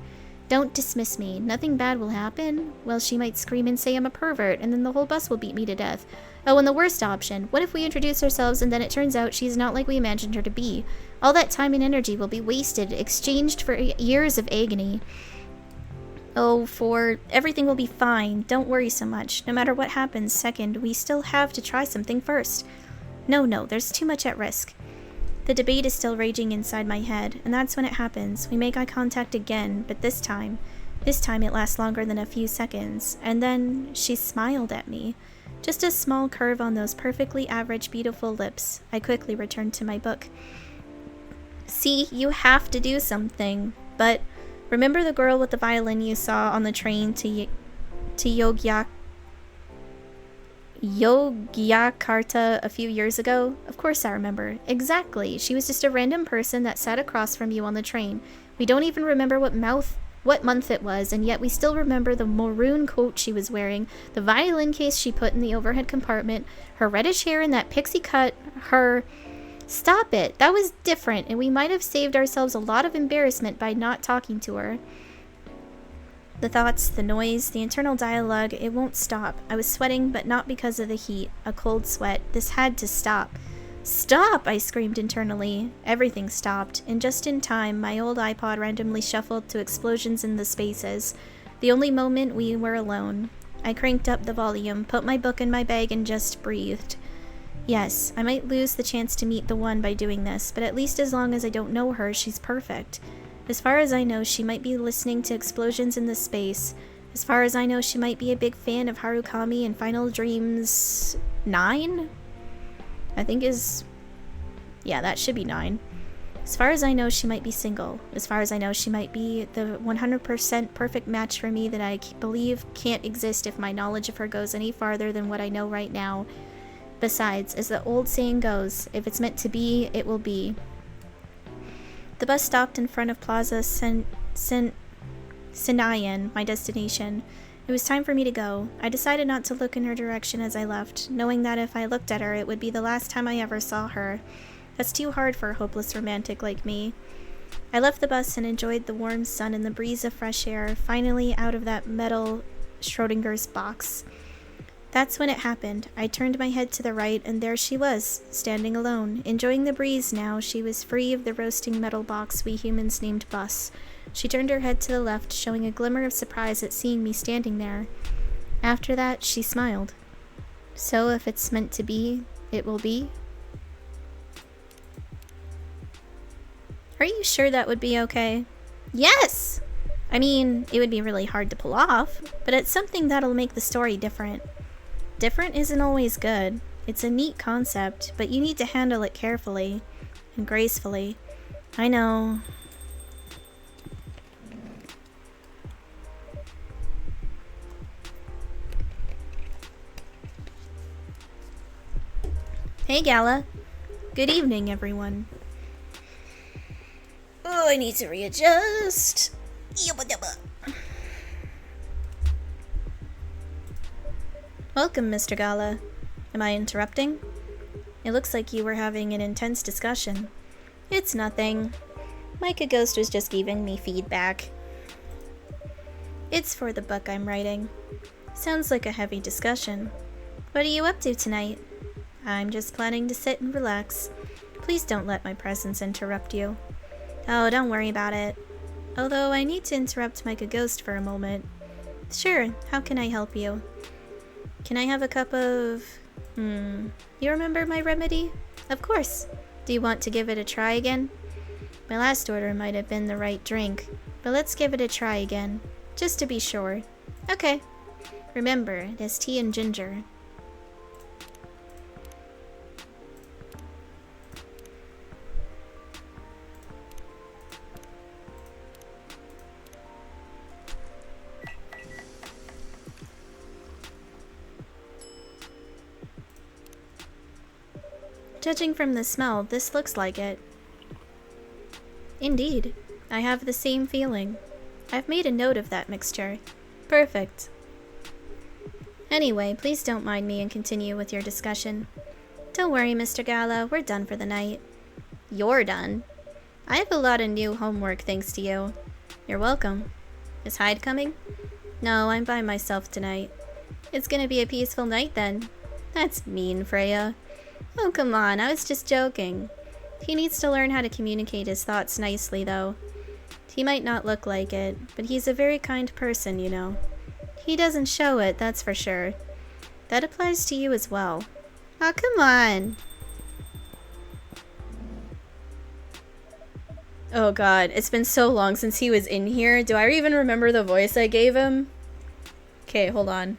Speaker 1: Don't dismiss me. Nothing bad will happen? Well, she might scream and say I'm a pervert, and then the whole bus will beat me to death. Oh, and the worst option. What if we introduce ourselves and then it turns out she's not like we imagined her to be? All that time and energy will be wasted, exchanged for years of agony. Oh, everything will be fine. Don't worry so much. No matter what happens second, we still have to try something first. No, there's too much at risk. The debate is still raging inside my head, and that's when it happens. We make eye contact again, but this time it lasts longer than a few seconds, and then she smiled at me. Just a small curve on those perfectly average, beautiful lips. I quickly returned to my book. See, you have to do something, but remember the girl with the violin you saw on the train to Yogyakarta a few years ago? Of course I remember. Exactly. She was just a random person that sat across from you on the train. We don't even remember what month it was, and yet we still remember the maroon coat she was wearing, the violin case she put in the overhead compartment, her reddish hair in that pixie cut, her... Stop it! That was different, and we might have saved ourselves a lot of embarrassment by not talking to her. The thoughts, the noise, the internal dialogue, it won't stop. I was sweating, but not because of the heat. A cold sweat. This had to stop. Stop! I screamed internally. Everything stopped, and just in time, my old iPod randomly shuffled to explosions in the spaces. The only moment we were alone. I cranked up the volume, put my book in my bag, and just breathed. Yes, I might lose the chance to meet the one by doing this, but at least as long as I don't know her, she's perfect. As far as I know, she might be listening to explosions in the space. As far as I know, she might be a big fan of Harukami and Final Dreams 9? I think is... yeah, that should be 9. As far as I know, she might be single. As far as I know, she might be the 100% perfect match for me that I believe can't exist if my knowledge of her goes any farther than what I know right now. Besides, as the old saying goes, if it's meant to be, it will be. The bus stopped in front of Plaza Sinayan, my destination. It was time for me to go. I decided not to look in her direction as I left, knowing that if I looked at her, it would be the last time I ever saw her. That's too hard for a hopeless romantic like me. I left the bus and enjoyed the warm sun and the breeze of fresh air, finally out of that metal Schrodinger's box. That's when it happened. I turned my head to the right, and there she was, standing alone. Enjoying the breeze now, she was free of the roasting metal box we humans named bus. She turned her head to the left, showing a glimmer of surprise at seeing me standing there. After that, she smiled. So if it's meant to be, it will be? Are you sure that would be okay? Yes! I mean, it would be really hard to pull off, but it's something that'll make the story different. Different isn't always good. It's a neat concept, but you need to handle it carefully and gracefully. I know. Hey, Gala. Good evening, everyone. Oh, I need to readjust. Welcome, Mr. Gala. Am I interrupting? It looks like you were having an intense discussion. It's nothing. Micah Ghost was just giving me feedback. It's for the book I'm writing. Sounds like a heavy discussion. What are you up to tonight? I'm just planning to sit and relax. Please don't let my presence interrupt you. Oh, don't worry about it. Although I need to interrupt Micah Ghost for a moment. Sure, how can I help you? Can I have a cup of... You remember my remedy? Of course. Do you want to give it a try again? My last order might have been the right drink, but let's give it a try again, just to be sure. Okay. Remember, it has tea and ginger. Judging from the smell, this looks like it. Indeed, I have the same feeling. I've made a note of that mixture. Perfect. Anyway, please don't mind me and continue with your discussion. Don't worry, Mr. Gala, we're done for the night. You're done? I have a lot of new homework thanks to you. You're welcome. Is Hyde coming? No, I'm by myself tonight. It's gonna be a peaceful night then. That's mean, Freya. Oh, come on, I was just joking. He needs to learn how to communicate his thoughts nicely, though. He might not look like it, but he's a very kind person, you know. He doesn't show it, that's for sure. That applies to you as well. Oh, come on! Oh god, it's been so long since he was in here. Do I even remember the voice I gave him? Okay, hold on.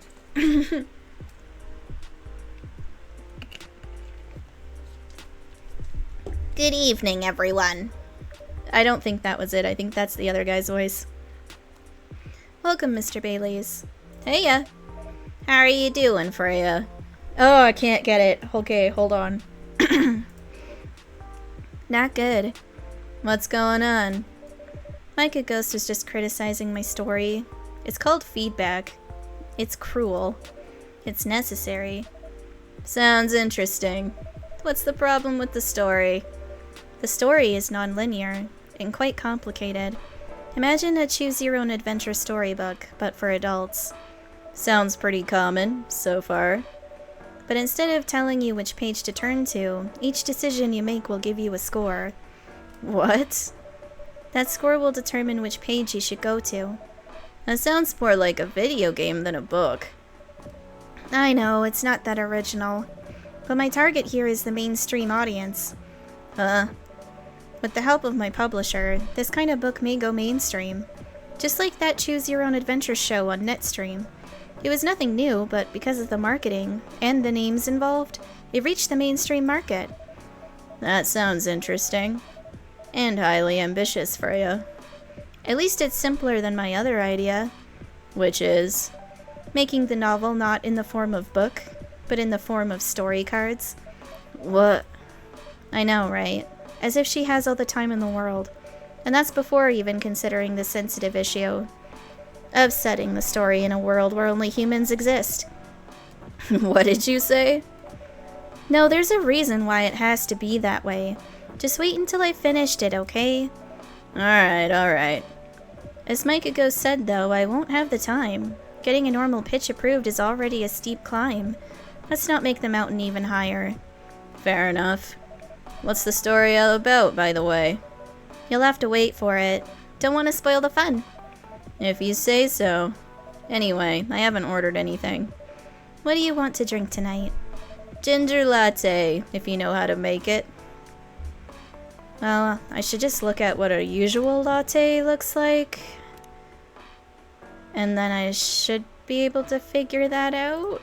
Speaker 1: Good evening, everyone. I don't think that was it. I think that's the other guy's voice. Welcome, Mr. Baileys. Heya. How are you doing, Freya? Oh, I can't get it. Okay, hold on. Not good. What's going on? Micah Ghost is just criticizing my story. It's called feedback. It's cruel. It's necessary. Sounds interesting. What's the problem with the story? The story is non-linear and quite complicated. Imagine a choose-your-own-adventure storybook, but for adults. Sounds pretty common, so far. But instead of telling you which page to turn to, each decision you make will give you a score. What? That score will determine which page you should go to. That sounds more like a video game than a book. I know, it's not that original. But my target here is the mainstream audience. Huh? With the help of my publisher, this kind of book may go mainstream. Just like that Choose Your Own Adventure show on Netstream. It was nothing new, but because of the marketing and the names involved, it reached the mainstream market.
Speaker 2: That sounds interesting. And highly ambitious for you.
Speaker 1: At least it's simpler than my other idea.
Speaker 2: Which is?
Speaker 1: Making the novel not in the form of book, but in the form of story cards.
Speaker 2: What?
Speaker 1: I know, right? As if she has all the time in the world. And that's before even considering the sensitive issue of setting the story in a world where only humans exist.
Speaker 2: What did you say?
Speaker 1: No, there's a reason why it has to be that way. Just wait until I finished it, okay?
Speaker 2: Alright.
Speaker 1: As Mikako said, though, I won't have the time. Getting a normal pitch approved is already a steep climb. Let's not make the mountain even higher.
Speaker 2: Fair enough. What's the story all about, by the way?
Speaker 1: You'll have to wait for it. Don't want to spoil the fun.
Speaker 2: If you say so. Anyway, I haven't ordered anything.
Speaker 1: What do you want to drink tonight?
Speaker 2: Ginger latte, if you know how to make it.
Speaker 1: Well, I should just look at what a usual latte looks like. And then I should be able to figure that out.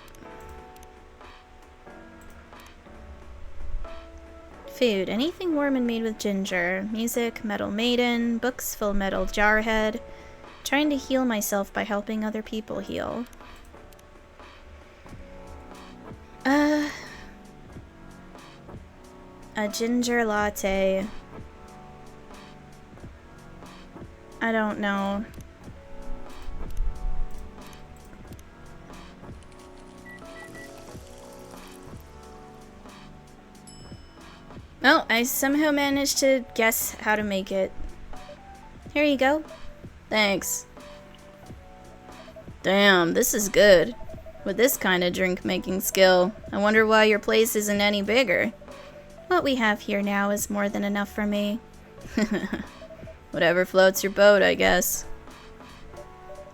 Speaker 1: Food. Anything warm and made with ginger. Music, Metal Maiden. Books, Full Metal Jarhead. Trying to heal myself by helping other people heal. A ginger latte. I don't know. Oh, I somehow managed to guess how to make it. Here you go.
Speaker 2: Thanks. Damn, this is good. With this kind of drink-making skill, I wonder why your place isn't any bigger.
Speaker 1: What we have here now is more than enough for me.
Speaker 2: Whatever floats your boat, I guess.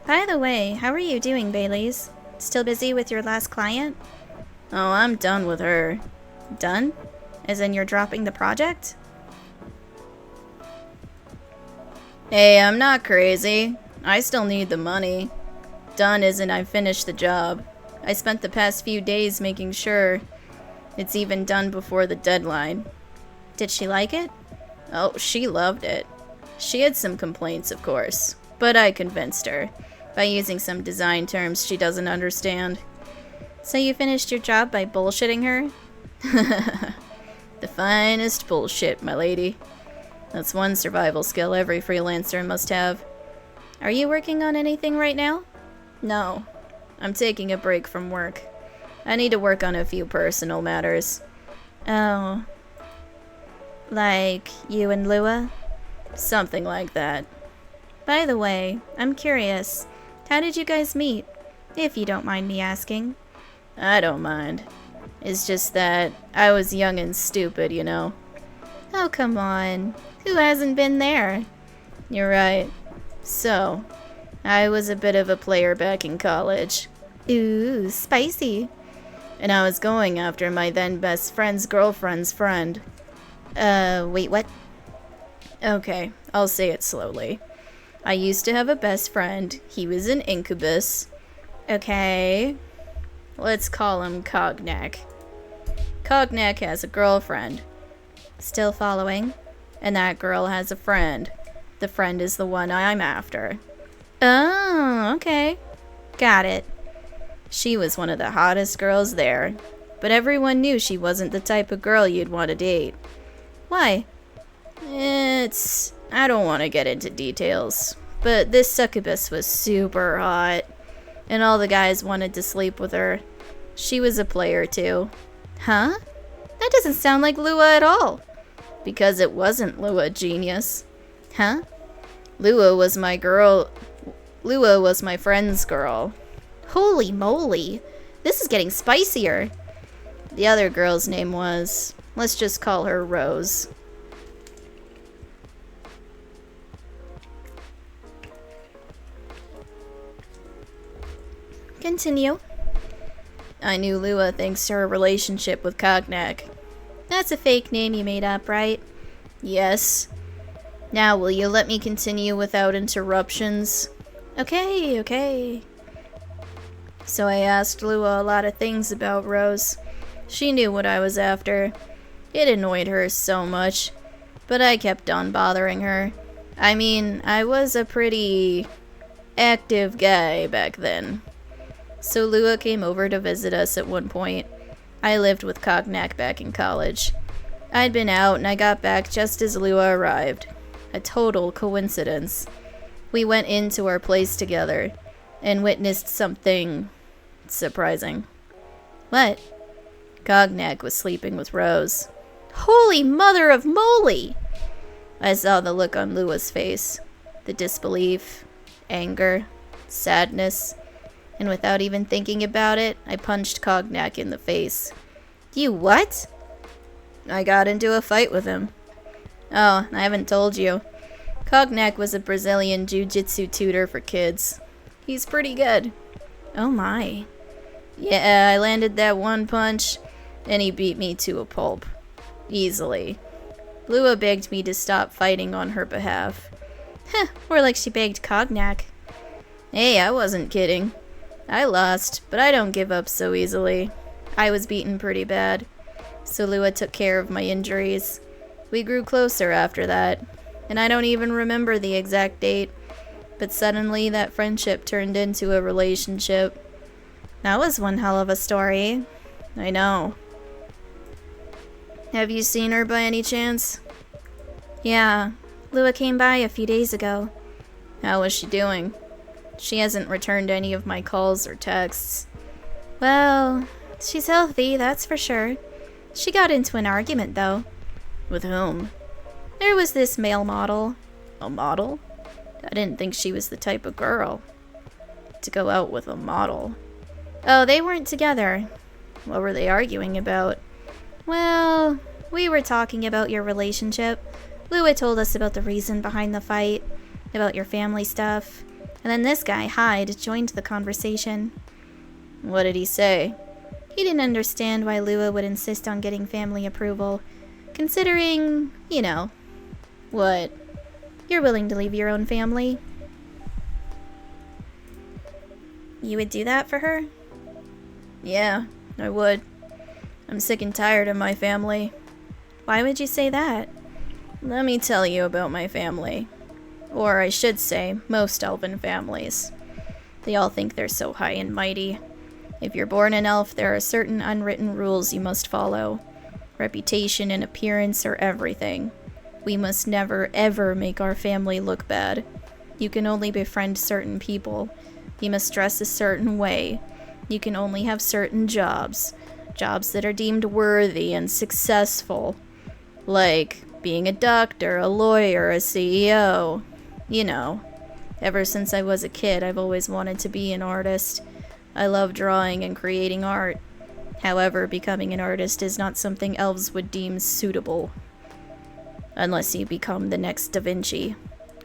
Speaker 1: By the way, how are you doing, Baileys? Still busy with your last client?
Speaker 2: Oh, I'm done with her.
Speaker 1: Done? As in you're dropping the project?
Speaker 2: Hey, I'm not crazy. I still need the money. Done isn't I finished the job. I spent the past few days making sure it's even done before the deadline.
Speaker 1: Did she like it?
Speaker 2: Oh, she loved it. She had some complaints, of course, but I convinced her by using some design terms she doesn't understand.
Speaker 1: So you finished your job by bullshitting her?
Speaker 2: The finest bullshit, my lady. That's one survival skill every freelancer must have.
Speaker 1: Are you working on anything right now?
Speaker 2: No. I'm taking a break from work. I need to work on a few personal matters.
Speaker 1: Oh. Like you and Lua?
Speaker 2: Something like that.
Speaker 1: By the way, I'm curious. How did you guys meet? If you don't mind me asking.
Speaker 2: I don't mind. It's just that I was young and stupid, you know.
Speaker 1: Oh, come on. Who hasn't been there?
Speaker 2: You're right. So, I was a bit of a player back in college.
Speaker 1: Ooh, spicy.
Speaker 2: And I was going after my then best friend's girlfriend's friend.
Speaker 1: Wait, what?
Speaker 2: Okay, I'll say it slowly. I used to have a best friend. He was an incubus.
Speaker 1: Okay.
Speaker 2: Let's call him Cognac. Cognac has a girlfriend.
Speaker 1: Still following.
Speaker 2: And that girl has a friend. The friend is the one I'm after.
Speaker 1: Oh, okay. Got it.
Speaker 2: She was one of the hottest girls there. But everyone knew she wasn't the type of girl you'd want to date.
Speaker 1: Why?
Speaker 2: I don't want to get into details, but this succubus was super hot, and all the guys wanted to sleep with her. She was a player too.
Speaker 1: Huh? That doesn't sound like Lua at all.
Speaker 2: Because it wasn't Lua, genius.
Speaker 1: Huh?
Speaker 2: Lua was my girl. Lua was my friend's girl.
Speaker 1: Holy moly. This is getting spicier.
Speaker 2: The other girl's name was, let's just call her Rose.
Speaker 1: Continue.
Speaker 2: I knew Lua thanks to her relationship with Cognac.
Speaker 1: That's a fake name you made up, right?
Speaker 2: Yes. Now, will you let me continue without interruptions?
Speaker 1: Okay.
Speaker 2: So I asked Lua a lot of things about Rose. She knew what I was after. It annoyed her so much, but I kept on bothering her. I mean, I was a pretty active guy back then. So Lua came over to visit us at one point. I lived with Cognac back in college. I'd been out and I got back just as Lua arrived. A total coincidence. We went into our place together and witnessed something surprising.
Speaker 1: What?
Speaker 2: Cognac was sleeping with Rose.
Speaker 1: Holy mother of moly!
Speaker 2: I saw the look on Lua's face. The disbelief, anger, sadness. And without even thinking about it, I punched Cognac in the face.
Speaker 1: You what?
Speaker 2: I got into a fight with him. Oh, I haven't told you. Cognac was a Brazilian jiu-jitsu tutor for kids. He's pretty good.
Speaker 1: Oh my.
Speaker 2: Yeah, I landed that one punch, and he beat me to a pulp. Easily. Lua begged me to stop fighting on her behalf.
Speaker 1: Heh, more like she begged Cognac.
Speaker 2: Hey, I wasn't kidding. I lost, but I don't give up so easily. I was beaten pretty bad, so Lua took care of my injuries. We grew closer after that, and I don't even remember the exact date, but suddenly that friendship turned into a relationship.
Speaker 1: That was one hell of a story.
Speaker 2: I know. Have you seen her by any chance?
Speaker 1: Yeah, Lua came by a few days ago.
Speaker 2: How was she doing? She hasn't returned any of my calls or texts.
Speaker 1: Well, she's healthy, that's for sure. She got into an argument, though.
Speaker 2: With whom?
Speaker 1: There was this male model.
Speaker 2: A model? I didn't think she was the type of girl to go out with a model.
Speaker 1: Oh, they weren't together.
Speaker 2: What were they arguing about?
Speaker 1: Well, we were talking about your relationship. Lua told us about the reason behind the fight, about your family stuff, and then this guy, Hyde, joined the conversation.
Speaker 2: What did he say?
Speaker 1: He didn't understand why Lua would insist on getting family approval, considering, you know.
Speaker 2: What?
Speaker 1: You're willing to leave your own family. You would do that for her?
Speaker 2: Yeah, I would. I'm sick and tired of my family.
Speaker 1: Why would you say that?
Speaker 2: Let me tell you about my family. Or I should say, most elven families. They all think they're so high and mighty. If you're born an elf, there are certain unwritten rules you must follow. Reputation and appearance are everything. We must never, ever make our family look bad. You can only befriend certain people. You must dress a certain way. You can only have certain jobs. Jobs that are deemed worthy and successful. Like being a doctor, a lawyer, a CEO. You know. Ever since I was a kid, I've always wanted to be an artist. I love drawing and creating art. However, becoming an artist is not something elves would deem suitable. Unless you become the next Da Vinci.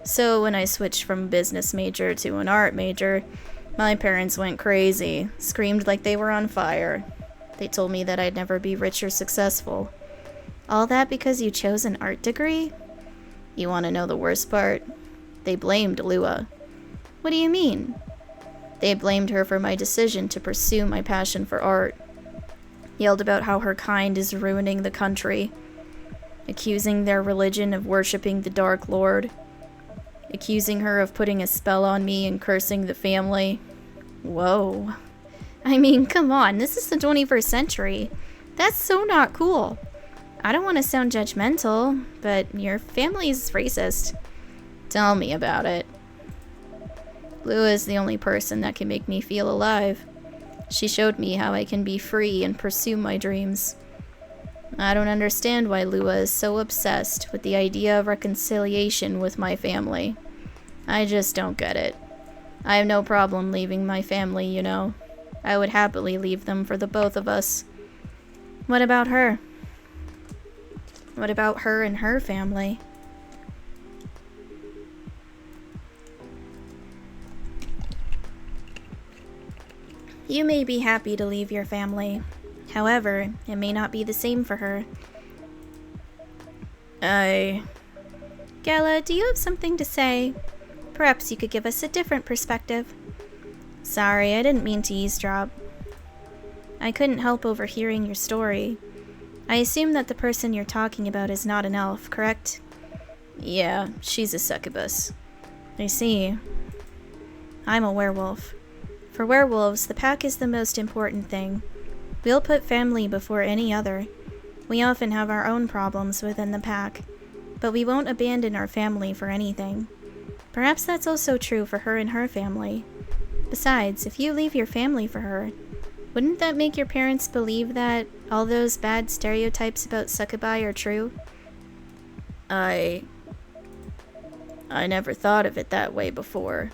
Speaker 2: So when I switched from business major to an art major, my parents went crazy, screamed like they were on fire. They told me that I'd never be rich or successful.
Speaker 1: All that because you chose an art degree?
Speaker 2: You want to know the worst part? They blamed Lua.
Speaker 1: What do you mean?
Speaker 2: They blamed her for my decision to pursue my passion for art. Yelled about how her kind is ruining the country. Accusing their religion of worshipping the Dark Lord. Accusing her of putting a spell on me and cursing the family.
Speaker 1: Whoa. I mean, come on, this is the 21st century. That's so not cool. I don't want to sound judgmental, but your family's racist.
Speaker 2: Tell me about it. Lua is the only person that can make me feel alive. She showed me how I can be free and pursue my dreams. I don't understand why Lua is so obsessed with the idea of reconciliation with my family. I just don't get it. I have no problem leaving my family, you know. I would happily leave them for the both of us.
Speaker 1: What about her? What about her and her family? You may be happy to leave your family. However, it may not be the same for her.
Speaker 2: I
Speaker 1: Gala, do you have something to say? Perhaps you could give us a different perspective. Sorry, I didn't mean to eavesdrop. I couldn't help overhearing your story. I assume that the person you're talking about is not an elf, correct?
Speaker 2: Yeah, she's a succubus.
Speaker 1: I see. I'm a werewolf. For werewolves, the pack is the most important thing. We'll put family before any other. We often have our own problems within the pack, but we won't abandon our family for anything. Perhaps that's also true for her and her family. Besides, if you leave your family for her, wouldn't that make your parents believe that all those bad stereotypes about succubi are true?
Speaker 2: I never thought of it that way before.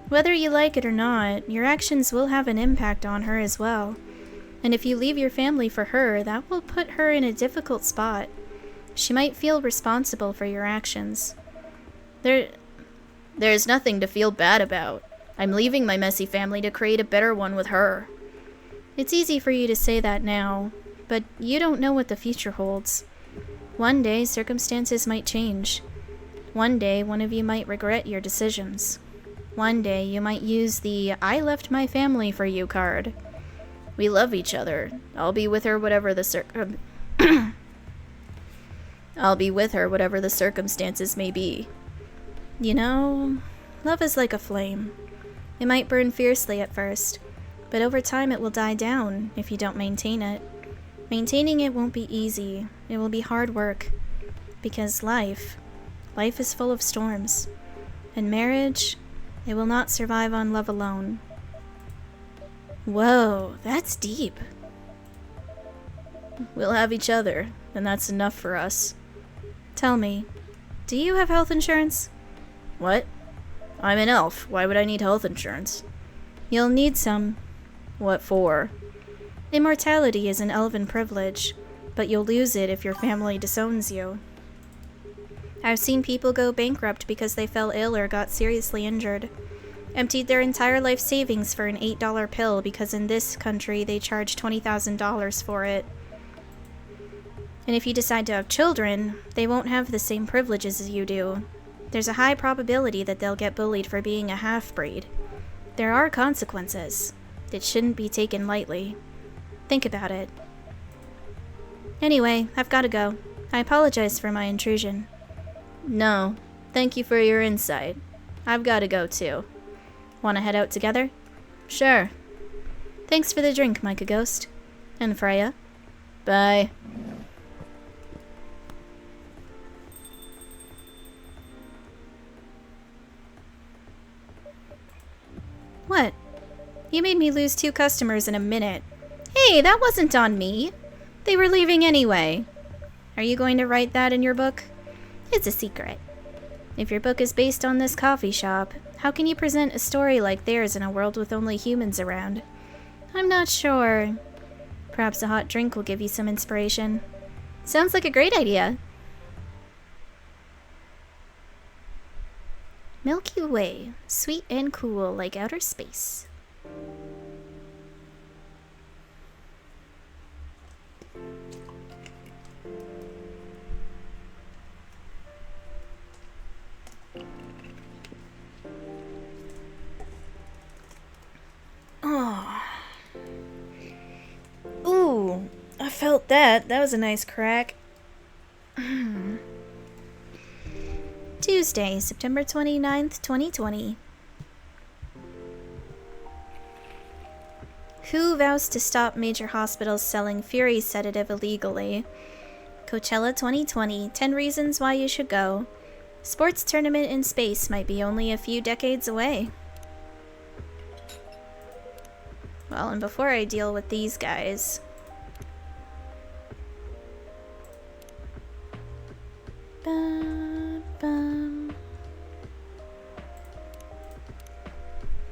Speaker 1: Whether you like it or not, your actions will have an impact on her as well. And if you leave your family for her, that will put her in a difficult spot. She might feel responsible for your actions.
Speaker 2: There's nothing to feel bad about. I'm leaving my messy family to create a better one with her.
Speaker 1: It's easy for you to say that now, but you don't know what the future holds. One day, circumstances might change. One day, one of you might regret your decisions. One day, you might use the "I left my family for you" card.
Speaker 2: We love each other. I'll be with her whatever the circumstances may be.
Speaker 1: You know, love is like a flame. It might burn fiercely at first, but over time it will die down if you don't maintain it. Maintaining it won't be easy. It will be hard work. Because life is full of storms. And marriage, it will not survive on love alone. Whoa, that's deep.
Speaker 2: We'll have each other, and that's enough for us.
Speaker 1: Tell me, do you have health insurance?
Speaker 2: What? I'm an elf. Why would I need health insurance?
Speaker 1: You'll need some.
Speaker 2: What for?
Speaker 1: Immortality is an elven privilege, but you'll lose it if your family disowns you. I've seen people go bankrupt because they fell ill or got seriously injured. Emptied their entire life savings for an $8 pill because in this country they charge $20,000 for it. And if you decide to have children, they won't have the same privileges as you do. There's a high probability that they'll get bullied for being a half-breed. There are consequences. It shouldn't be taken lightly. Think about it. Anyway, I've gotta go. I apologize for my intrusion.
Speaker 2: No, thank you for your insight. I've gotta go too.
Speaker 1: Want to head out together?
Speaker 2: Sure.
Speaker 1: Thanks for the drink, Micah Ghost. And Freya.
Speaker 2: Bye.
Speaker 1: What? You made me lose 2 customers in a minute. Hey, that wasn't on me. They were leaving anyway. Are you going to write that in your book? It's a secret. If your book is based on this coffee shop, how can you present a story like theirs in a world with only humans around? I'm not sure. Perhaps a hot drink will give you some inspiration. Sounds like a great idea. Milky Way, sweet and cool like outer space.
Speaker 2: Oh. Ooh, I felt that. That was a nice crack.
Speaker 1: Tuesday, September 29th, 2020. Who vows to stop major hospitals selling Fury sedative illegally? Coachella 2020, 10 reasons why you should go. Sports tournament in space might be only a few decades away. Well, and before I deal with these guys...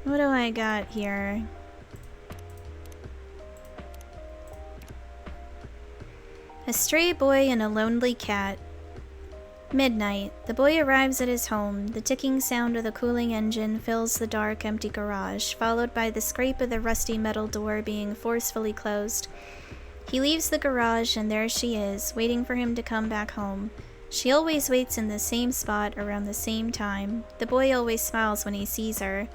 Speaker 1: What do I got here? A stray boy and a lonely cat. Midnight. The boy arrives at his home. The ticking sound of the cooling engine fills the dark, empty garage, followed by the scrape of the rusty metal door being forcefully closed. He leaves the garage, and there she is, waiting for him to come back home. She always waits in the same spot around the same time. The boy always smiles when he sees her.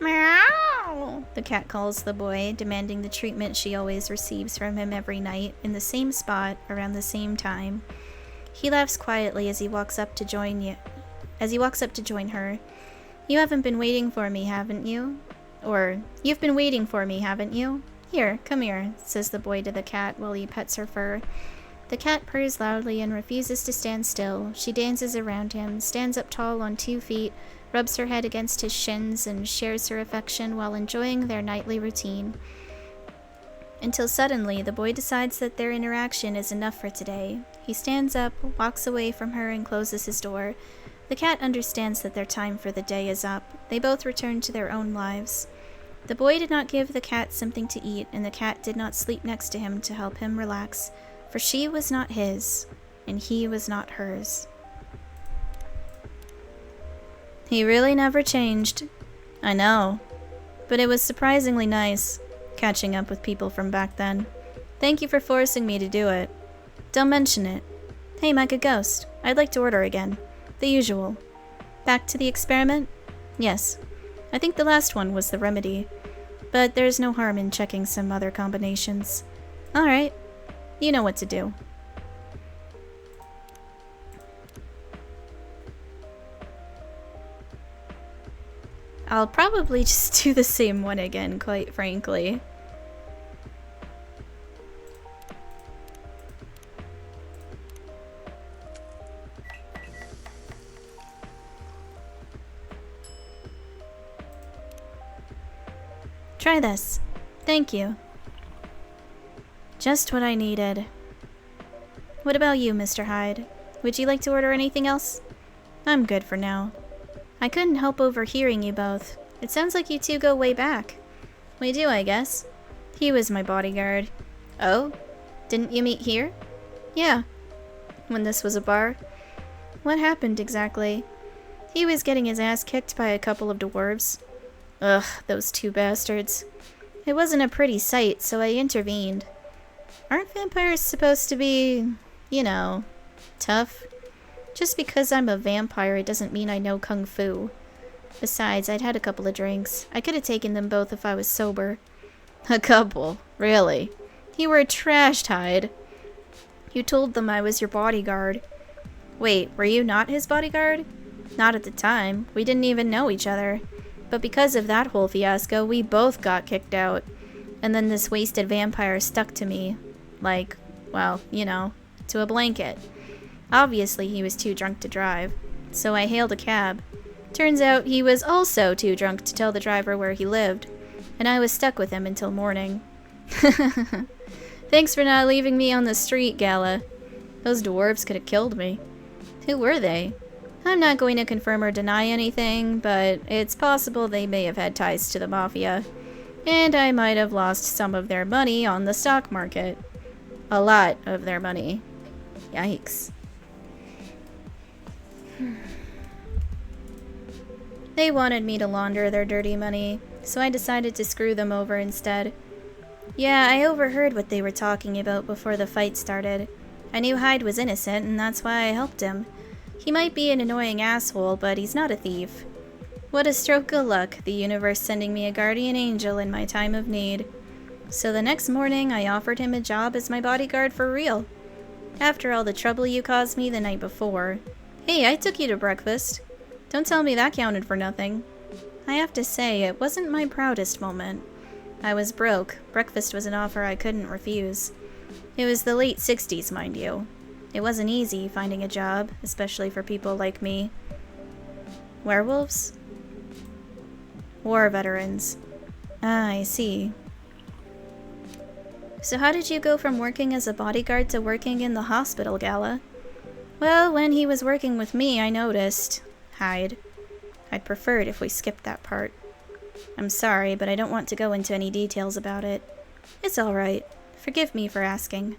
Speaker 1: Meow! The cat calls the boy, demanding the treatment she always receives from him every night, in the same spot, around the same time. He laughs quietly as he walks up to join her. You haven't been waiting for me, haven't you? Or, you've been waiting for me, haven't you? Here, come here, says the boy to the cat while he pets her fur. The cat purrs loudly and refuses to stand still. She dances around him, stands up tall on 2 feet, rubs her head against his shins, and shares her affection while enjoying their nightly routine. Until suddenly, the boy decides that their interaction is enough for today. He stands up, walks away from her, and closes his door. The cat understands that their time for the day is up. They both return to their own lives. The boy did not give the cat something to eat, and the cat did not sleep next to him to help him relax, for she was not his, and he was not hers. He really never changed. I know. But it was surprisingly nice, catching up with people from back then. Thank you for forcing me to do it. Don't mention it. Hey, Micah Ghost, I'd like to order again. The usual. Back to the experiment? Yes. I think the last one was the remedy. But there's no harm in checking some other combinations. Alright. You know what to do. I'll probably just do the same one again, quite frankly. Try this. Thank you. Just what I needed. What about you, Mr. Hyde? Would you like to order anything else? I'm good for now. I couldn't help overhearing you both. It sounds like you two go way back. We do, I guess. He was my bodyguard. Oh? Didn't you meet here? Yeah. When this was a bar? What happened exactly? He was getting his ass kicked by a couple of dwarves. Ugh, those 2 bastards. It wasn't a pretty sight, so I intervened. Aren't vampires supposed to be, you know, tough? Just because I'm a vampire, it doesn't mean I know kung fu. Besides, I'd had a couple of drinks. I could have taken them both if I was sober. A couple? Really? You were trashed, Hyde. You told them I was your bodyguard. Wait, were you not his bodyguard? Not at the time. We didn't even know each other. But because of that whole fiasco, we both got kicked out. And then this wasted vampire stuck to me. Like, well, you know, to a blanket. Obviously, he was too drunk to drive. So I hailed a cab. Turns out he was also too drunk to tell the driver where he lived. And I was stuck with him until morning. Thanks for not leaving me on the street, Gala. Those dwarves could have killed me. Who were they? I'm not going to confirm or deny anything, but it's possible they may have had ties to the Mafia. And I might have lost some of their money on the stock market. A lot of their money. Yikes. They wanted me to launder their dirty money, so I decided to screw them over instead. Yeah, I overheard what they were talking about before the fight started. I knew Hyde was innocent, and that's why I helped him. He might be an annoying asshole, but he's not a thief. What a stroke of luck, the universe sending me a guardian angel in my time of need. So the next morning, I offered him a job as my bodyguard for real. After all the trouble you caused me the night before. Hey, I took you to breakfast. Don't tell me that counted for nothing. I have to say, it wasn't my proudest moment. I was broke. Breakfast was an offer I couldn't refuse. It was the late 60s, mind you. It wasn't easy finding a job, especially for people like me. Werewolves? War veterans. Ah, I see. So how did you go from working as a bodyguard to working in the hospital, Gala? Well, when he was working with me, I noticed. Hyde. I'd prefer it if we skipped that part. I'm sorry, but I don't want to go into any details about it. It's alright. Forgive me for asking.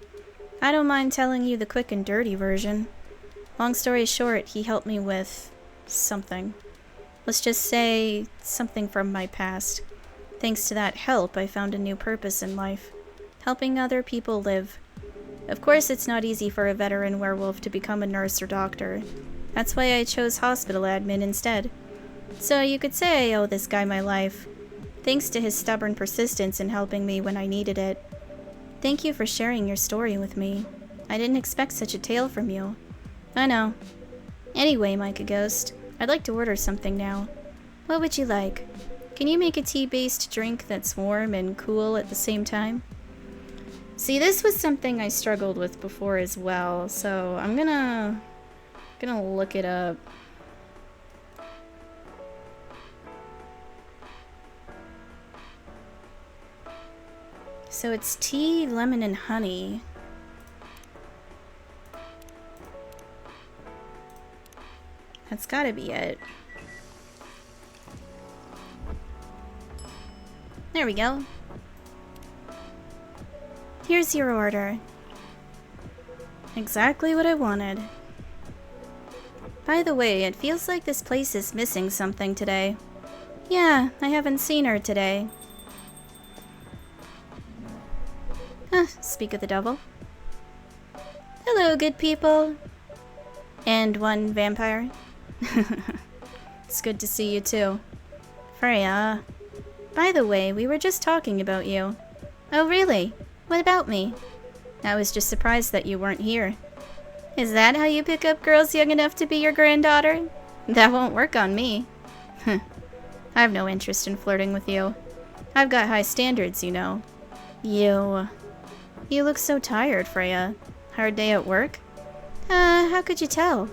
Speaker 1: I don't mind telling you the quick and dirty version. Long story short, he helped me with something. Let's just say something from my past. Thanks to that help, I found a new purpose in life. Helping other people live. Of course, it's not easy for a veteran werewolf to become a nurse or doctor. That's why I chose hospital admin instead. So you could say I owe this guy my life, thanks to his stubborn persistence in helping me when I needed it. Thank you for sharing your story with me. I didn't expect such a tale from you. I know. Anyway, Micah Ghost, I'd like to order something now. What would you like? Can you make a tea-based drink that's warm and cool at the same time? See, this was something I struggled with before as well, so I'm gonna look it up. So it's tea, lemon, and honey. That's gotta be it. There we go. Here's your order. Exactly what I wanted. By the way, it feels like this place is missing something today. Yeah, I haven't seen her today. Speak of the devil. Hello, good people. And one vampire. It's good to see you too. Freya. By the way, we were just talking about you. Oh, really? What about me? I was just surprised that you weren't here. Is that how you pick up girls young enough to be your granddaughter? That won't work on me. I have no interest in flirting with you. I've got high standards, you know. You look so tired, Freya. Hard day at work? How could you tell?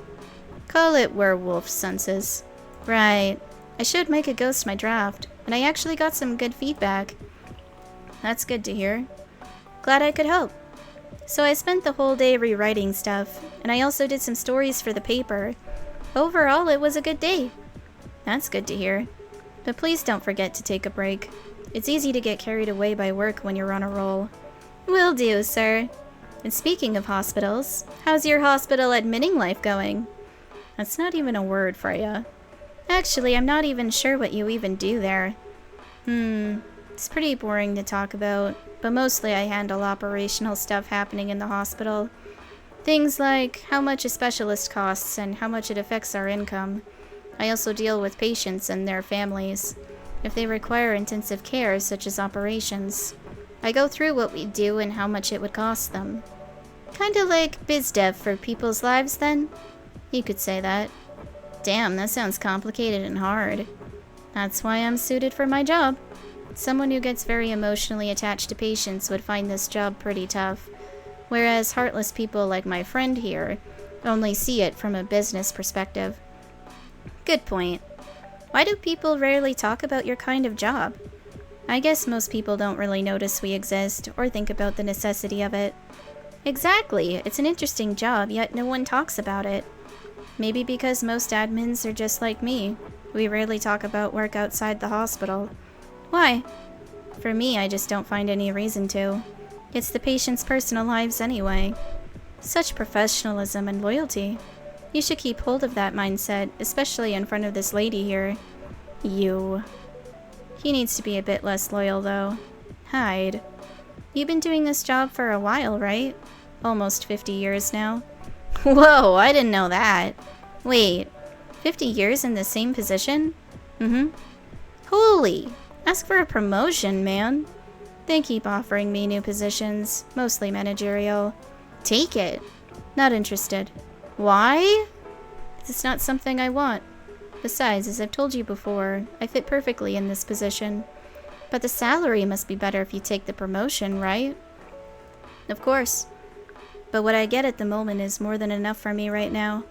Speaker 1: Call it werewolf senses. Right. I showed Micah Ghost my draft, and I actually got some good feedback. That's good to hear. Glad I could help. So I spent the whole day rewriting stuff, and I also did some stories for the paper. Overall, it was a good day. That's good to hear. But please don't forget to take a break. It's easy to get carried away by work when you're on a roll. Will do, sir. And speaking of hospitals, how's your hospital admitting life going? That's not even a word, Freya. Actually, I'm not even sure what you even do there. It's pretty boring to talk about, but mostly I handle operational stuff happening in the hospital. Things like how much a specialist costs and how much it affects our income. I also deal with patients and their families. If they require intensive care, such as operations, I go through what we do and how much it would cost them. Kinda like biz dev for people's lives, then? You could say that. Damn, that sounds complicated and hard. That's why I'm suited for my job. Someone who gets very emotionally attached to patients would find this job pretty tough, whereas heartless people like my friend here only see it from a business perspective. Good point. Why do people rarely talk about your kind of job? I guess most people don't really notice we exist or think about the necessity of it. Exactly, it's an interesting job, yet no one talks about it. Maybe because most admins are just like me. We rarely talk about work outside the hospital. Why? For me, I just don't find any reason to. It's the patients' personal lives anyway. Such professionalism and loyalty. You should keep hold of that mindset, especially in front of this lady here. You. He needs to be a bit less loyal, though. Hide. You've been doing this job for a while, right? Almost 50 years now. Whoa, I didn't know that. Wait, 50 years in the same position? Holy! Ask for a promotion, man. They keep offering me new positions, mostly managerial. Take it. Not interested. Why? It's not something I want. Besides, as I've told you before, I fit perfectly in this position. But the salary must be better if you take the promotion, right? Of course. But what I get at the moment is more than enough for me right now.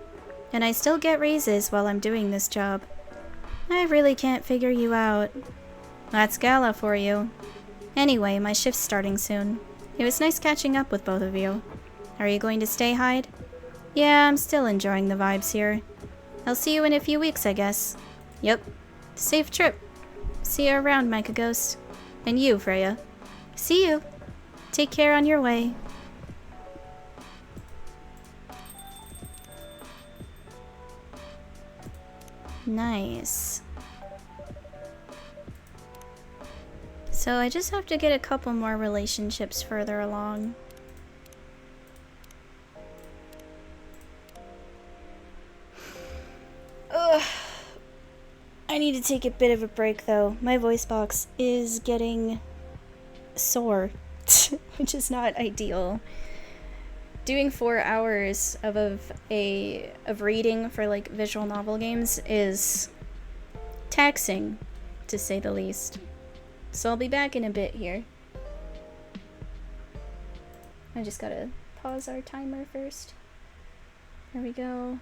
Speaker 1: And I still get raises while I'm doing this job. I really can't figure you out. That's Gala for you. Anyway, my shift's starting soon. It was nice catching up with both of you. Are you going to stay, Hyde? Yeah, I'm still enjoying the vibes here. I'll see you in a few weeks, I guess. Yep. Safe trip. See you around, Micah Ghost. And you, Freya. See you. Take care on your way. Nice. So I just have to get a couple more relationships further along. I need to take a bit of a break though. My voice box is getting sore, which is not ideal. Doing 4 hours of reading for like visual novel games is taxing, to say the least. So I'll be back in a bit here. I just gotta pause our timer first. There we go.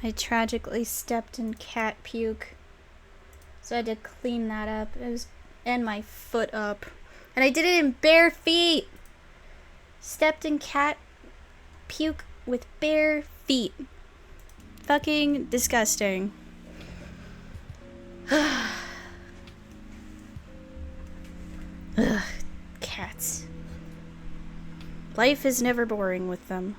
Speaker 1: I tragically stepped in cat puke. So I had to clean that up. And my foot up. And I did it in bare feet. Stepped in cat puke with bare feet. Fucking disgusting. Ugh, cats. Life is never boring with them.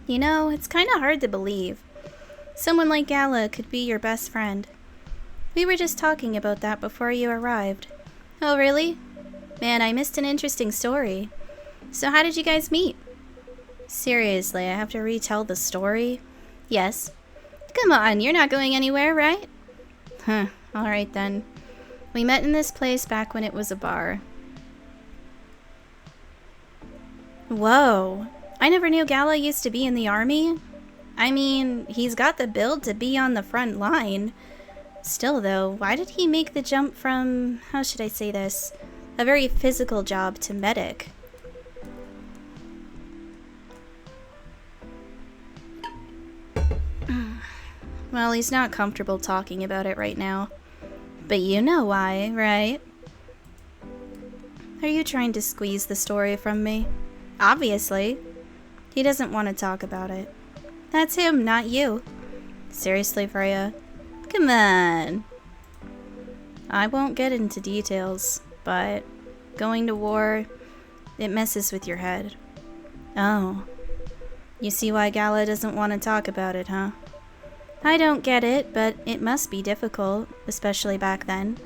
Speaker 1: You know, it's kind of hard to believe. Someone like Gala could be your best friend. We were just talking about that before you arrived. Oh, really? Man, I missed an interesting story. So how did you guys meet? Seriously, I have to retell the story? Yes. Come on, you're not going anywhere, right? Huh, alright then. We met in this place back when it was a bar. Whoa. I never knew Gala used to be in the army. I mean, he's got the build to be on the front line. Still though, why did he make the jump from, how should I say this, a very physical job to medic? Well, he's not comfortable talking about it right now. But you know why, right? Are you trying to squeeze the story from me? Obviously. He doesn't want to talk about it. That's him, not you. Seriously, Freya? Come on. I won't get into details, but going to war, it messes with your head. Oh. You see why Gala doesn't want to talk about it, huh? I don't get it, but it must be difficult, especially back then.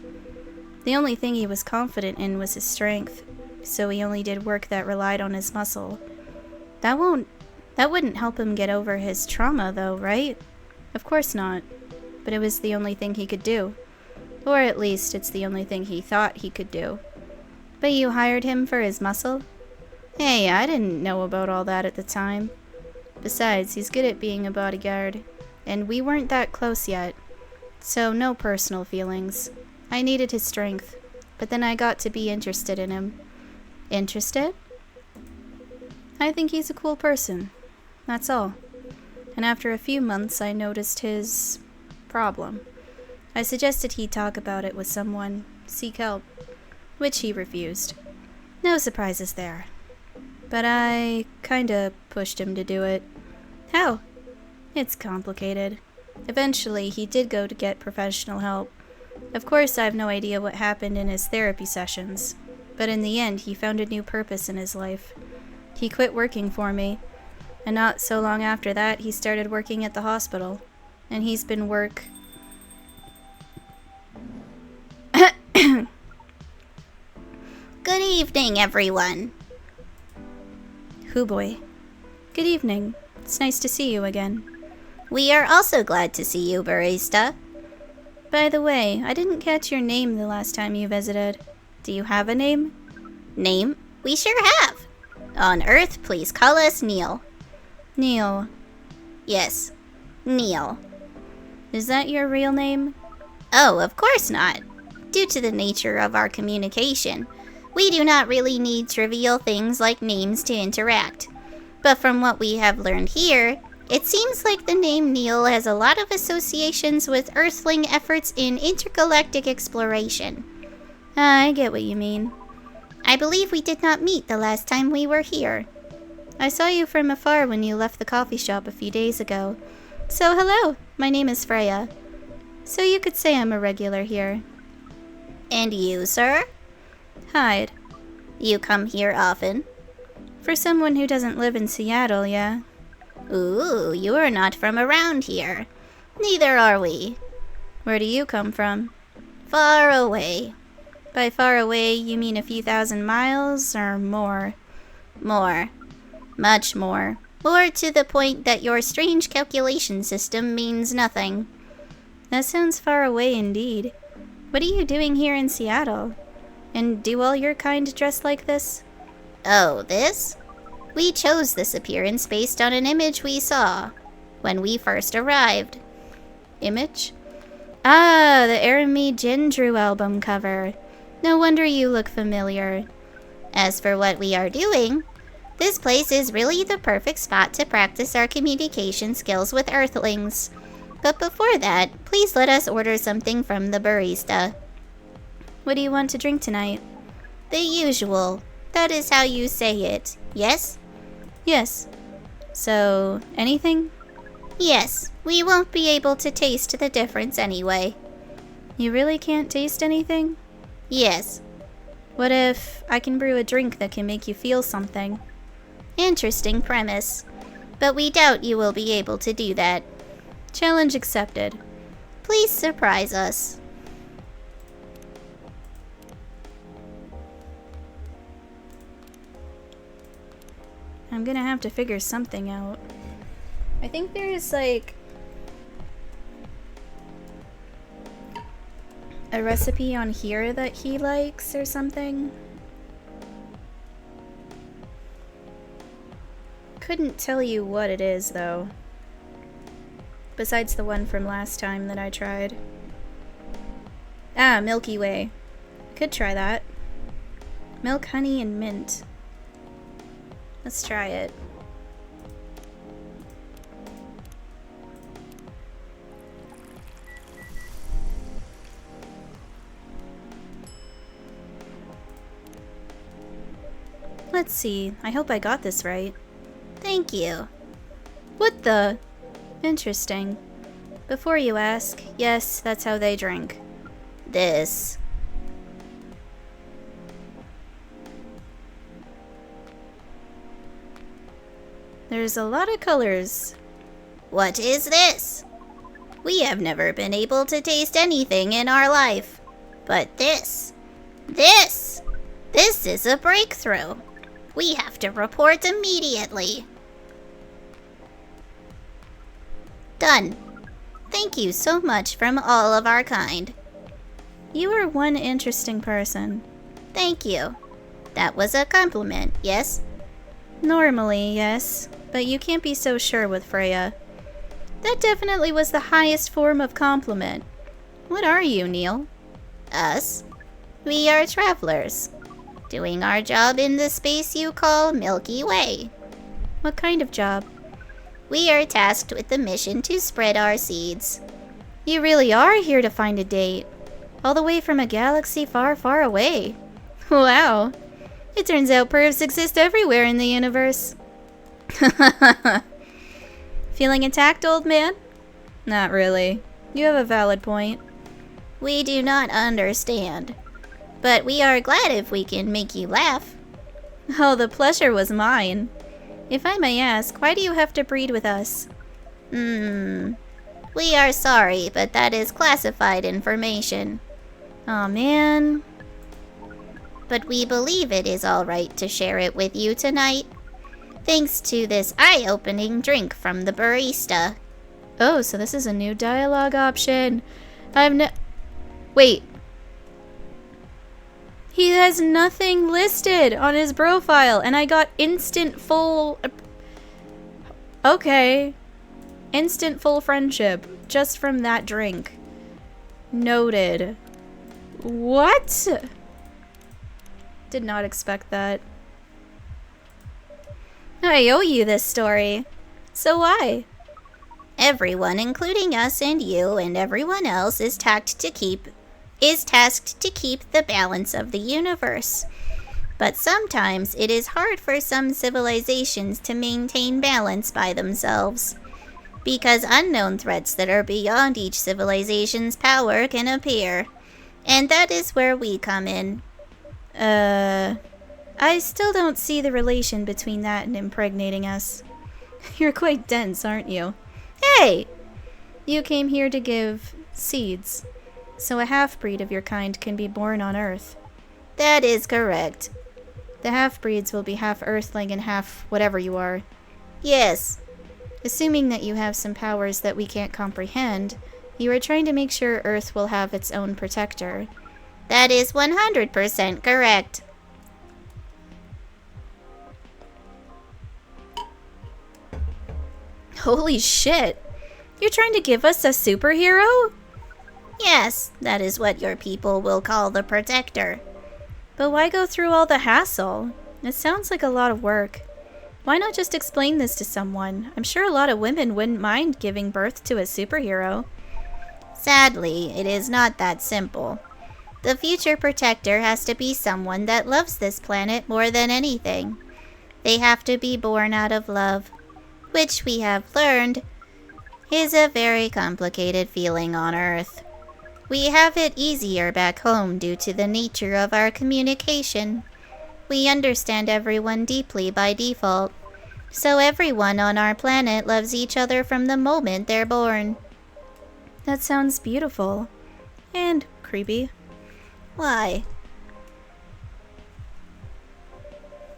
Speaker 1: The only thing he was confident in was his strength, so he only did work that relied on his muscle. That wouldn't help him get over his trauma, though, right? Of course not. But it was the only thing he could do. Or at least, it's the only thing he thought he could do. But you hired him for his muscle? Hey, I didn't know about all that at the time. Besides, he's good at being a bodyguard. And we weren't that close yet. So no personal feelings. I needed his strength. But then I got to be interested in him. Interested? I think he's a cool person. That's all. And after a few months, I noticed his problem. I suggested he talk about it with someone, seek help, which he refused. No surprises there. But I kinda pushed him to do it. How? It's complicated. Eventually, he did go to get professional help. Of course, I have no idea what happened in his therapy sessions, but in the end, he found a new purpose in his life. He quit working for me, and not so long after that, he started working at the hospital, and he's been
Speaker 3: Good evening, everyone.
Speaker 1: Hoo boy. Good evening. It's nice to see you again.
Speaker 3: We are also glad to see you, barista.
Speaker 1: By the way, I didn't catch your name the last time you visited. Do you have a name?
Speaker 3: Name? We sure have. On Earth, please call us Neil.
Speaker 1: Neil.
Speaker 3: Yes, Neil.
Speaker 1: Is that your real name?
Speaker 3: Oh, of course not. Due to the nature of our communication, we do not really need trivial things like names to interact. But from what we have learned here, it seems like the name Neil has a lot of associations with Earthling efforts in intergalactic exploration.
Speaker 1: I get what you mean.
Speaker 3: I believe we did not meet the last time we were here.
Speaker 1: I saw you from afar when you left the coffee shop a few days ago. So hello, my name is Freya. So you could say I'm a regular here.
Speaker 3: And you, sir?
Speaker 1: Hyde.
Speaker 3: You come here often?
Speaker 1: For someone who doesn't live in Seattle, yeah.
Speaker 3: Ooh, you are not from around here. Neither are we.
Speaker 1: Where do you come from?
Speaker 3: Far away.
Speaker 1: By far away, you mean a few thousand miles, or more?
Speaker 3: More. Much more. More to the point that your strange calculation system means nothing.
Speaker 1: That sounds far away indeed. What are you doing here in Seattle? And do all your kind dress like this?
Speaker 3: Oh, this? We chose this appearance based on an image we saw when we first arrived.
Speaker 1: Image? Ah, the Arami Jindru album cover. No wonder you look familiar.
Speaker 3: As for what we are doing, this place is really the perfect spot to practice our communication skills with Earthlings. But before that, please let us order something from the barista.
Speaker 1: What do you want to drink tonight?
Speaker 3: The usual. That is how you say it, yes?
Speaker 1: Yes. So, anything?
Speaker 3: Yes, we won't be able to taste the difference anyway.
Speaker 1: You really can't taste anything?
Speaker 3: Yes.
Speaker 1: What if I can brew a drink that can make you feel something?
Speaker 3: Interesting premise. But we doubt you will be able to do that.
Speaker 1: Challenge accepted.
Speaker 3: Please surprise us.
Speaker 1: I'm gonna have to figure something out. I think there's like a recipe on here that he likes or something. Couldn't tell you what it is though. Besides the one from last time that I tried. Ah, Milky Way. Could try that. Milk, honey, and mint. Let's try it. Let's see. I hope I got this right.
Speaker 3: Thank you.
Speaker 1: What the? Interesting. Before you ask, yes, that's how they drink.
Speaker 3: This.
Speaker 1: There's a lot of colors.
Speaker 3: What is this? We have never been able to taste anything in our life. But this is a breakthrough. We have to report immediately. Done. Thank you so much from all of our kind.
Speaker 1: You are one interesting person.
Speaker 3: Thank you. That was a compliment, yes?
Speaker 1: Normally, yes, but you can't be so sure with Freya. That definitely was the highest form of compliment. What are you, Neil?
Speaker 3: Us? We are travelers, doing our job in the space you call Milky Way.
Speaker 1: What kind of job?
Speaker 3: We are tasked with the mission to spread our seeds.
Speaker 1: You really are here to find a date. All the way from a galaxy far, far away. Wow. It turns out pervs exist everywhere in the universe. Feeling attacked, old man? Not really. You have a valid point.
Speaker 3: We do not understand. But we are glad if we can make you laugh.
Speaker 1: Oh, the pleasure was mine. If I may ask, why do you have to breed with us?
Speaker 3: We are sorry, but that is classified information.
Speaker 1: Aw, man.
Speaker 3: But we believe it is alright to share it with you tonight. Thanks to this eye-opening drink from the barista.
Speaker 1: Oh, so this is a new dialogue option. Wait. He has nothing listed on his profile, and I got instant full... Okay. Instant full friendship, just from that drink. Noted. What? Did not expect that. I owe you this story. So why?
Speaker 3: Everyone, including us and you and everyone else, is tasked to keep the balance of the universe. But sometimes it is hard for some civilizations to maintain balance by themselves, because unknown threats that are beyond each civilization's power can appear. And that is where we come in.
Speaker 1: I still don't see the relation between that and impregnating us. You're quite dense, aren't you? Hey! You came here to give seeds, so a half-breed of your kind can be born on Earth.
Speaker 3: That is correct.
Speaker 1: The half-breeds will be half Earthling and half whatever you are.
Speaker 3: Yes.
Speaker 1: Assuming that you have some powers that we can't comprehend, you are trying to make sure Earth will have its own protector.
Speaker 3: That is 100% correct.
Speaker 1: Holy shit! You're trying to give us a superhero?
Speaker 3: Yes, that is what your people will call the protector.
Speaker 1: But why go through all the hassle? It sounds like a lot of work. Why not just explain this to someone? I'm sure a lot of women wouldn't mind giving birth to a superhero.
Speaker 3: Sadly, it is not that simple. The future protector has to be someone that loves this planet more than anything. They have to be born out of love, which we have learned is a very complicated feeling on Earth. We have it easier back home due to the nature of our communication. We understand everyone deeply by default, so everyone on our planet loves each other from the moment they're born.
Speaker 1: That sounds beautiful. And creepy.
Speaker 3: Why?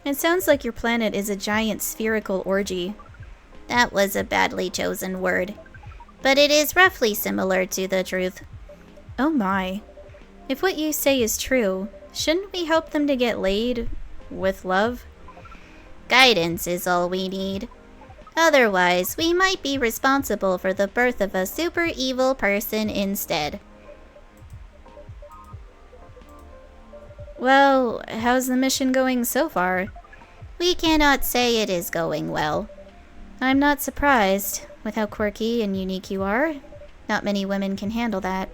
Speaker 1: It sounds like your planet is a giant spherical orgy.
Speaker 3: That was a badly chosen word, but it is roughly similar to the truth.
Speaker 1: Oh my. If what you say is true, shouldn't we help them to get laid with love?
Speaker 3: Guidance is all we need. Otherwise, we might be responsible for the birth of a super evil person instead.
Speaker 1: Well, how's the mission going so far?
Speaker 3: We cannot say it is going well.
Speaker 1: I'm not surprised, with how quirky and unique you are. Not many women can handle that.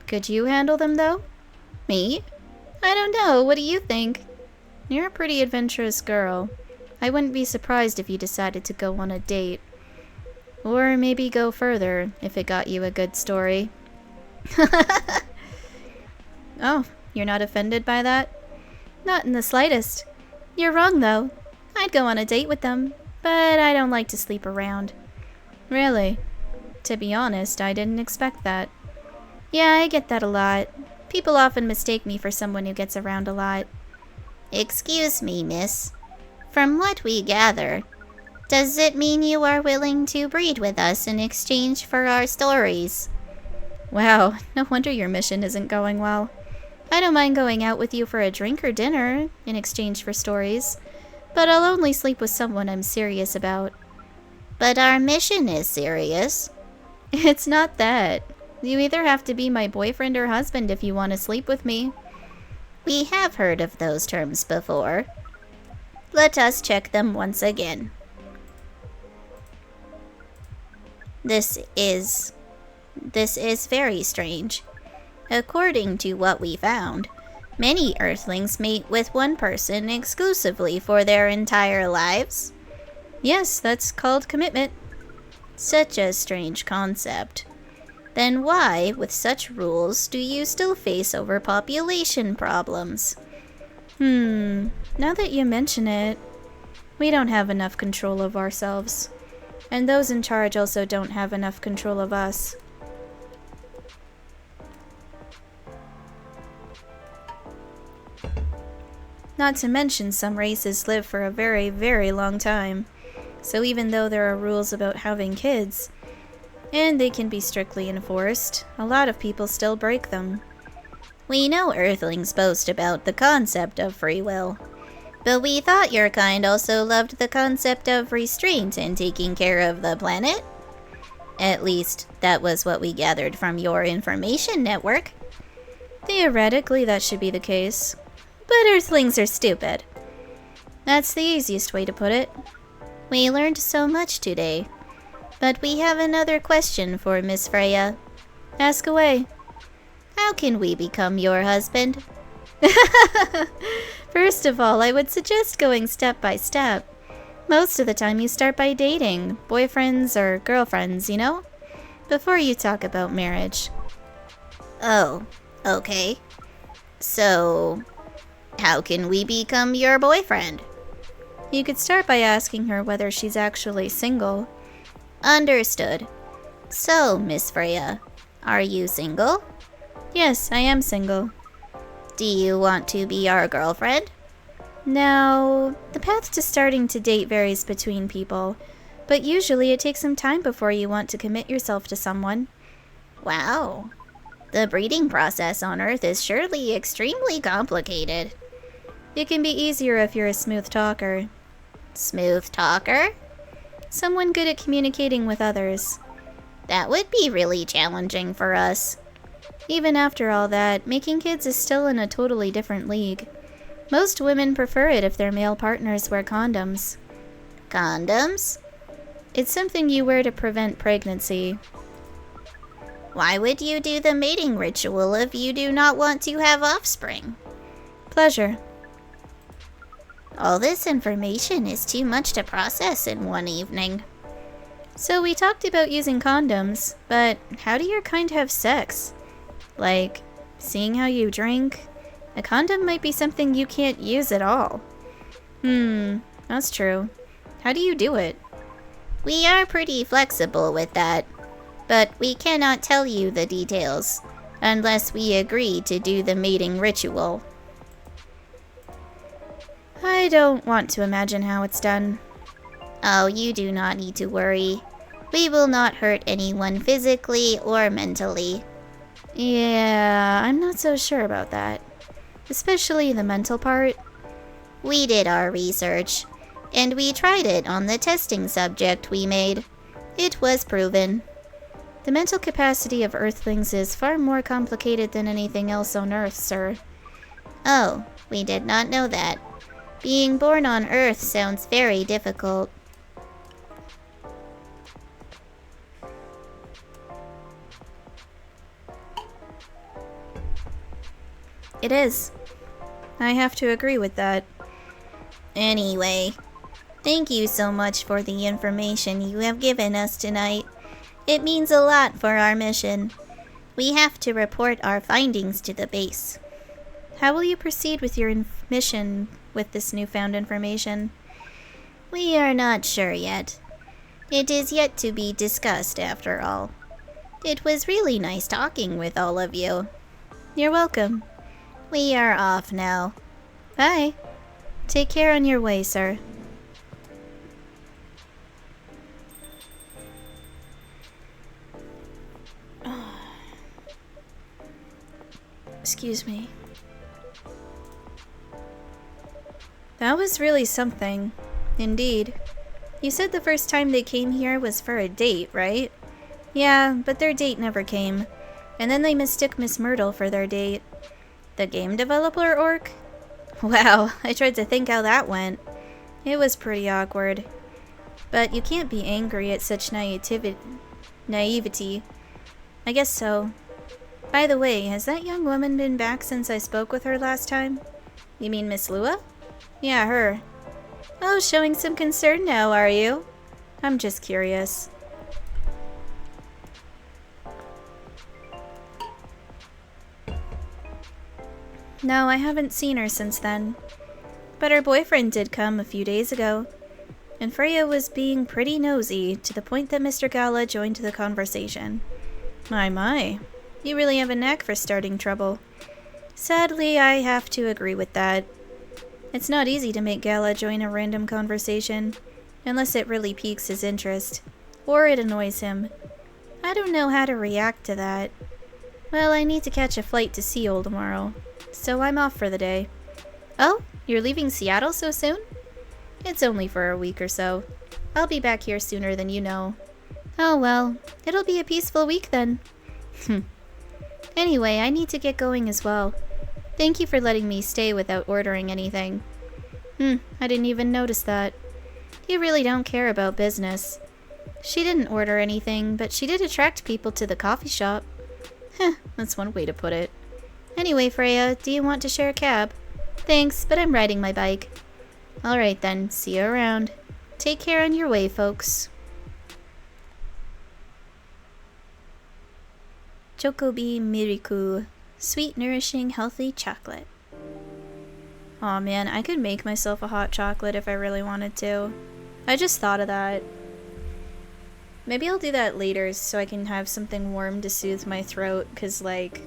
Speaker 1: Could you handle them, though?
Speaker 3: Me?
Speaker 1: I don't know. What do you think? You're a pretty adventurous girl. I wouldn't be surprised if you decided to go on a date. Or maybe go further, if it got you a good story. Oh, you're not offended by that? Not in the slightest. You're wrong, though. I'd go on a date with them, but I don't like to sleep around. Really? To be honest, I didn't expect that. Yeah, I get that a lot. People often mistake me for someone who gets around a lot.
Speaker 3: Excuse me, miss. From what we gather, does it mean you are willing to breed with us in exchange for our stories?
Speaker 1: Wow, no wonder your mission isn't going well. I don't mind going out with you for a drink or dinner in exchange for stories, but I'll only sleep with someone I'm serious about.
Speaker 3: But our mission is serious.
Speaker 1: It's not that. You either have to be my boyfriend or husband if you want to sleep with me.
Speaker 3: We have heard of those terms before. Let us check them once again. This is very strange. According to what we found, many Earthlings mate with one person exclusively for their entire lives.
Speaker 1: Yes, that's called commitment.
Speaker 3: Such a strange concept. Then why, with such rules, do you still face overpopulation problems?
Speaker 1: Now that you mention it, we don't have enough control of ourselves. And those in charge also don't have enough control of us. Not to mention some races live for a very, very long time. So even though there are rules about having kids, and they can be strictly enforced, a lot of people still break them.
Speaker 3: We know Earthlings boast about the concept of free will, but we thought your kind also loved the concept of restraint in taking care of the planet. At least, that was what we gathered from your information network.
Speaker 1: Theoretically, that should be the case.
Speaker 3: But Earthlings are stupid.
Speaker 1: That's the easiest way to put it.
Speaker 3: We learned so much today. But we have another question for Miss Freya.
Speaker 1: Ask away.
Speaker 3: How can we become your husband?
Speaker 1: First of all, I would suggest going step by step. Most of the time you start by dating, boyfriends or girlfriends, you know? Before you talk about marriage.
Speaker 3: Oh, okay. So, how can we become your boyfriend?
Speaker 1: You could start by asking her whether she's actually single.
Speaker 3: Understood. So, Miss Freya, are you single?
Speaker 1: Yes, I am single.
Speaker 3: Do you want to be our girlfriend?
Speaker 1: Now, the path to starting to date varies between people, but usually it takes some time before you want to commit yourself to someone.
Speaker 3: Wow. The breeding process on Earth is surely extremely complicated.
Speaker 1: It can be easier if you're a smooth talker.
Speaker 3: Smooth talker?
Speaker 1: Someone good at communicating with others.
Speaker 3: That would be really challenging for us.
Speaker 1: Even after all that, making kids is still in a totally different league. Most women prefer it if their male partners wear condoms.
Speaker 3: Condoms?
Speaker 1: It's something you wear to prevent pregnancy.
Speaker 3: Why would you do the mating ritual if you do not want to have offspring?
Speaker 1: Pleasure.
Speaker 3: All this information is too much to process in one evening.
Speaker 1: So we talked about using condoms, but how do your kind have sex? Like, seeing how you drink? A condom might be something you can't use at all. That's true. How do you do it?
Speaker 3: We are pretty flexible with that, but we cannot tell you the details unless we agree to do the mating ritual.
Speaker 1: I don't want to imagine how it's done.
Speaker 3: Oh, you do not need to worry. We will not hurt anyone physically or mentally.
Speaker 1: Yeah, I'm not so sure about that. Especially the mental part.
Speaker 3: We did our research, and we tried it on the testing subject we made. It was proven.
Speaker 1: The mental capacity of Earthlings is far more complicated than anything else on Earth, sir.
Speaker 3: Oh, we did not know that. Being born on Earth sounds very difficult.
Speaker 1: It is. I have to agree with that.
Speaker 3: Anyway, thank you so much for the information you have given us tonight. It means a lot for our mission. We have to report our findings to the base.
Speaker 1: How will you proceed with your mission with this newfound information?
Speaker 3: We are not sure yet. It is yet to be discussed, after all. It was really nice talking with all of you.
Speaker 1: You're welcome.
Speaker 3: We are off now.
Speaker 1: Bye. Take care on your way, sir. Excuse me. That was really something. Indeed. You said the first time they came here was for a date, right? Yeah, but their date never came. And then they mistook Miss Myrtle for their date. The game developer orc? Wow, I tried to think how that went. It was pretty awkward. But you can't be angry at such naivety. I guess so. By the way, has that young woman been back since I spoke with her last time? You mean Miss Lua? Yeah, her. Oh, showing some concern now, are you? I'm just curious. No, I haven't seen her since then. But her boyfriend did come a few days ago. And Freya was being pretty nosy, to the point that Mr. Gala joined the conversation. My. You really have a knack for starting trouble. Sadly, I have to agree with that. It's not easy to make Gala join a random conversation, unless it really piques his interest, or it annoys him. I don't know how to react to that. Well, I need to catch a flight to Seoul tomorrow, so I'm off for the day. Oh, you're leaving Seattle so soon? It's only for a week or so. I'll be back here sooner than you know. Oh well, it'll be a peaceful week then. Anyway, I need to get going as well. Thank you for letting me stay without ordering anything. I didn't even notice that. You really don't care about business. She didn't order anything, but she did attract people to the coffee shop. That's one way to put it. Anyway, Freya, do you want to share a cab? Thanks, but I'm riding my bike. Alright then, see you around. Take care on your way, folks. Chocobi Miriku. Sweet, nourishing, healthy chocolate. Aw man, I could make myself a hot chocolate if I really wanted to. I just thought of that. Maybe I'll do that later so I can have something warm to soothe my throat, because like...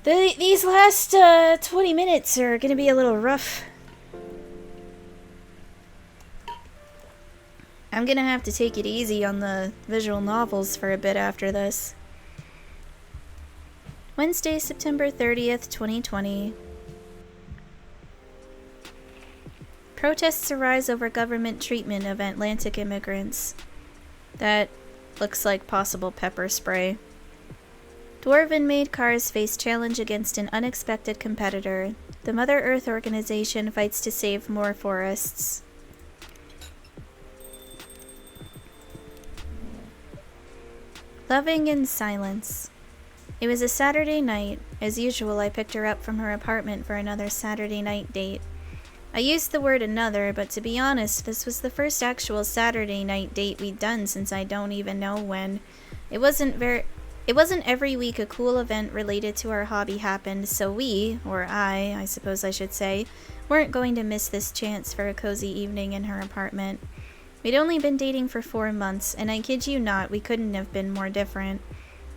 Speaker 1: these last 20 minutes are gonna be a little rough. I'm gonna have to take it easy on the visual novels for a bit after this. Wednesday, September 30th, 2020. Protests arise over government treatment of Atlantic immigrants. That looks like possible pepper spray. Dwarven-made cars face challenge against an unexpected competitor. The Mother Earth organization fights to save more forests. Loving in silence. It was a Saturday night. As usual, I picked her up from her apartment for another Saturday night date. I used the word another, but to be honest, this was the first actual Saturday night date we'd done since I don't even know when. It wasn't every week a cool event related to our hobby happened, so we, or I suppose I should say, weren't going to miss this chance for a cozy evening in her apartment. We'd only been dating for 4 months, and I kid you not, we couldn't have been more different.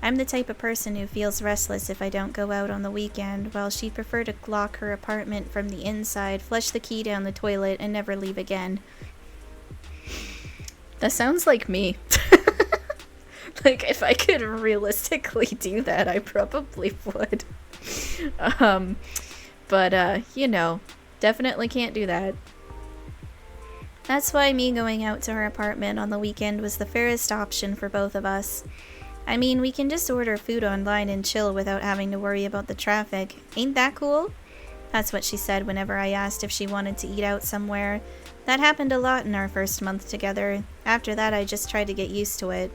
Speaker 1: I'm the type of person who feels restless if I don't go out on the weekend, while she'd prefer to lock her apartment from the inside, flush the key down the toilet, and never leave again.
Speaker 2: That sounds like me. Like, if I could realistically do that, I probably would. You know, definitely can't do that.
Speaker 1: That's why me going out to her apartment on the weekend was the fairest option for both of us. I mean, we can just order food online and chill without having to worry about the traffic. Ain't that cool? That's what she said whenever I asked if she wanted to eat out somewhere. That happened a lot in our first month together. After that, I just tried to get used to it.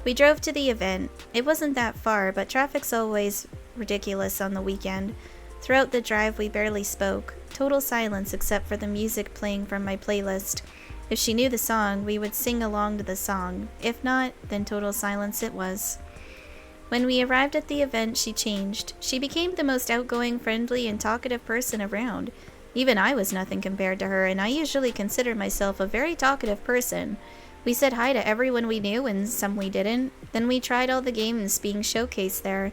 Speaker 1: We drove to the event. It wasn't that far, but traffic's always ridiculous on the weekend. Throughout the drive, we barely spoke. Total silence except for the music playing from my playlist. If she knew the song, we would sing along to the song. If not, then total silence it was. When we arrived at the event, she changed. She became the most outgoing, friendly, and talkative person around. Even I was nothing compared to her, and I usually consider myself a very talkative person. We said hi to everyone we knew, and some we didn't. Then we tried all the games being showcased there.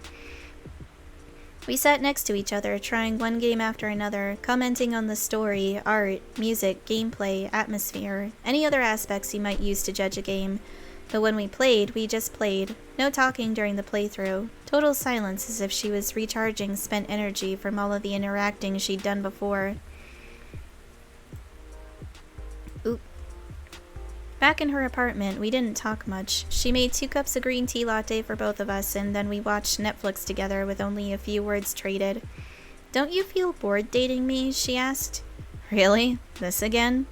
Speaker 1: We sat next to each other, trying one game after another, commenting on the story, art, music, gameplay, atmosphere, any other aspects you might use to judge a game. But when we played, we just played. No talking during the playthrough. Total silence as if she was recharging spent energy from all of the interacting she'd done before. Oop. Back in her apartment, we didn't talk much. She made 2 cups of green tea latte for both of us, and then we watched Netflix together with only a few words traded. "Don't you feel bored dating me?" she asked. "Really? This again?"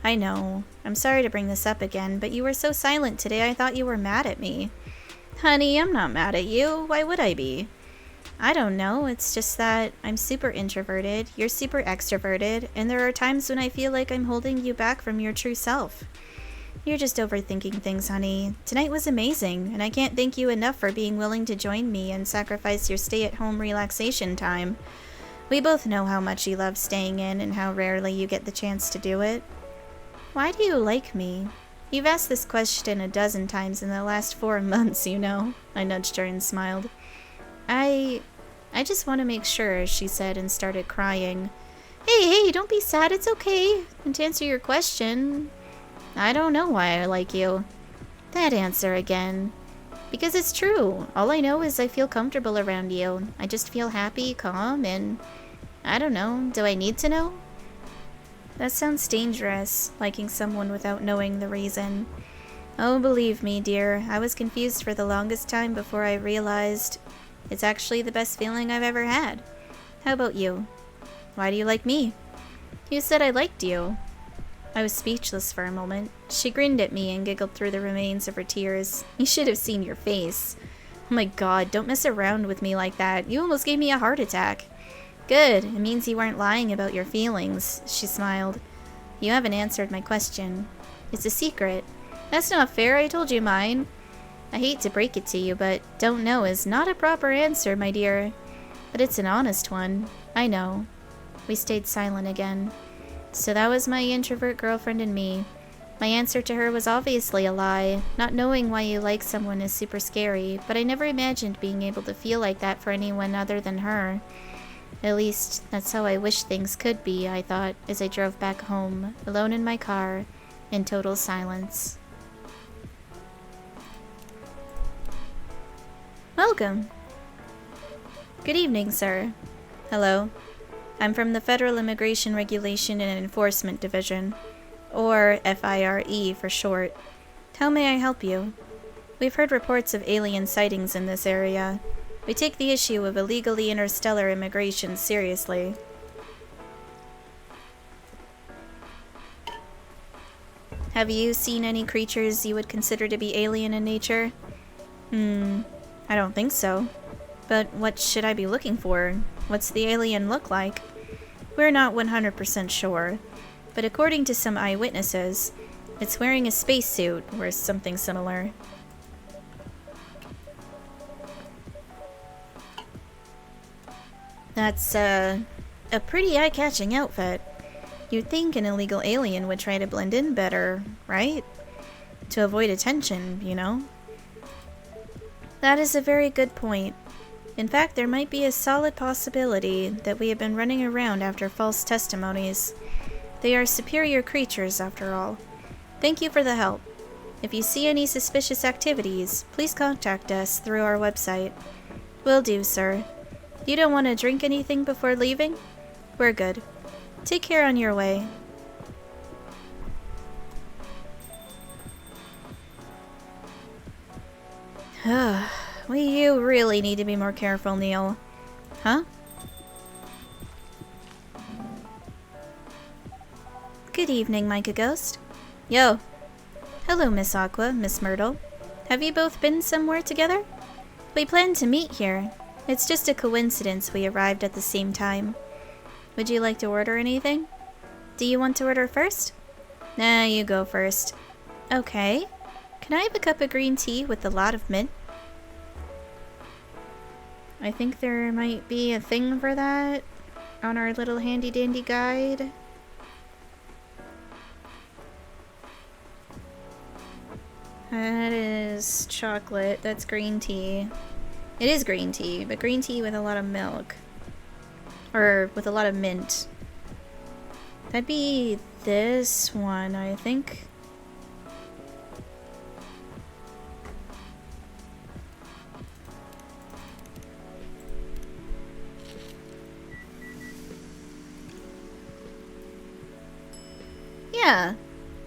Speaker 1: "I know. I'm sorry to bring this up again, but you were so silent today I thought you were mad at me." "Honey, I'm not mad at you. Why would I be?" "I don't know. It's just that I'm super introverted, you're super extroverted, and there are times when I feel like I'm holding you back from your true self." "You're just overthinking things, honey. Tonight was amazing, and I can't thank you enough for being willing to join me and sacrifice your stay-at-home relaxation time. We both know how much you love staying in and how rarely you get the chance to do it." "Why do you like me? You've asked this question a dozen times in the last 4 months, you know." I nudged her and smiled. I just want to make sure," she said and started crying. Hey, don't be sad. It's okay. And to answer your question, I don't know why I like you." That answer again. "Because it's true. All I know is I feel comfortable around you. I just feel happy, calm, and I don't know. Do I need to know?" That sounds dangerous, liking someone without knowing the reason. Oh, believe me, dear, I was confused for the longest time before I realized it's actually the best feeling I've ever had. How about you? Why do you like me? You said I liked you. I was speechless for a moment. She grinned at me and giggled through the remains of her tears. You should have seen your face. Oh my god, don't mess around with me like that. You almost gave me a heart attack. Good, it means you weren't lying about your feelings, she smiled. You haven't answered my question. It's a secret. That's not fair, I told you mine. I hate to break it to you, but don't know is not a proper answer, my dear. But it's an honest one. I know. We stayed silent again. So that was my introvert girlfriend and me. My answer to her was obviously a lie. Not knowing why you like someone is super scary, but I never imagined being able to feel like that for anyone other than her. At least, that's how I wish things could be, I thought, as I drove back home, alone in my car, in total silence. Welcome. Good evening, sir. Hello. I'm from the Federal Immigration Regulation and Enforcement Division, or FIRE for short. How may I help you? We've heard reports of alien sightings in this area. We take the issue of illegally interstellar immigration seriously. Have you seen any creatures you would consider to be alien in nature? I don't think so. But what should I be looking for? What's the alien look like? We're not 100% sure, but according to some eyewitnesses, it's wearing a spacesuit or something similar. That's, a pretty eye-catching outfit. You'd think an illegal alien would try to blend in better, right? To avoid attention, you know? That is a very good point. In fact, there might be a solid possibility that we have been running around after false testimonies. They are superior creatures, after all. Thank you for the help. If you see any suspicious activities, please contact us through our website. Will do, sir. You don't want to drink anything before leaving? We're good. Take care on your way. You really need to be more careful, Neil. Huh? Good evening, Micah Ghost. Yo. Hello, Miss Aqua, Miss Myrtle. Have you both been somewhere together? We planned to meet here. It's just a coincidence we arrived at the same time. Would you like to order anything? Do you want to order first? Nah, you go first. Okay. Can I have a cup of green tea with a lot of mint? I think there might be a thing for that on our little handy dandy guide. That is chocolate. That's green tea. It is green tea, but green tea with a lot of milk. Or with a lot of mint. That'd be this one, I think. Yeah,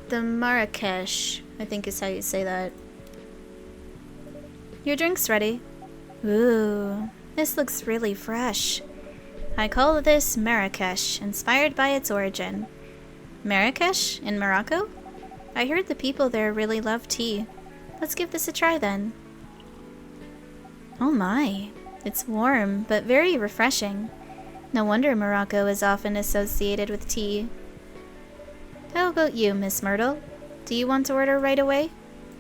Speaker 1: the Marrakesh, I think is how you say that. Your drink's ready. Ooh, this looks really fresh. I call this Marrakesh, inspired by its origin. Marrakesh? In Morocco? I heard the people there really love tea. Let's give this a try then. Oh my, it's warm, but very refreshing. No wonder Morocco is often associated with tea. How about you, Miss Myrtle? Do you want to order right away?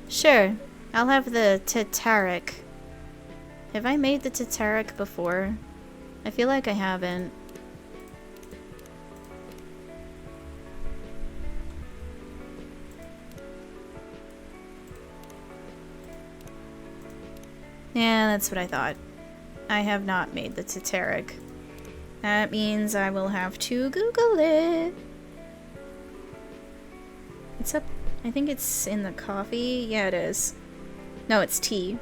Speaker 1: Sure, I'll have the Tataric. Have I made the Tataric before? I feel like I haven't. Yeah, that's what I thought. I have not made the Tataric. That means I will have to Google it. It's up. I think it's in the coffee. Yeah, it is. No, it's tea.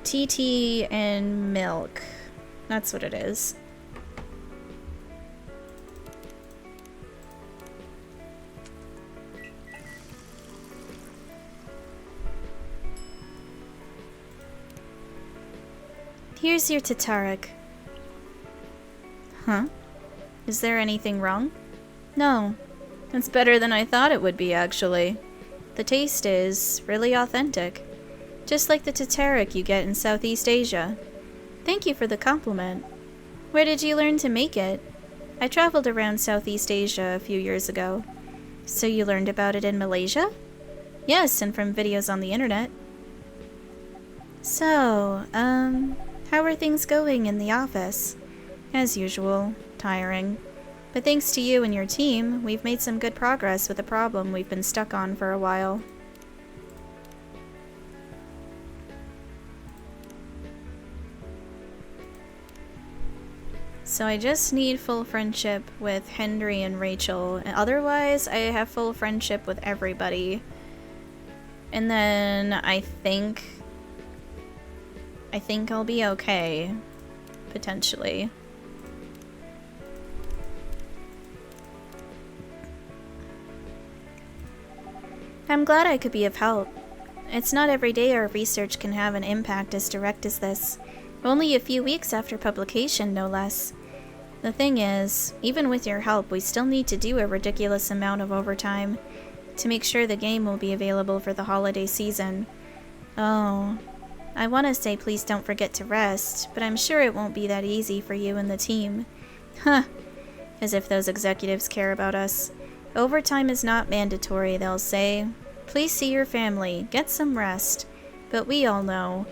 Speaker 1: Tea and milk. That's what it is. Here's your Tataric. Huh? Is there anything wrong? No. It's better than I thought it would be, actually. The taste is really authentic. Just like the Tataric you get in Southeast Asia. Thank you for the compliment. Where did you learn to make it? I traveled around Southeast Asia a few years ago. So you learned about it in Malaysia? Yes, and from videos on the internet. So, how are things going in the office? As usual, tiring. But thanks to you and your team, we've made some good progress with a problem we've been stuck on for a while. So I just need full friendship with Henry and Rachel, and otherwise I have full friendship with everybody. And then I think I'll be okay, potentially. I'm glad I could be of help. It's not every day our research can have an impact as direct as this. Only a few weeks after publication, no less. The thing is, even with your help, we still need to do a ridiculous amount of overtime to make sure the game will be available for the holiday season. Oh, I want to say please don't forget to rest, but I'm sure it won't be that easy for you and the team. Huh. As if those executives care about us. Overtime is not mandatory, they'll say. Please see your family, get some rest. But we all know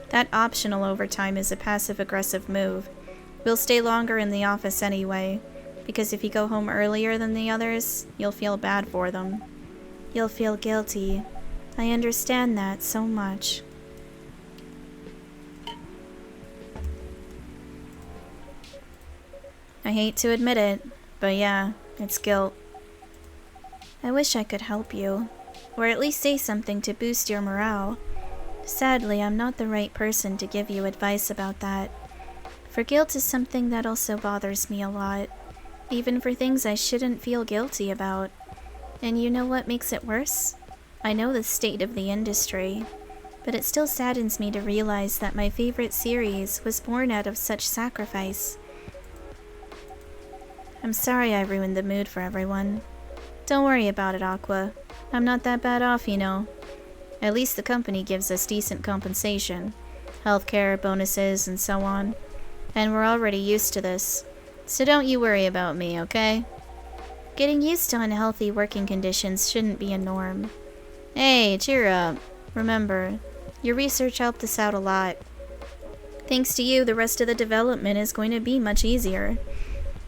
Speaker 1: that optional overtime is a passive-aggressive move. We'll stay longer in the office anyway, because if you go home earlier than the others, you'll feel bad for them. You'll feel guilty. I understand that so much. I hate to admit it, but yeah, it's guilt. I wish I could help you, or at least say something to boost your morale. Sadly, I'm not the right person to give you advice about that. For guilt is something that also bothers me a lot, even for things I shouldn't feel guilty about. And you know what makes it worse? I know the state of the industry, but it still saddens me to realize that my favorite series was born out of such sacrifice. I'm sorry I ruined the mood for everyone. Don't worry about it, Aqua. I'm not that bad off, you know. At least the company gives us decent compensation. Healthcare, bonuses, and so on. And we're already used to this. So don't you worry about me, okay? Getting used to unhealthy working conditions shouldn't be a norm. Hey, cheer up. Remember, your research helped us out a lot. Thanks to you, the rest of the development is going to be much easier.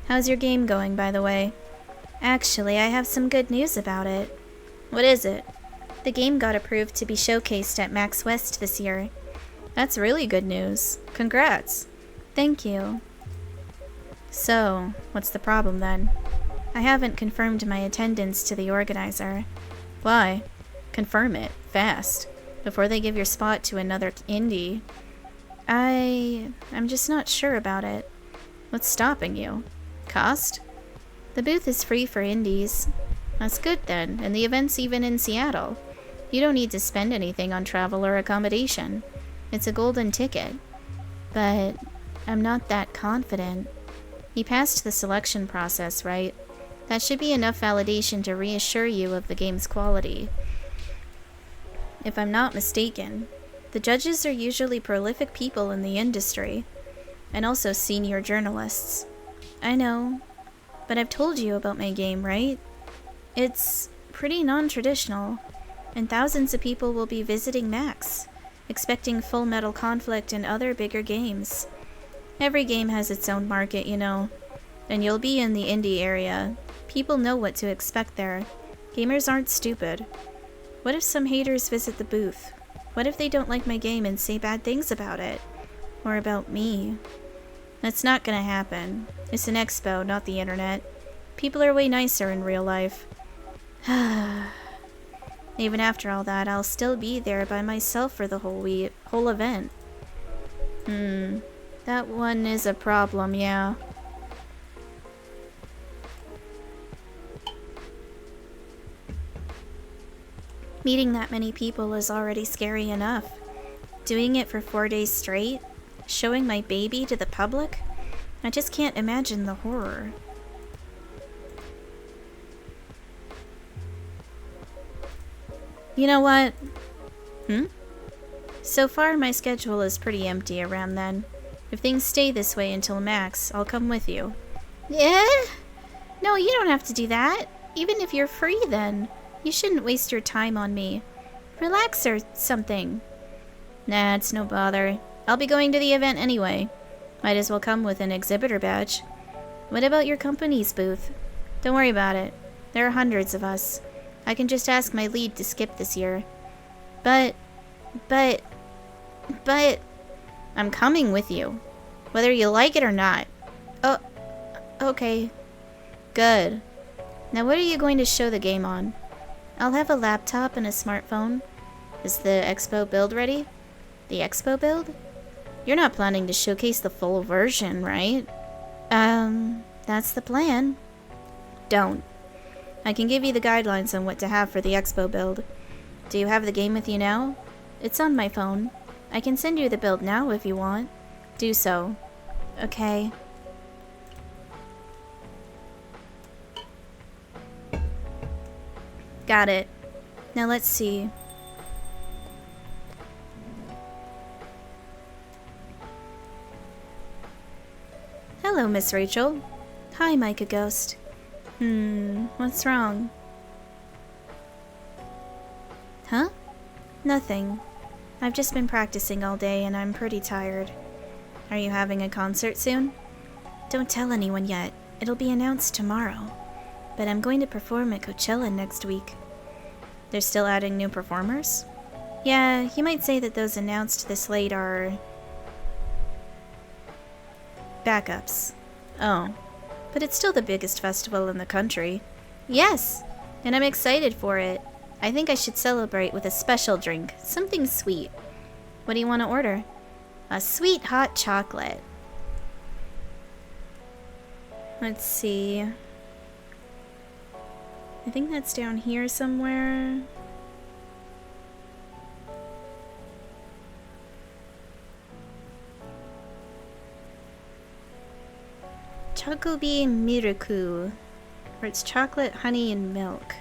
Speaker 1: How's your game going, by the way? Actually, I have some good news about it. What is it? The game got approved to be showcased at Max West this year. That's really good news. Congrats. Thank you. So, what's the problem then? I haven't confirmed my attendance to the organizer. Why? Confirm it, fast, before they give your spot to another indie. I'm just not sure about it. What's stopping you? Cost? The booth is free for indies. That's good then, and the event's even in Seattle. You don't need to spend anything on travel or accommodation. It's a golden ticket. But I'm not that confident. You passed the selection process, right? That should be enough validation to reassure you of the game's quality. If I'm not mistaken, the judges are usually prolific people in the industry, and also senior journalists. I know, but I've told you about my game, right? It's pretty non-traditional, and thousands of people will be visiting Max, expecting Full Metal Conflict and other bigger games. Every game has its own market, you know, and you'll be in the indie area. People know what to expect there. Gamers aren't stupid. What if some haters visit the booth? What if they don't like my game and say bad things about it? Or about me? That's not gonna happen. It's an expo, not the internet. People are way nicer in real life. Even after all that, I'll still be there by myself for the whole event. That one is a problem, yeah. Meeting that many people is already scary enough. Doing it for 4 days straight? Showing my baby to the public? I just can't imagine the horror. You know what? So far, my schedule is pretty empty around then. If things stay this way until Max, I'll come with you.
Speaker 3: Yeah? No, you don't have to do that. Even if you're free then. You shouldn't waste your time on me. Relax or something.
Speaker 1: Nah, it's no bother. I'll be going to the event anyway. Might as well come with an exhibitor badge. What about your company's booth? Don't worry about it. There are hundreds of us. I can just ask my lead to skip this year. But... I'm coming with you. Whether you like it or not. Oh, okay. Good. Now what are you going to show the game on? I'll have a laptop and a smartphone. Is the expo build ready? The expo build? You're not planning to showcase the full version, right? That's the plan. Don't. I can give you the guidelines on what to have for the expo build. Do you have the game with you now? It's on my phone. I can send you the build now if you want. Do so. Okay. Got it. Now let's see. Hello, Miss Rachel. Hi, Micah Ghost. What's wrong? Huh? Nothing. I've just been practicing all day and I'm pretty tired. Are you having a concert soon? Don't tell anyone yet. It'll be announced tomorrow. But I'm going to perform at Coachella next week. They're still adding new performers? Yeah, you might say that those announced this late are backups. Oh. But it's still the biggest festival in the country. Yes, and I'm excited for it. I think I should celebrate with a special drink, something sweet. What do you want to order? A sweet hot chocolate. Let's see. I think that's down here somewhere. Chocobi Miruku, or it's chocolate, honey, and milk.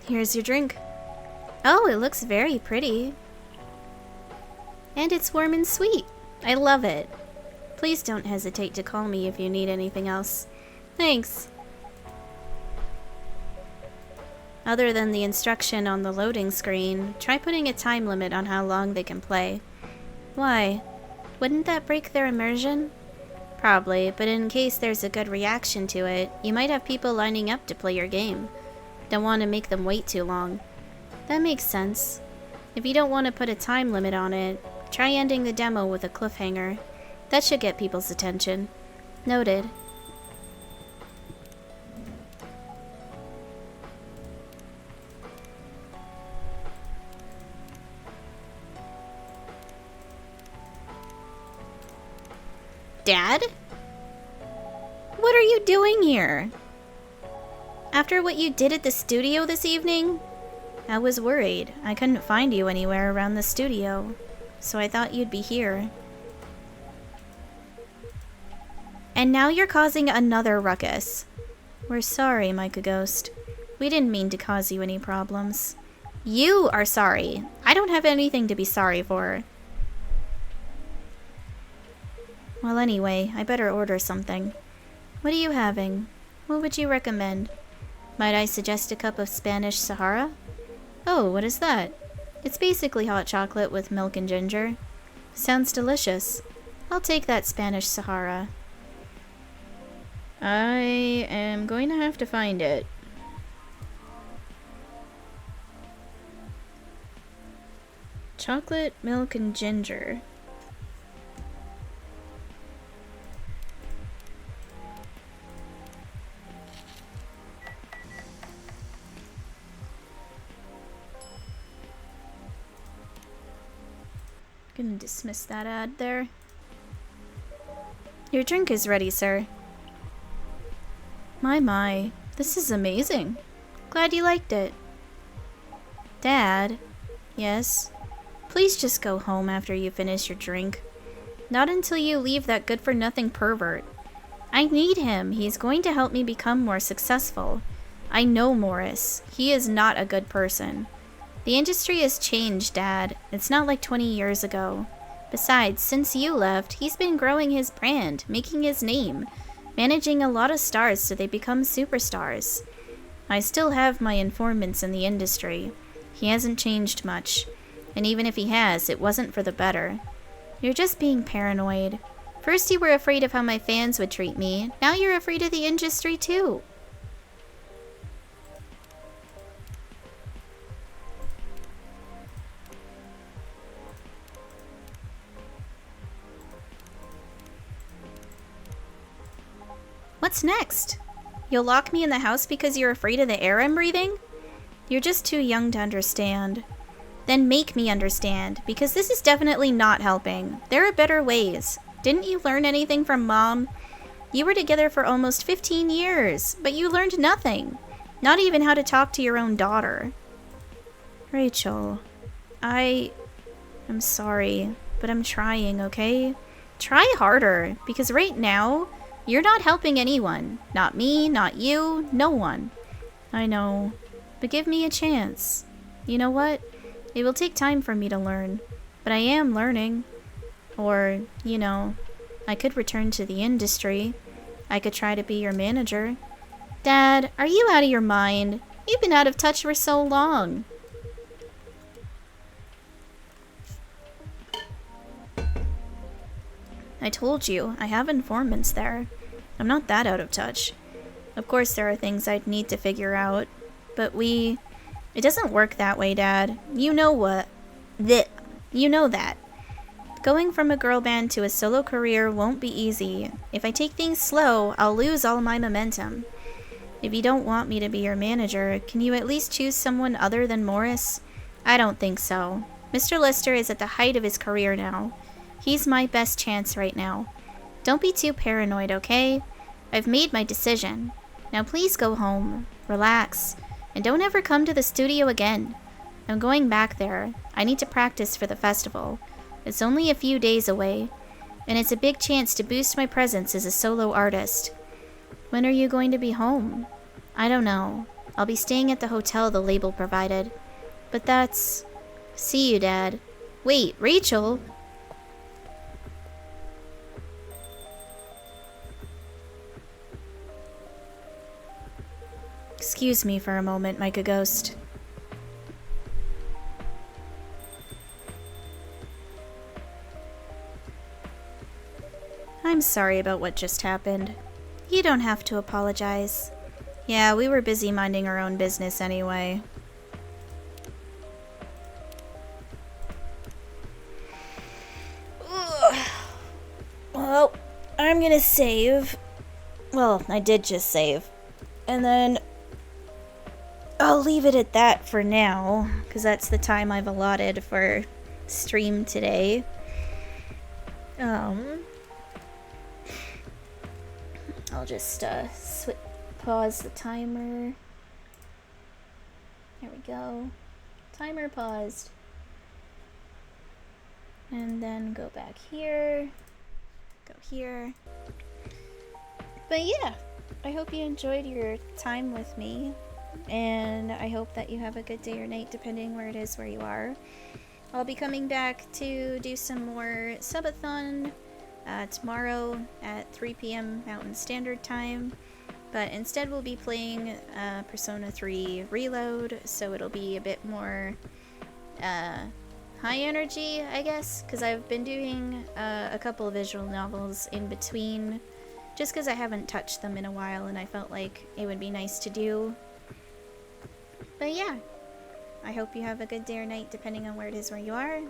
Speaker 1: Here's your drink. Oh, it looks very pretty. And it's warm and sweet. I love it. Please don't hesitate to call me if you need anything else. Thanks. Other than the instruction on the loading screen, try putting a time limit on how long they can play. Why? Wouldn't that break their immersion? Probably, but in case there's a good reaction to it, you might have people lining up to play your game. Don't want to make them wait too long. That makes sense. If you don't want to put a time limit on it, try ending the demo with a cliffhanger. That should get people's attention. Noted. Dad? What are you doing here? After what you did at the studio this evening? I was worried. I couldn't find you anywhere around the studio, so I thought you'd be here. And now you're causing another ruckus. We're sorry, Micah Ghost. We didn't mean to cause you any problems. You are sorry. I don't have anything to be sorry for. Well, anyway, I better order something. What are you having? What would you recommend? Might I suggest a cup of Spanish Sahara? Oh, what is that? It's basically hot chocolate with milk and ginger. Sounds delicious. I'll take that Spanish Sahara. I am going to have to find it. Chocolate, milk, and ginger. Gonna dismiss that ad there. Your drink is ready, sir. My, this is amazing. Glad you liked it. Dad? Yes? Please just go home after you finish your drink. Not until you leave that good-for-nothing pervert. I need him. He's going to help me become more successful. I know Morris. He is not a good person. The industry has changed, Dad. It's not like 20 years ago. Besides, since you left, he's been growing his brand, making his name, managing a lot of stars so they become superstars. I still have my informants in the industry. He hasn't changed much. And even if he has, it wasn't for the better. You're just being paranoid. First you were afraid of how my fans would treat me. Now you're afraid of the industry too. What's next? You'll lock me in the house because you're afraid of the air I'm breathing? You're just too young to understand. Then make me understand, because this is definitely not helping. There are better ways. Didn't you learn anything from Mom? You were together for almost 15 years, but you learned nothing. Not even how to talk to your own daughter. Rachel, I'm sorry, but I'm trying, okay? Try harder, because right now, you're not helping anyone. Not me, not you, no one. I know, but give me a chance. You know what? It will take time for me to learn, but I am learning. Or, you know, I could return to the industry. I could try to be your manager. Dad, are you out of your mind? You've been out of touch for so long. I told you, I have informants there. I'm not that out of touch. Of course there are things I'd need to figure out, but it doesn't work that way, Dad. You know what? You know that. Going from a girl band to a solo career won't be easy. If I take things slow, I'll lose all my momentum. If you don't want me to be your manager, can you at least choose someone other than Morris? I don't think so. Mr. Lister is at the height of his career now. He's my best chance right now. Don't be too paranoid, okay? I've made my decision. Now please go home, relax, and don't ever come to the studio again. I'm going back there. I need to practice for the festival. It's only a few days away, and it's a big chance to boost my presence as a solo artist. When are you going to be home? I don't know. I'll be staying at the hotel the label provided. But that's... See you, Dad. Wait, Rachel! Excuse me for a moment, Micah Ghost. I'm sorry about what just happened. You don't have to apologize. Yeah, we were busy minding our own business anyway. Ugh. Well, I'm gonna save. Well, I did just save. And then I'll leave it at that for now, because that's the time I've allotted for stream today. I'll just pause the timer. There we go. Timer paused. And then go back here. Go here. But yeah, I hope you enjoyed your time with me. And I hope that you have a good day or night depending where it is where you are. I'll be coming back to do some more subathon tomorrow at 3 p.m. Mountain Standard Time. But instead we'll be playing Persona 3 Reload, so it'll be a bit more high energy, I guess, because I've been doing a couple of visual novels in between, just because I haven't touched them in a while and I felt like it would be nice to do. But yeah, I hope you have a good day or night depending on where it is where you are,